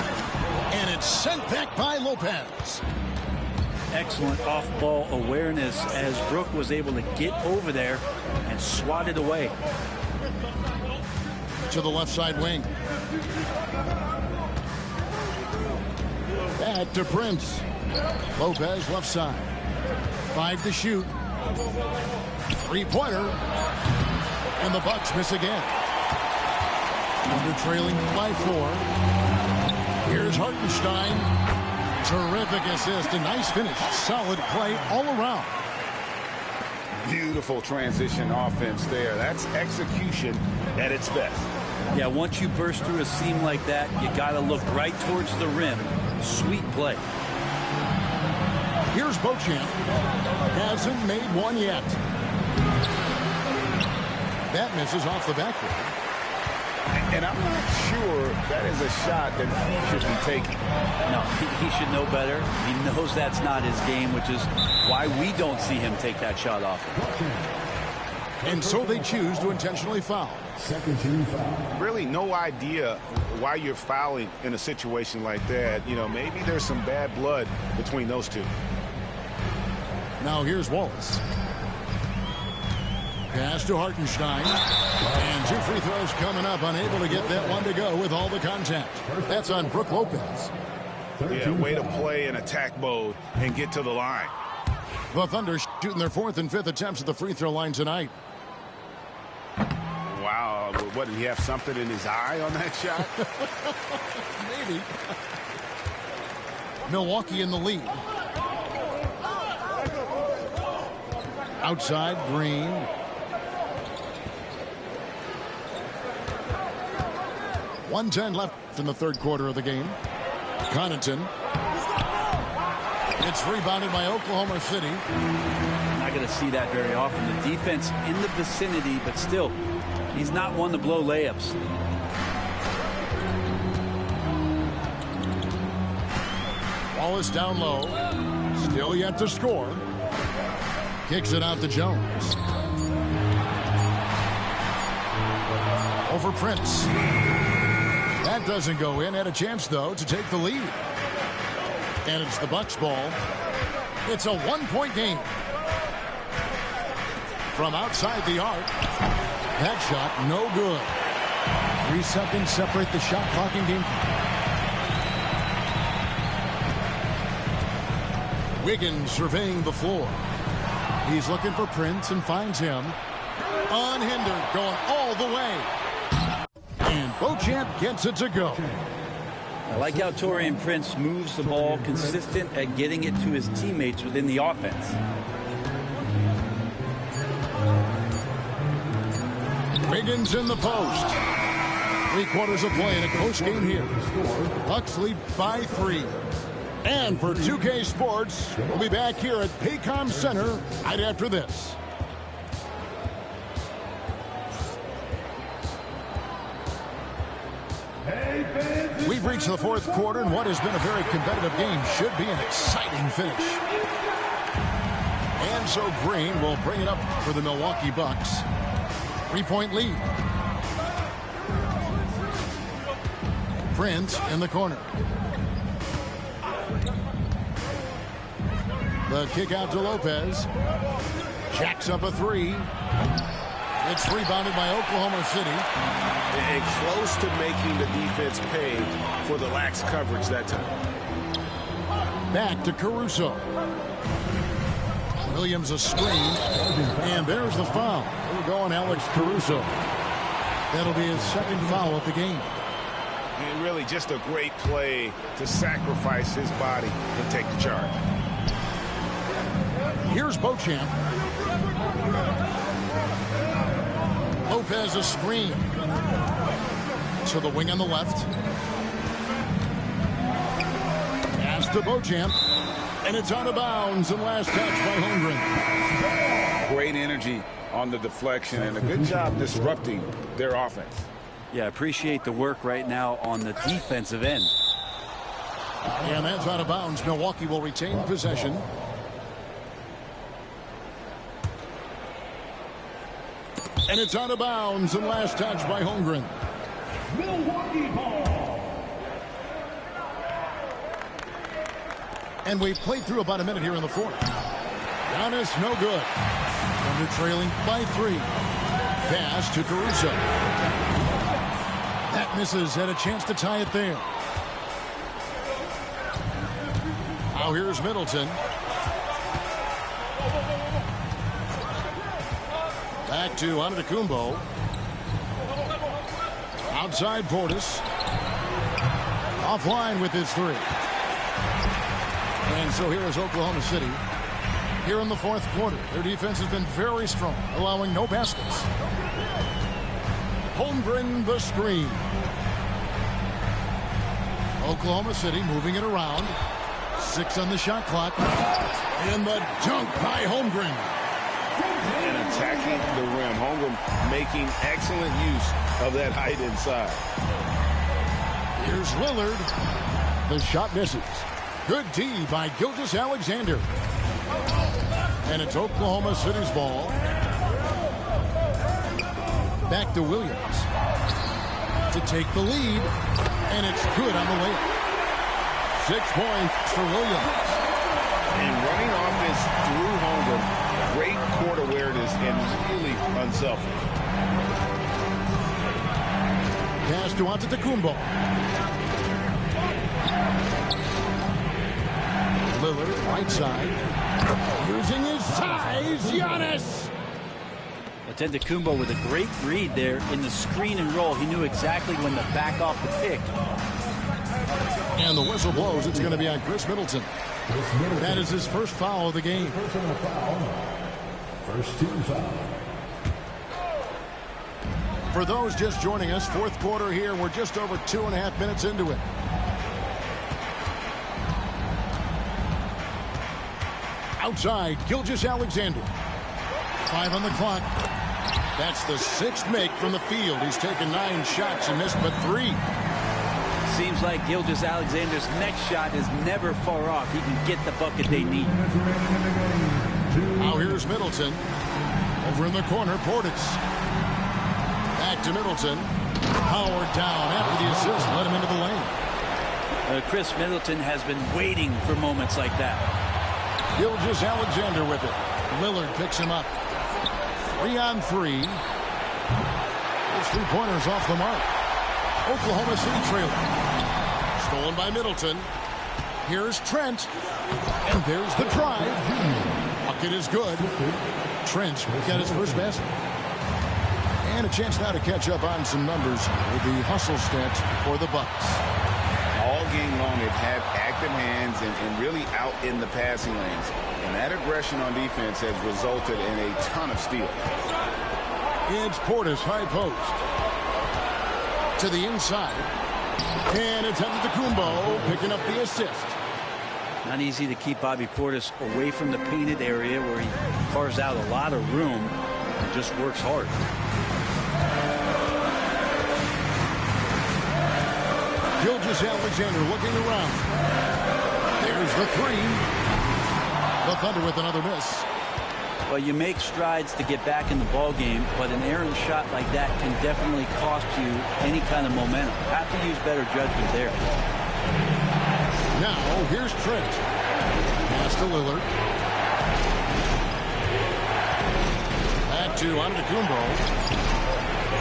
And it's sent back by Lopez. Excellent off-ball awareness as Brook was able to get over there and swat it away. To the left side wing. Back to Prince. Lopez left side. 5 to shoot. 3-pointer. And the Bucks miss again. Under trailing by 4. Here's Hartenstein. Terrific assist. A nice finish. Solid play all around. Beautiful transition offense there. That's execution at its best. Yeah, once you burst through a seam like that, you got to look right towards the rim. Sweet play. Here's Beauchamp. Hasn't made one yet. That misses off the backboard. And I'm not sure that is a shot that he should be taking. No, he should know better. He knows that's not his game, which is why we don't see him take that shot often. And so they choose to intentionally foul. Second team foul. Really no idea why you're fouling in a situation like that. You know, maybe there's some bad blood between those two. Now here's Wallace. Pass to Hartenstein. And 2 free throws coming up. Unable to get that one to go with all the contact. That's on Brook Lopez. Yeah, way to play in attack mode and get to the line. The Thunder shooting their 4th and 5th attempts at the free throw line tonight. Wow. What, did he have something in his eye on that shot? Maybe. Milwaukee in the lead. Outside, Green. .110 left in the 3rd quarter of the game. Connaughton. It's rebounded by Oklahoma City. Not going to see that very often. The defense in the vicinity, but still, he's not one to blow layups. Wallace down low. Still yet to score. Kicks it out to Jones. Over Prince. That doesn't go in. Had a chance, though, to take the lead. And it's the Bucks ball. It's a one-point game. From outside the arc. That shot, no good. 3 seconds separate the shot clock and game. Wiggins surveying the floor. He's looking for Prince and finds him. Unhindered, going all the way. And Beauchamp gets it to go. I like how Taurean Prince moves the ball, consistent at getting it to his teammates within the offense. Wiggins in the post. 3 quarters of play in a close game here. Bucks lead by 3. And for 2K Sports, we'll be back here at Paycom Center right after this. We've reached the 4th quarter, and what has been a very competitive game should be an exciting finish. And so Green will bring it up for the Milwaukee Bucks. 3-point lead. Prince in the corner. The kick out to Lopez. Jacks up a 3. It's rebounded by Oklahoma City. And close to making the defense pay for the lax coverage that time. Back to Caruso. Williams a screen. And there's the foul. We're going Alex Caruso. That'll be his 2nd foul of the game. And really just a great play to sacrifice his body and take the charge. Here's Beauchamp. Lopez a screen. To the wing on the left. Pass to Beauchamp. And it's out of bounds and last touch by Holmgren. Great energy on the deflection and a good job disrupting their offense. Yeah, appreciate the work right now on the defensive end. And that's out of bounds. Milwaukee will retain possession. And it's out of bounds and last touch by Holmgren. Milwaukee ball. And we've played through about a minute here in the 4th. Giannis, no good. Thunder trailing by 3. Pass to Caruso. That misses. Had a chance to tie it there. Now here's Middleton. Back to Antetokounmpo. Outside Portis. Offline with his 3. And so here is Oklahoma City. Here in the 4th quarter. Their defense has been very strong, allowing no baskets. Holmgren the screen. Oklahoma City moving it around. 6 on the shot clock. And the dunk by Holmgren. And attacking the rim. Holmgren making excellent use of that height inside. Here's Lillard. The shot misses. Good D by Gilgeous-Alexander. And it's Oklahoma City's ball. Back to Williams. To take the lead. And it's good on the layup. 6 points for Williams. And running offense through Holmgren. Great court awareness and really unselfish. Pass to Antetokounmpo. Lillard, right side. Using his size, Giannis. Antetokounmpo with a great read there in the screen and roll. He knew exactly when to back off the pick. And the whistle blows. It's going to be on Chris Middleton. That is his 1st foul of the game. First team foul. For those just joining us, 4th quarter here. We're just over 2.5 minutes into it. Outside, Gilgeous-Alexander. 5 on the clock. That's the 6th make from the field. He's taken 9 shots and missed but 3. Seems like Gilgeous-Alexander's next shot is never far off. He can get the bucket they need. Now here's Middleton. Over in the corner, Portis. Back to Middleton. Howard down after the assist. Let him into the lane. Chris Middleton has been waiting for moments like that. Gilgeous-Alexander with it. Lillard picks him up. 3 on 3. Those 3-pointers off the mark. Oklahoma City trailing. Stolen by Middleton. Here's Trent. And there's the drive. Bucket is good. Trent got his first basket. And a chance now to catch up on some numbers with the hustle stats for the Bucks. All game long, they've had active hands and really out in the passing lanes. And that aggression on defense has resulted in a ton of steals. It's Portis, high post. To the inside. And it's Antetokounmpo picking up the assist. Not easy to keep Bobby Portis away from the painted area where he carves out a lot of room and just works hard. Gilgeous-Alexander looking around. There's the 3. The Thunder with another miss. Well, you make strides to get back in the ball game, but an errant shot like that can definitely cost you any kind of momentum. Have to use better judgment there. Now, here's Trent. Pass to Lillard. Back to Antetokounmpo.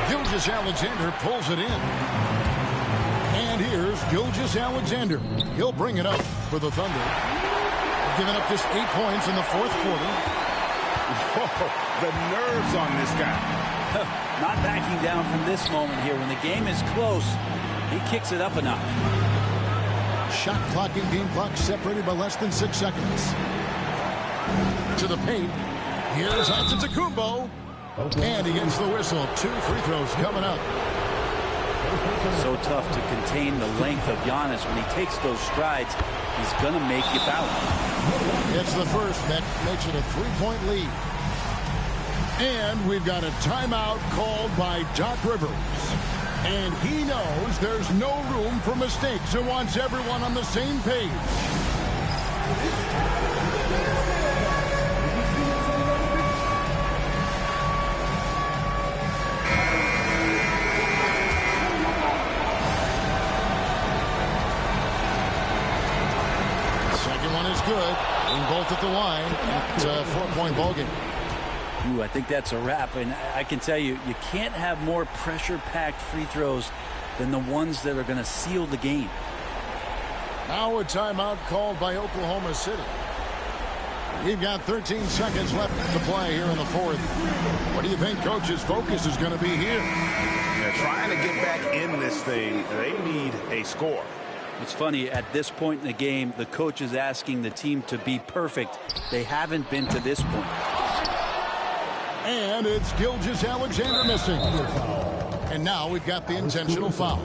Gilgeous-Alexander pulls it in. And here's Gilgeous-Alexander. He'll bring it up for the Thunder. Giving up just 8 points in the 4th quarter. Whoa, the nerves on this guy. Not backing down from this moment here. When the game is close, he kicks it up a notch. Shot clock and game clock separated by less than 6 seconds. To the paint. Here's Antetokounmpo. And he gets the whistle. 2 free throws coming up. So tough to contain the length of Giannis. When he takes those strides, he's going to make you foul. It's the first that makes it a 3-point lead. And we've got a timeout called by Doc Rivers. And he knows there's no room for mistakes and wants everyone on the same page. Second one is good. And both at the line. It's a 4-point ball game. Ooh, I think that's a wrap. And I can tell you, you can't have more pressure-packed free throws than the ones that are going to seal the game. Now a timeout called by Oklahoma City. We've got 13 seconds left to play here in the 4th. What do you think Coach's focus is going to be here? They're trying to get back in this thing. They need a score. It's funny, at this point in the game, the coach is asking the team to be perfect. They haven't been to this point. And it's Gilgeous-Alexander missing. And now we've got the intentional foul.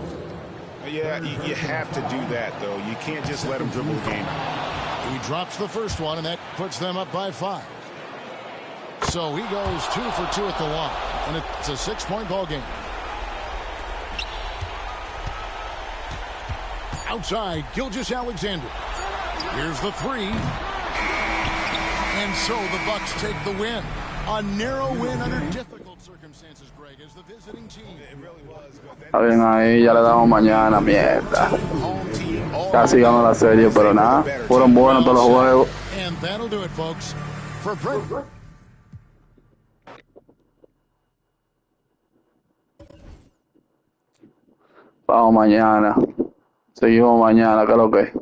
Yeah, you have to do that, though. You can't just let him dribble the game out. He drops the first one, and that puts them up by 5. So he goes 2 for 2 at the line. And it's a 6-point ball game. Outside, Gilgeous-Alexander. Here's the 3. And so the Bucks take the win. A narrow win under difficult circumstances, Greg, as the visiting team. Está bien, ahí ya le damos mañana, mierda. Casi ganó la serie, pero nada, fueron buenos todos los juegos. And that'll do it, folks. For break. Vamos mañana. Seguimos mañana, ¿qué es lo que?